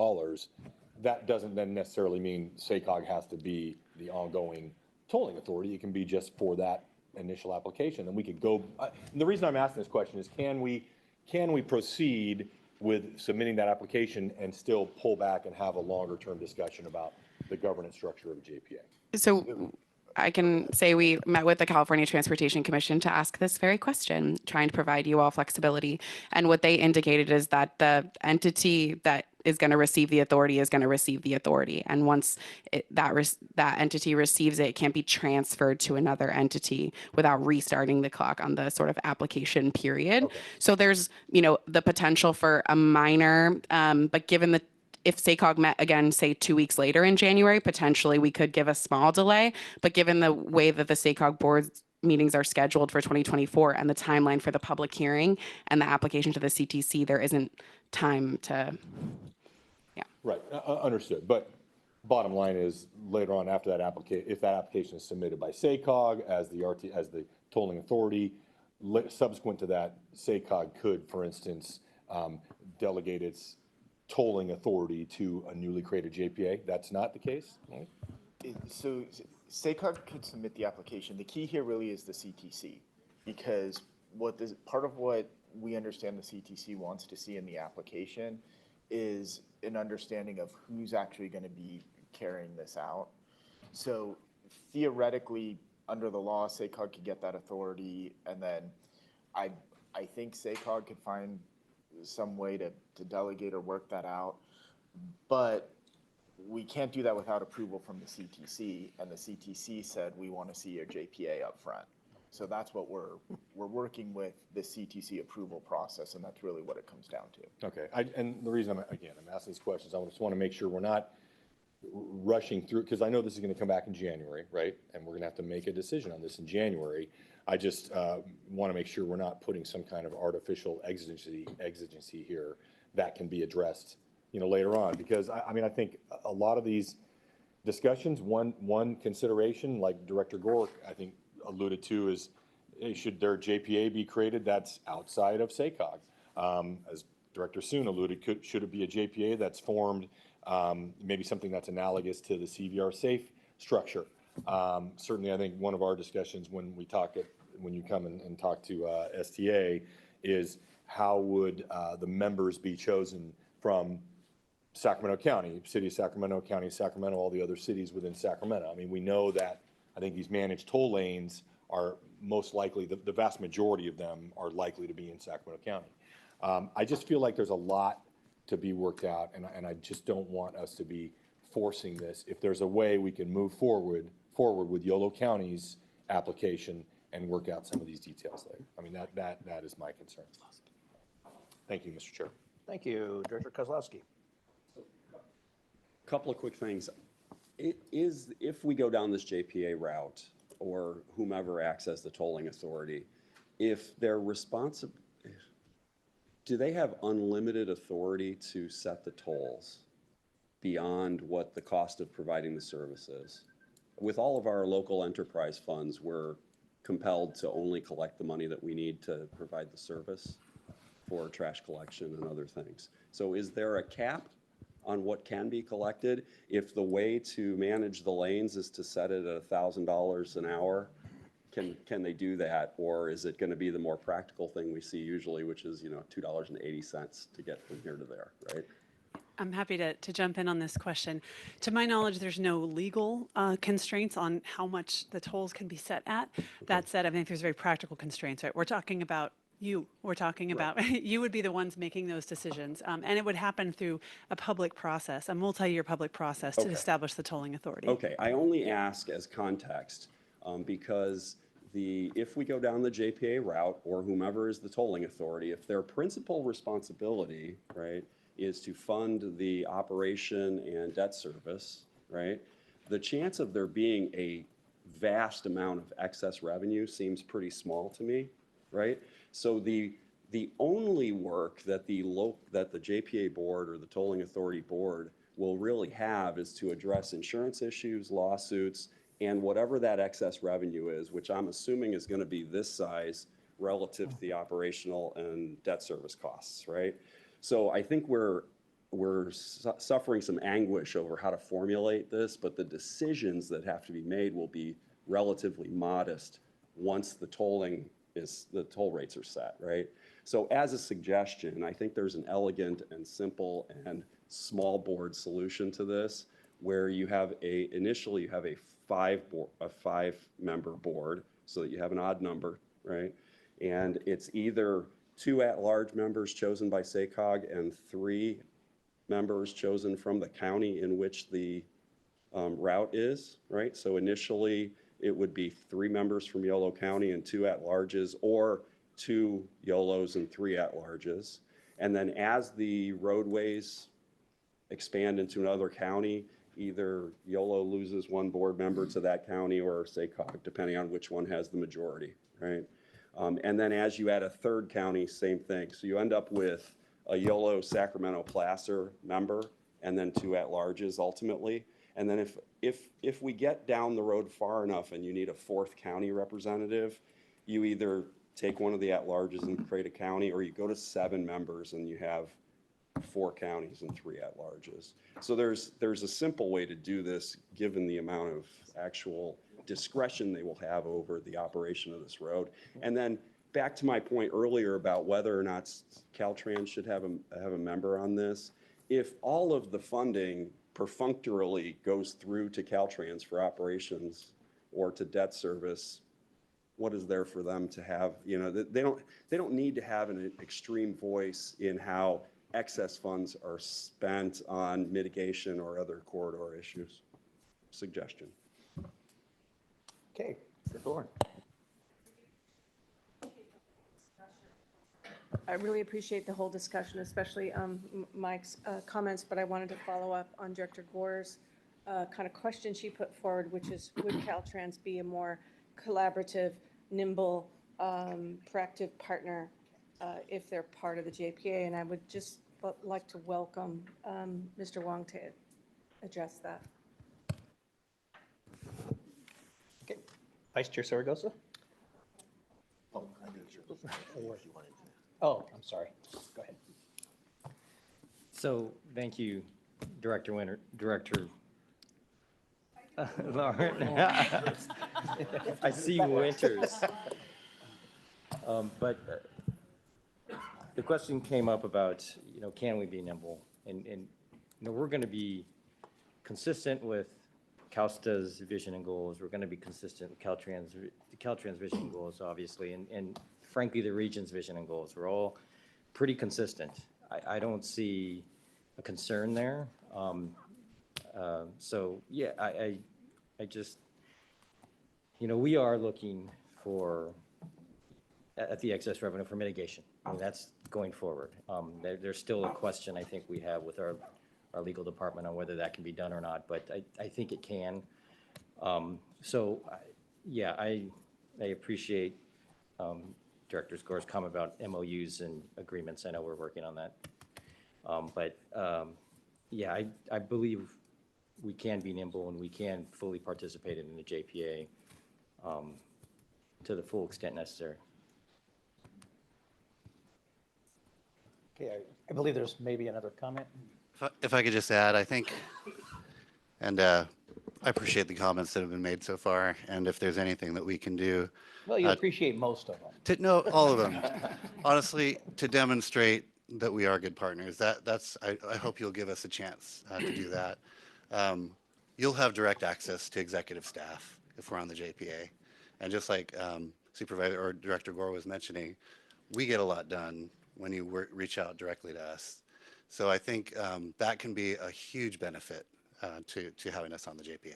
that doesn't then necessarily mean SACOG has to be the ongoing tolling authority. It can be just for that initial application, and we could go. And the reason I'm asking this question is, can we proceed with submitting that application and still pull back and have a longer term discussion about the governance structure of a JPA? So I can say we met with the California Transportation Commission to ask this very question, trying to provide you all flexibility. And what they indicated is that the entity that is going to receive the authority is going to receive the authority. And once that entity receives it, it can't be transferred to another entity without restarting the clock on the sort of application period. Okay. So there's, the potential for a minor, but given if SACOG met again, say 2 weeks later in January, potentially we could give a small delay. But given the way that the SACOG board meetings are scheduled for 2024 and the timeline for the public hearing and the application to the CTC, there isn't time to, Right, understood. But bottom line is, later on after that application, if that application is submitted by SACOG as the tolling authority, subsequent to that, SACOG could, for instance, delegate its tolling authority to a newly created JPA. That's not the case, right? So SACOG could submit the application. The key here really is the CTC, because part of what we understand the CTC wants to see in the application is an understanding of who's actually going to be carrying this out. So theoretically, under the law, SACOG could get that authority, and then I think SACOG could find some way to delegate or work that out. But we can't do that without approval from the CTC, and the CTC said we want to see a JPA up front. So that's what we're working with the CTC approval process, and that's really what it comes down to. Okay, and the reason I'm asking these questions, I just want to make sure we're not rushing through, because I know this is going to come back in January, right? And we're going to have to make a decision on this in January. I just want to make sure we're not putting some kind of artificial exigency here that can be addressed, later on. Because I think a lot of these discussions, one consideration, like Director Gore, I think, alluded to, is should their JPA be created that's outside of SACOG? As Director Soon alluded, should it be a JPA that's formed, maybe something that's analogous to the CVR SAFE structure? Certainly, I think one of our discussions when you come and talk to STA is how would the members be chosen from Sacramento County, City of Sacramento, County of Sacramento, all the other cities within Sacramento. I mean, we know that I think these managed toll lanes are most likely, the vast majority of them are likely to be in Sacramento County. I just feel like there's a lot to be worked out, and I just don't want us to be forcing this. If there's a way we can move forward with Yolo County's application and work out some of these details later. I mean, that is my concern. Thank you, Mr. Chair. Thank you, Director Kozlowski. Couple of quick things. If we go down this JPA route, or whomever acts as the tolling authority, if they're responsible, do they have unlimited authority to set the tolls beyond what the cost of providing the service is? With all of our local enterprise funds, we're compelled to only collect the money that we need to provide the service. for trash collection and other things. So is there a cap on what can be collected? If the way to manage the lanes is to set it at $1,000 an hour, can they do that? Or is it going to be the more practical thing we see usually, which is, $2.80 to get from here to there, right? I'm happy to jump in on this question. To my knowledge, there's no legal constraints on how much the tolls can be set at. That said, I think there's very practical constraints, right? We're talking about you. We're talking about, you would be the ones making those decisions. And it would happen through a public process, a multi-year public process to establish the tolling authority. Okay, I only ask as context because if we go down the JPA route or whomever is the tolling authority, if their principal responsibility, right, is to fund the operation and debt service, right, the chance of there being a vast amount of excess revenue seems pretty small to me, right? So the only work that the JPA board or the tolling authority board will really have is to address insurance issues, lawsuits, and whatever that excess revenue is, which I'm assuming is going to be this size relative to the operational and debt service costs, right? So I think we're suffering some anguish over how to formulate this, but the decisions that have to be made will be relatively modest once the toll rates are set, right? So as a suggestion, I think there's an elegant and simple and small board solution to this, where initially you have a five-member board, so that you have an odd number, right? And it's either 2 at-large members chosen by SACOG and 3 members chosen from the county in which the route is, right? So initially, it would be 3 members from Yolo County and 2 at-larges, or 2 Yolos and 3 at-larges. And then as the roadways expand into another county, either Yolo loses 1 board member to that county or SACOG, depending on which one has the majority, right? And then as you add a 3rd county, same thing. So you end up with a Yolo Sacramento Placer member and then 2 at-larges ultimately. And then if we get down the road far enough and you need a 4th county representative, you either take one of the at-larges and create a county, or you go to 7 members and you have 4 counties and 3 at-larges. So there's a simple way to do this, given the amount of actual discretion they will have over the operation of this road. And then back to my point earlier about whether or not Caltrans should have a member on this. If all of the funding perfunctorily goes through to Caltrans for operations or to debt service, what is there for them to have? They don't need to have an extreme voice in how excess funds are spent on mitigation or other corridor issues. Suggestion. Okay, Mr. Thorne. I really appreciate the whole discussion, especially Mike's comments, but I wanted to follow up on Director Gore's kind of question she put forward, which is, would Caltrans be a more collaborative, nimble, proactive partner if they're part of the JPA? And I would just like to welcome Mr. Wong to address that. Okay, Vice Chair Saragosa? Oh, I'm sorry. Go ahead. So, thank you, Director Lauren. I see Winters. But the question came up about, can we be nimble? And we're going to be consistent with CalSTA's vision and goals. We're going to be consistent with Caltrans vision and goals, obviously, and frankly, the region's vision and goals. We're all pretty consistent. I don't see a concern there. So yeah, I just, we are looking at the excess revenue for mitigation. I mean, that's going forward. There's still a question I think we have with our legal department on whether that can be done or not, but I think it can. So yeah, I appreciate Director Gore's comment about MOUs and agreements. I know we're working on that. But yeah, I believe we can be nimble and we can fully participate in the JPA to the full extent necessary. Okay, I believe there's maybe another comment. If I could just add, I think, and I appreciate the comments that have been made so far, and if there's anything that we can do. Well, you appreciate most of them. No, all of them. Honestly, to demonstrate that we are good partners, I hope you'll give us a chance to do that. You'll have direct access to executive staff if we're on the JPA. And just like Supervisor or Director Gore was mentioning, we get a lot done when you reach out directly to us. So I think that can be a huge benefit to having us on the JPA.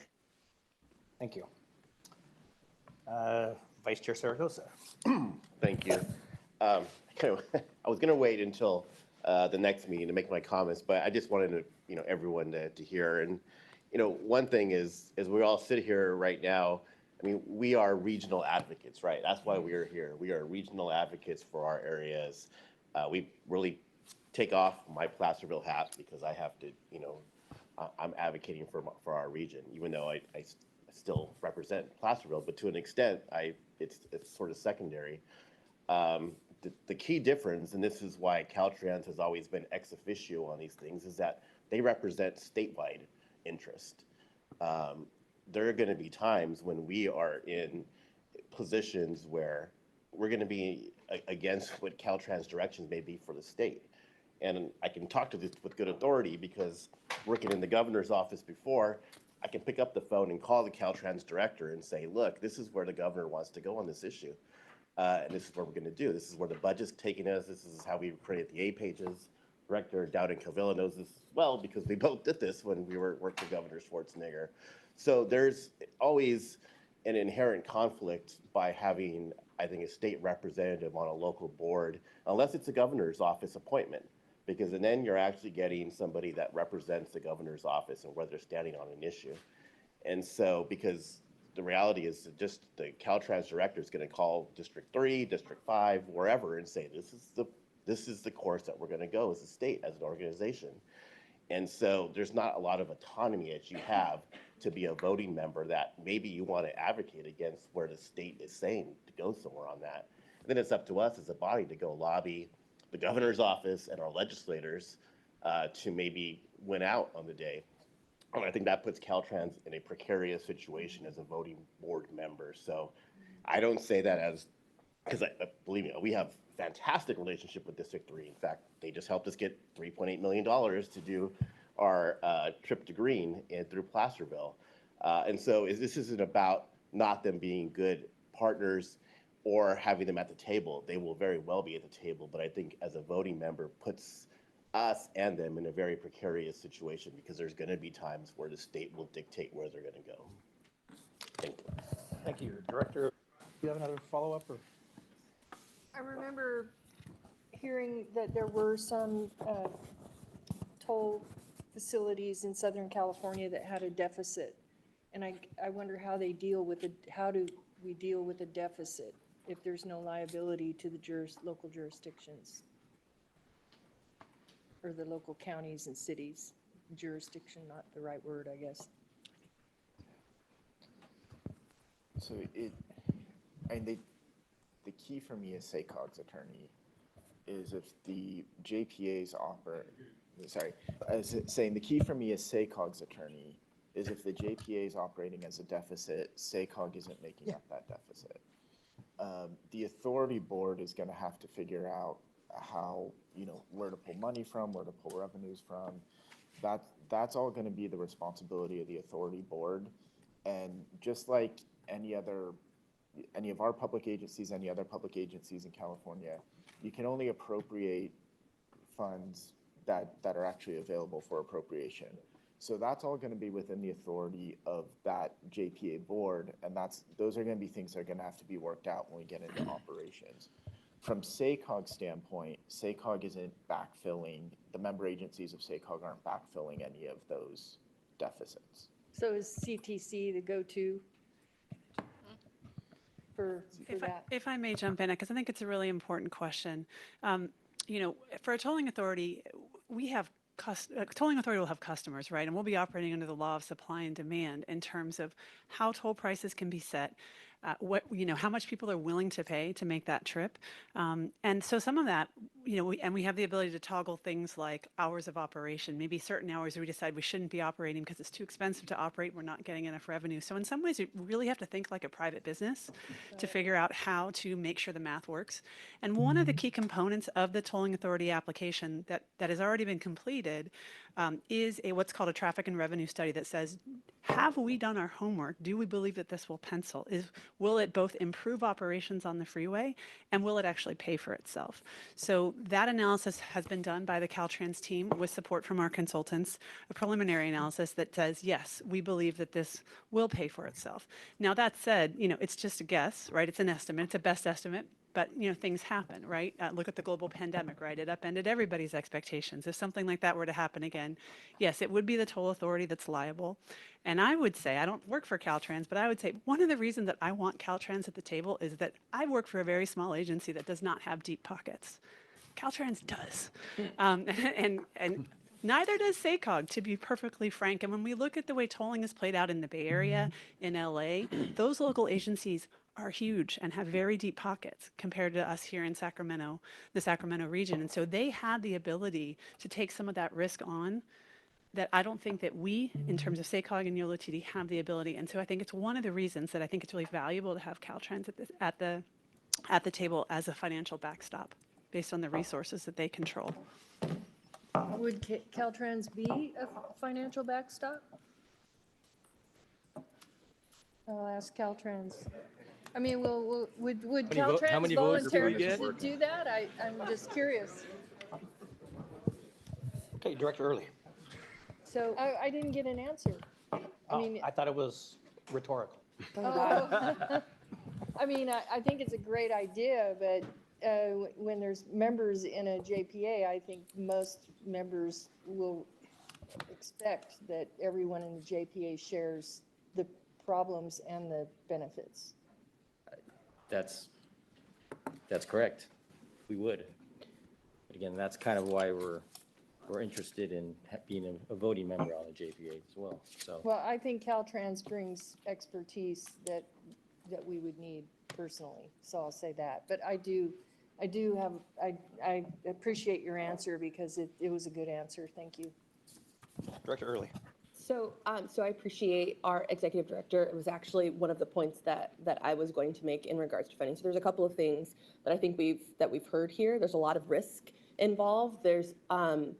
Thank you. Vice Chair Saragosa. Thank you. I was going to wait until the next meeting to make my comments, but I just wanted to, everyone to hear. And, one thing is, as we all sit here right now, I mean, we are regional advocates, right? That's why we are here. We are regional advocates for our areas. We really take off my Placerville hat because I have to, I'm advocating for our region, even though I still represent Placerville, but to an extent, it's sort of secondary. The key difference, and this is why Caltrans has always been ex officio on these things, is that they represent statewide interest. There are going to be times when we are in positions where we're going to be against what Caltrans directions may be for the state. And I can talk to this with good authority because working in the governor's office before, I can pick up the phone and call the Caltrans director and say, look, this is where the governor wants to go on this issue. And this is what we're going to do. This is where the budget's taking us. This is how we created the A pages. Director Dowden Cavilla knows this as well because we both did this when we worked for Governor Schwarzenegger. So there's always an inherent conflict by having, I think, a state representative on a local board, unless it's a governor's office appointment, because then you're actually getting somebody that represents the governor's office and where they're standing on an issue. And so, because the reality is that just the Caltrans director is going to call District 3, District 5, wherever, and say, this is the course that we're going to go as a state, as an organization. And so there's not a lot of autonomy that you have to be a voting member that maybe you want to advocate against where the state is saying to go somewhere on that. And then it's up to us as a body to go lobby the governor's office and our legislators to maybe win out on the day. And I think that puts Caltrans in a precarious situation as a voting board member. So I don't say that as, because believe me, we have fantastic relationship with District 3. In fact, they just helped us get $3.8 million to do our trip to green and through Placerville. And so this isn't about not them being good partners or having them at the table. They will very well be at the table, but I think as a voting member puts us and them in a very precarious situation because there's going to be times where the state will dictate where they're going to go. Thank you. Thank you. Director, do you have another follow-up? Or? I remember hearing that there were some toll facilities in Southern California that had a deficit. And I wonder how they deal with how do we deal with a deficit if there's no liability to the local jurisdictions? Or the local counties and cities. Jurisdiction, not the right word, I guess. So the key for me as SACOG's attorney is if the JPA's the key for me as SACOG's attorney is if the JPA is operating as a deficit, SACOG isn't making up that deficit. The authority board is going to have to figure out how, where to pull money from, where to pull revenues from. That's all going to be the responsibility of the authority board. And just like any of our public agencies, any other public agencies in California, you can only appropriate funds that are actually available for appropriation. So that's all going to be within the authority of that JPA board, and those are going to be things that are going to have to be worked out when we get into operations. From SACOG's standpoint, SACOG isn't backfilling, the member agencies of SACOG aren't backfilling any of those deficits. So is CTC the go-to for that? If I may jump in, because I think it's a really important question. For a tolling authority, tolling authority will have customers, right? And we'll be operating under the law of supply and demand in terms of how toll prices can be set. how much people are willing to pay to make that trip. And so some of that, we have the ability to toggle things like hours of operation. Maybe certain hours we decide we shouldn't be operating because it's too expensive to operate. We're not getting enough revenue. So in some ways, you really have to think like a private business to figure out how to make sure the math works. And one of the key components of the tolling authority application that has already been completed is what's called a traffic and revenue study that says, have we done our homework? Do we believe that this will pencil? Will it both improve operations on the freeway and will it actually pay for itself? So that analysis has been done by the Caltrans team with support from our consultants, a preliminary analysis that says, yes, we believe that this will pay for itself. Now that said, it's just a guess, right? It's an estimate, it's a best estimate. But, things happen, right? Look at the global pandemic, right? It upended everybody's expectations. If something like that were to happen again, yes, it would be the toll authority that's liable. And I would say, I don't work for Caltrans, but I would say one of the reasons that I want Caltrans at the table is that I work for a very small agency that does not have deep pockets. Caltrans does. And neither does SACOG, to be perfectly frank. And when we look at the way tolling is played out in the Bay Area, in LA, those local agencies are huge and have very deep pockets compared to us here in Sacramento, the Sacramento region. And so they have the ability to take some of that risk on that I don't think that we, in terms of SACOG and YOLO TD, have the ability. And so I think it's one of the reasons that I think it's really valuable to have Caltrans at the table as a financial backstop based on the resources that they control. Would Caltrans be a financial backstop? I'll ask Caltrans. I mean, would Caltrans volunteer to do that? I'm just curious. Okay, Director Early. So I didn't get an answer. I thought it was rhetorical. Oh. I mean, I think it's a great idea, but when there's members in a JPA, I think most members will expect that everyone in the JPA shares the problems and the benefits. That's correct. We would. But again, that's kind of why we're interested in being a voting member on the JPA as well. So. Well, I think Caltrans brings expertise that we would need personally, so I'll say that. But I appreciate your answer because it was a good answer. Thank you. Director Early. So I appreciate our executive director. It was actually one of the points that I was going to make in regards to funding. So there's a couple of things that I think we've heard here. There's a lot of risk involved. There's going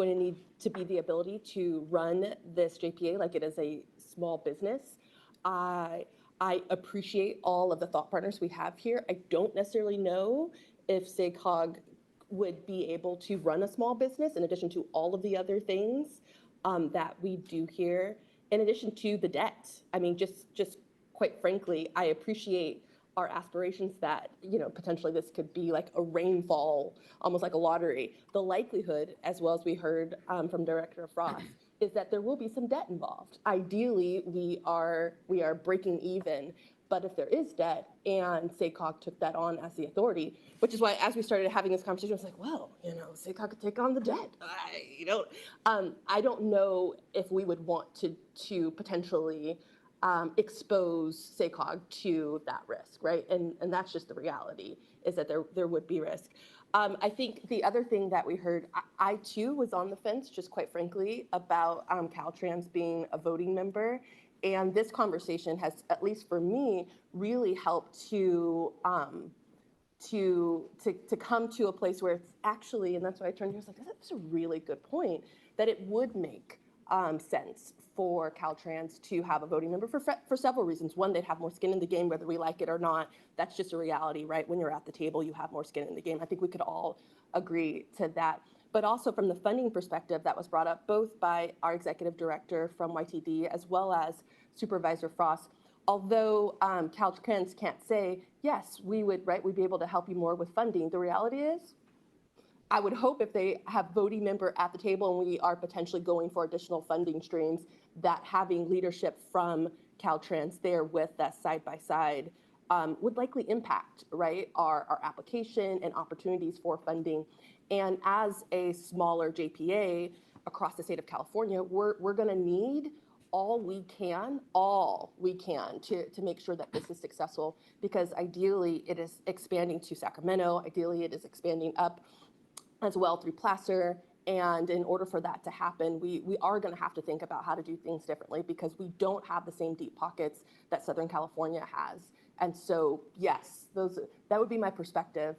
to need to be the ability to run this JPA like it is a small business. I appreciate all of the thought partners we have here. I don't necessarily know if SACOG would be able to run a small business in addition to all of the other things that we do here, in addition to the debt. I mean, just quite frankly, I appreciate our aspirations that, potentially this could be like a rainfall, almost like a lottery. The likelihood, as well as we heard from Director Frost, is that there will be some debt involved. Ideally, we are breaking even, but if there is debt and SACOG took that on as the authority, which is why as we started having this conversation, I was like, well, SACOG could take on the debt. I don't know if we would want to potentially expose SACOG to that risk, right? And that's just the reality, is that there would be risk. I think the other thing that we heard, I too was on the fence, just quite frankly, about Caltrans being a voting member. And this conversation has, at least for me, really helped to come to a place where it's actually, and that's why I turned to you, I was like, that's a really good point, that it would make sense for Caltrans to have a voting member for several reasons. One, they'd have more skin in the game, whether we like it or not. That's just a reality, right? When you're at the table, you have more skin in the game. I think we could all agree to that. But also from the funding perspective that was brought up both by our executive director from YTD as well as Supervisor Frost, although Caltrans can't say, yes, we'd be able to help you more with funding. The reality is, I would hope if they have voting member at the table and we are potentially going for additional funding streams, that having leadership from Caltrans there with that side by side would likely impact, right, our application and opportunities for funding. And as a smaller JPA across the state of California, we're going to need all we can to make sure that this is successful, because ideally it is expanding to Sacramento, ideally it is expanding up as well through Placer. And in order for that to happen, we are going to have to think about how to do things differently, because we don't have the same deep pockets that Southern California has. And so, yes, that would be my perspective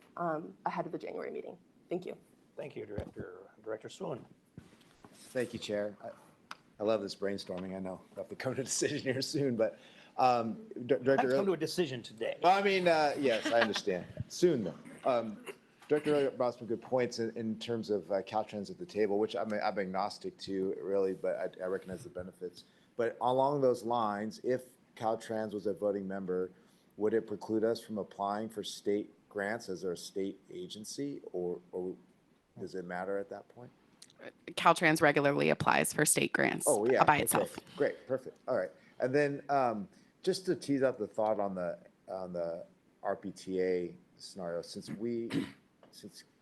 ahead of the January meeting. Thank you. Thank you, Director Swoon. Thank you, Chair. I love this brainstorming. I know we'll have to come to a decision here soon, but Director. I've come to a decision today. I mean, yes, I understand. Soon, though. Director Elliott brought some good points in terms of Caltrans at the table, which I'm agnostic to, really, but I recognize the benefits. But along those lines, if Caltrans was a voting member, would it preclude us from applying for state grants as our state agency, or does it matter at that point? Caltrans regularly applies for state grants by itself. Great, perfect. All right. And then just to tease out the thought on the RPTA scenario, since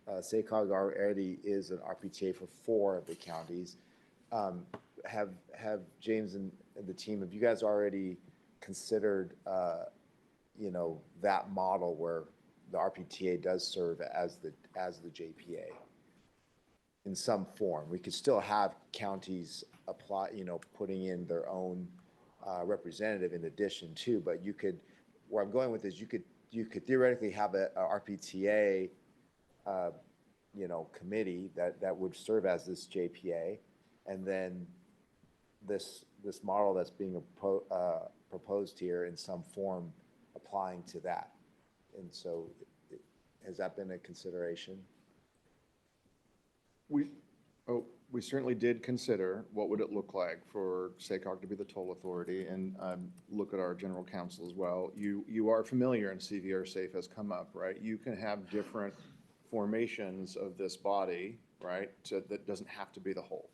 SACOG already is an RPTA for 4 of the counties, have James and the team, have you guys already considered that model where the RPTA does serve as the JPA in some form? We could still have counties apply, putting in their own representative in addition to, but you could, where I'm going with this, you could theoretically have a RPTA committee that would serve as this JPA, and then this model that's being proposed here in some form applying to that. And so has that been a consideration? We certainly did consider what would it look like for SACOG to be the toll authority, and look at our general counsel as well. You are familiar, and CVR Safe has come up, right? You can have different formations of this body, right? So that doesn't have to be the whole.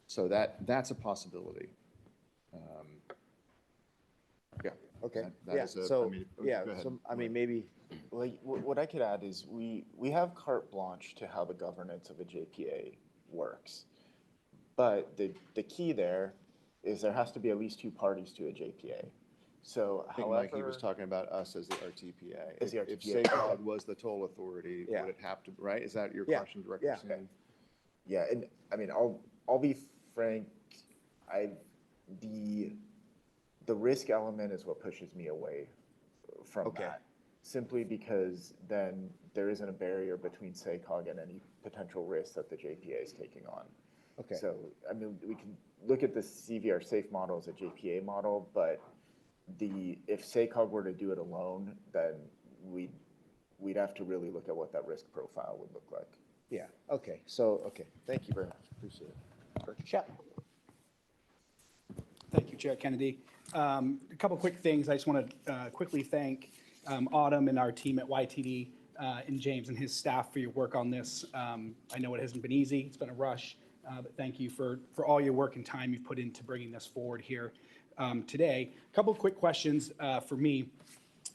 So that's a possibility. Yeah. Okay. That Yeah. is a- So I mean, go yeah. ahead. So I mean, maybe. Like, what I could add is we have carte blanche to how the governance of a JPA works. But the key there is there has to be at least 2 parties to a JPA. So I think Mikey was talking about us as the RTPA. As the If RTPA. SACOG was the toll authority, Yeah. would it have to, right? Is that your Yeah. question, Director Yeah. Singh? Yeah, and I mean, I'll be frank, the risk element is what pushes me away from that. Simply because then there isn't a barrier between SACOG and any potential risk that the JPA is taking on. Okay. So, I mean, we can look at the CVR Safe model as a JPA model, but if SACOG were to do it alone, then we'd have to really look at what that risk profile would look like. Yeah. Okay. So thank you very much. Appreciate it. Director Chapman. Thank you, Chair Kennedy. A couple quick things. I just want to quickly thank Autumn and our team at YTD and James and his staff for your work on this. I know it hasn't been easy. It's been a rush, but thank you for all your work and time you've put into bringing this forward here today. A couple of quick questions for me.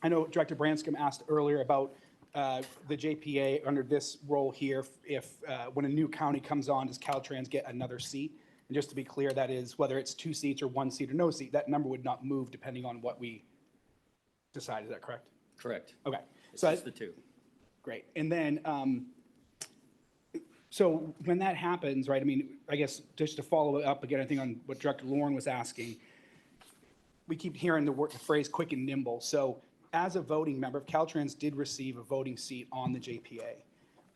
I know Director Branscombe asked earlier about the JPA under this role here. If when a new county comes on, does Caltrans get another seat? And just to be clear, that is whether it's 2 seats or 1 seat or no seat, that number would not move depending on what we decide. Is that correct? Correct. Okay. It's So just the 2. Great. And then, so when that happens, right, I mean, I guess just to follow up again, I think on what Director Lauren was asking, we keep hearing the phrase quick and nimble. So as a voting member, if Caltrans did receive a voting seat on the JPA,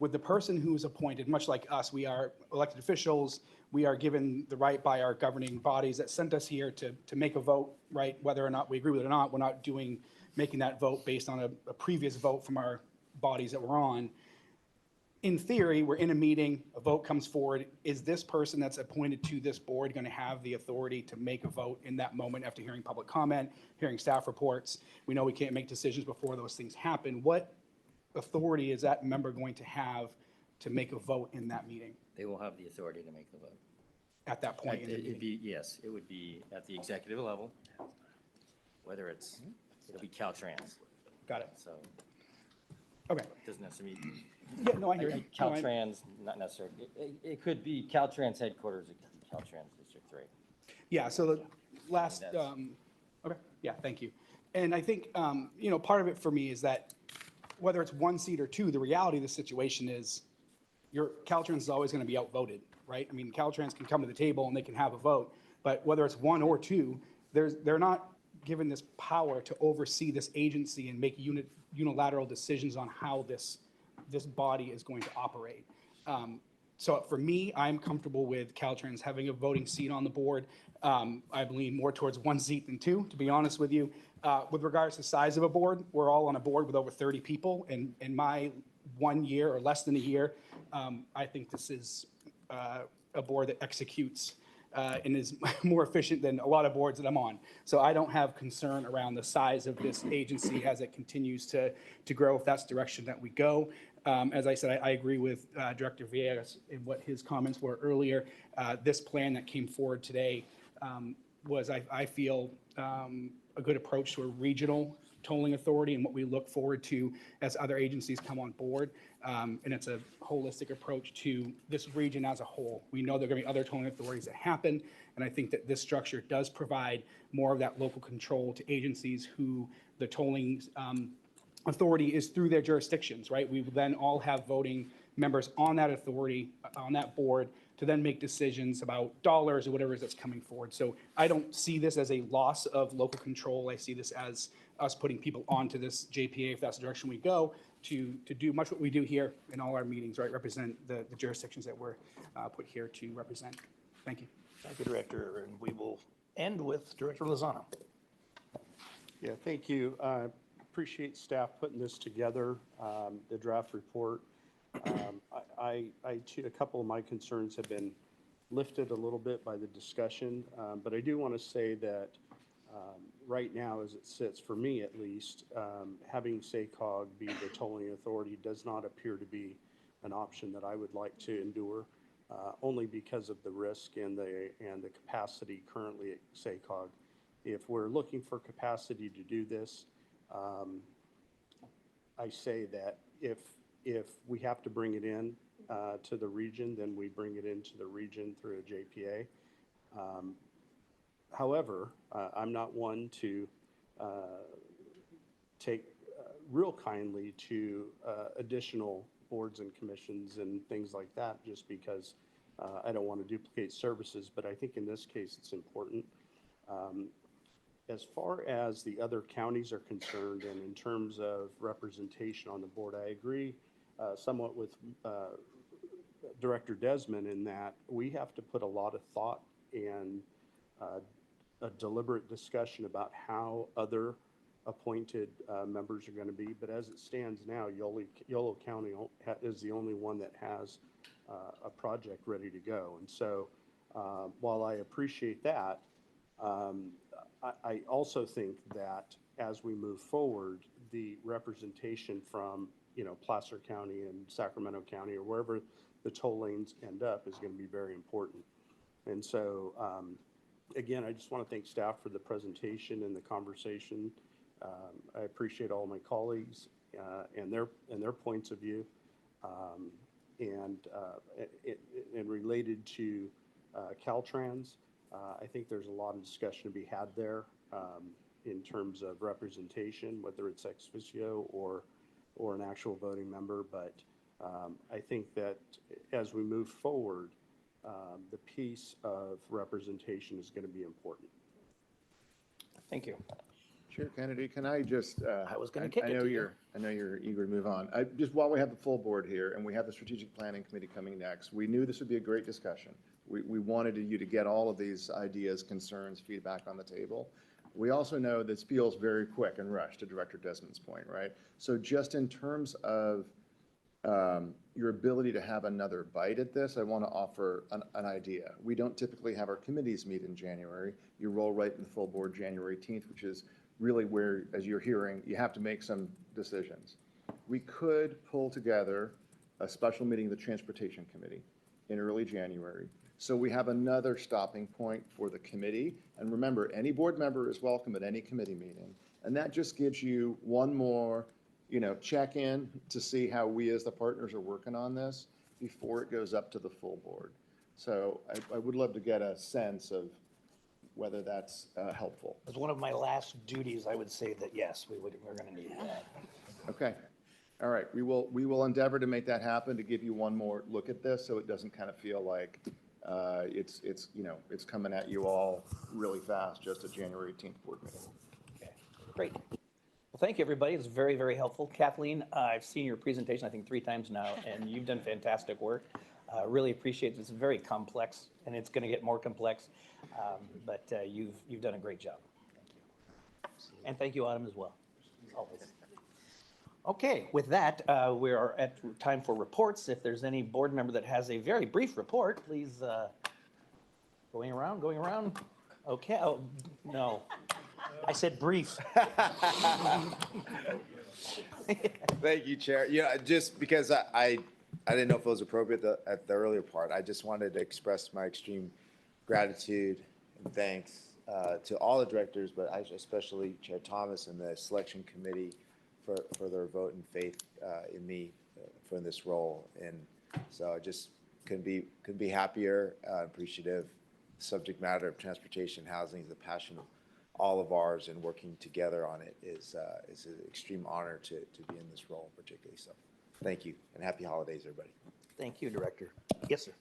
would the person who is appointed, much like us, we are elected officials, we are given the right by our governing bodies that sent us here to make a vote, right? Whether or not we agree with it or not, we're not making that vote based on a previous vote from our bodies that we're on. In theory, we're in a meeting, a vote comes forward. Is this person that's appointed to this board going to have the authority to make a vote in that moment after hearing public comment, hearing staff reports? We know we can't make decisions before those things happen. What authority is that member going to have to make a vote in that meeting? They will have the authority to make the vote. At that point in the meeting? Yes, it would be at the executive level, whether it'll be Caltrans. Got it. So. Okay. Doesn't necessarily mean. Yeah, no, I hear you. Caltrans, not necessarily. It could be Caltrans headquarters, it could be Caltrans District 3. Yeah, so last, okay, yeah, thank you. And I think, part of it for me is that whether it's one seat or two, the reality of the situation is Caltrans is always going to be outvoted, right? I mean, Caltrans can come to the table and they can have a vote, but whether it's one or two, they're not given this power to oversee this agency and make unilateral decisions on how this body is going to operate. So for me, I'm comfortable with Caltrans having a voting seat on the board. I lean more towards one seat than two, to be honest with you. With regards to the size of a board, we're all on a board with over 30 people. And in my 1 year or less than a year, I think this is a board that executes and is more efficient than a lot of boards that I'm on. So I don't have concern around the size of this agency as it continues to grow, if that's the direction that we go. As I said, I agree with Director Villegas in what his comments were earlier. This plan that came forward today was, I feel, a good approach to a regional tolling authority and what we look forward to as other agencies come on board. And it's a holistic approach to this region as a whole. We know there are going to be other tolling authorities that happen, and I think that this structure does provide more of that local control to agencies who the tolling authority is through their jurisdictions, right? We will then all have voting members on that authority, on that board, to then make decisions about dollars or whatever that's coming forward. So I don't see this as a loss of local control. I see this as us putting people onto this JPA, if that's the direction we go, to do much what we do here in all our meetings, right? Represent the jurisdictions that we're put here to represent. Thank you. Thank you, Director. And we will end with Director Lozano. Yeah, thank you. Appreciate staff putting this together, the draft report. A couple of my concerns have been lifted a little bit by the discussion, but I do want to say that right now, as it sits, for me at least, having SACOG be the tolling authority does not appear to be an option that I would like to endure, only because of the risk and the capacity currently at SACOG. If we're looking for capacity to do this, I say that if we have to bring it in to the region, then we bring it into the region through a JPA. However, I'm not one to take real kindly to additional boards and commissions and things like that, just because I don't want to duplicate services. But I think in this case, it's important. As far as the other counties are concerned, and in terms of representation on the board, I agree somewhat with Director Desmond in that we have to put a lot of thought and a deliberate discussion about how other appointed members are going to be. But as it stands now, Yolo County is the only one that has a project ready to go. And so while I appreciate that, I also think that as we move forward, the representation from, Placer County and Sacramento County or wherever the toll lanes end up is going to be very important. And so, again, I just want to thank staff for the presentation and the conversation. I appreciate all my colleagues and their points of view. And related to Caltrans, I think there's a lot of discussion to be had there in terms of representation, whether it's ex officio or an actual voting member. But I think that as we move forward, the piece of representation is going to be important. Thank you. Chair Kennedy, can I just, I was going to kick I it know to you. I know you're eager to move on. Just while we have the full board here and we have the strategic planning committee coming next, we knew this would be a great discussion. We wanted you to get all of these ideas, concerns, feedback on the table. We also know this feels very quick and rushed, to Director Desmond's point, right? So just in terms of your ability to have another bite at this, I want to offer an idea. We don't typically have our committees meet in January. You roll right in the full board January 18th, which is really where, as you're hearing, you have to make some decisions. We could pull together a special meeting of the Transportation Committee in early January. So we have another stopping point for the committee. And remember, any board member is welcome at any committee meeting. And that just gives you one more, check in to see how we as the partners are working on this before it goes up to the full board. So I would love to get a sense of whether that's helpful. As one of my last duties, I would say that yes, we're going to need that. Okay. All right. We will endeavor to make that happen, to give you one more look at this so it doesn't kind of feel like it's coming at you all really fast, just a January 18th board meeting. Great. Well, thank you, everybody. It's very, very helpful. Kathleen, I've seen your presentation, I think, 3 times now, and you've done fantastic work. Really appreciate it. It's very complex, and it's going to get more complex, but you've done a great job. Thank you. And thank you, Autumn, as well, always. Okay, with that, we are at time for reports. If there's any board member that has a very brief report, please, going around. Okay, oh, no. I said brief. Thank you, Chair. Yeah, just because I didn't know if it was appropriate at the earlier part, I just wanted to express my extreme gratitude and thanks to all the directors, but especially Chair Thomas and the selection committee for their vote and faith in me for this role. And so I just couldn't be happier, appreciative. The subject matter of transportation, housing is a passion of all of ours, and working together on it is an extreme honor to be in this role particularly. So thank you, and happy holidays, everybody. Thank you, Director. Yes, sir.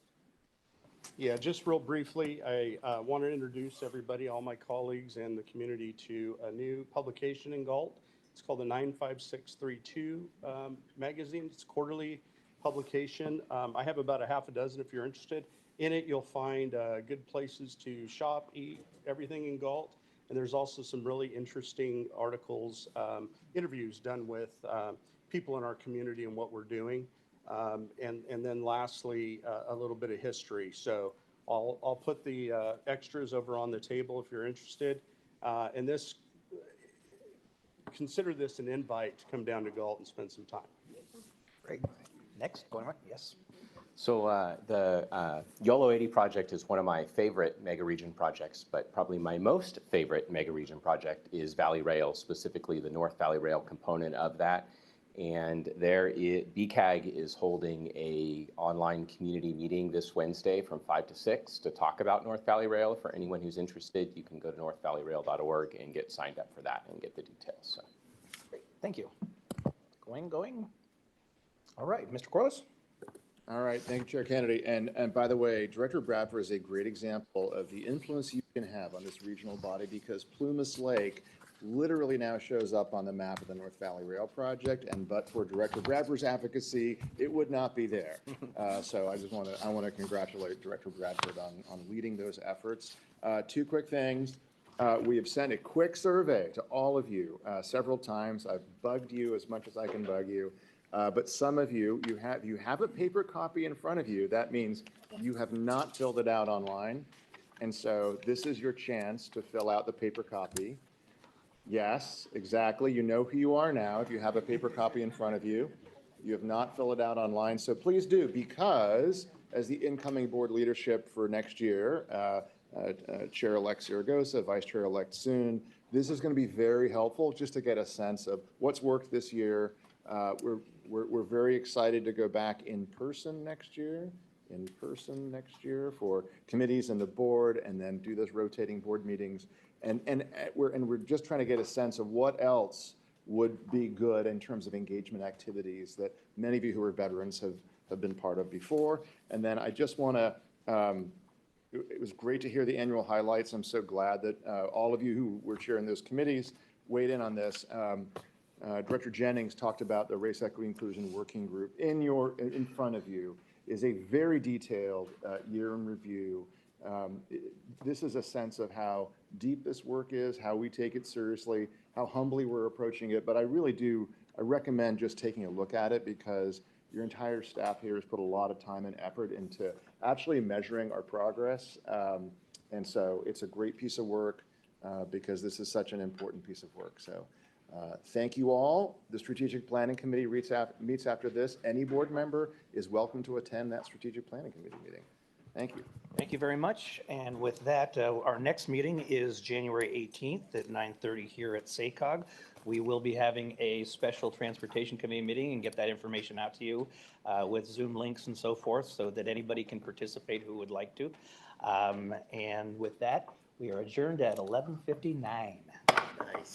Yeah, just real briefly, I want to introduce everybody, all my colleagues and the community, to a new publication in Galt. It's called the 95632 magazine. It's a quarterly publication. I have about a half a dozen if you're interested. In it, you'll find good places to shop, eat, everything in Galt. And there's also some really interesting articles, interviews done with people in our community and what we're doing. And then lastly, a little bit of history. So I'll put the extras over on the table if you're interested. And consider this an invite to come down to Galt and spend some time. Great. Next, going on. Yes. So the YOLO 80 project is one of my favorite mega region projects, but probably my most favorite mega region project is Valley Rail, specifically the North Valley Rail component of that. And BCAG is holding a online community meeting this Wednesday from 5 to 6 to talk about North Valley Rail. For anyone who's interested, you can go to northvalleyrail.org and get signed up for that and get the details. So. Great. Thank you. Going. All right, Mr. Corliss. All right, thank you, Chair Kennedy. And by the way, Director Bradford is a great example of the influence you can have on this regional body, because Plumas Lake literally now shows up on the map of the North Valley Rail Project, and but for Director Bradford's advocacy, it would not be there. So I want to congratulate Director Bradford on leading those efforts. 2 quick things. We have sent a quick survey to all of you several times. I've bugged you as much as I can bug you. But some of you have a paper copy in front of you. That means you have not filled it out online. And so this is your chance to fill out the paper copy. Yes, exactly. You know who you are now if you have a paper copy in front of you. You have not filled it out online. So please do, because as the incoming board leadership for next year, Chair-elect Zaragoza, Vice Chair-elect Soon, this is going to be very helpful just to get a sense of what's worked this year. We're very excited to go back in person next year for committees and the board, and then do those rotating board meetings. And we're just trying to get a sense of what else would be good in terms of engagement activities that many of you who are veterans have been part of before. And then I just want to, it was great to hear the annual highlights. I'm so glad that all of you who were chairing those committees weighed in on this. Director Jennings talked about the Race Equity Inclusion Working Group. In front of you is a very detailed year in review. This is a sense of how deep this work is, how we take it seriously, how humbly we're approaching it. But I recommend just taking a look at it, because your entire staff here has put a lot of time and effort into actually measuring our progress. And so it's a great piece of work because this is such an important piece of work. So thank you all. The Strategic Planning Committee meets after this. Any board member is welcome to attend that Strategic Planning Committee meeting. Thank you. Thank you very much. And with that, our next meeting is January 18th at 9:30 here at SACOG. We will be having a special Transportation Committee meeting and get that information out to you with Zoom links and so forth so that anybody can participate who would like to. And with that, we are adjourned at 11:59. Nice.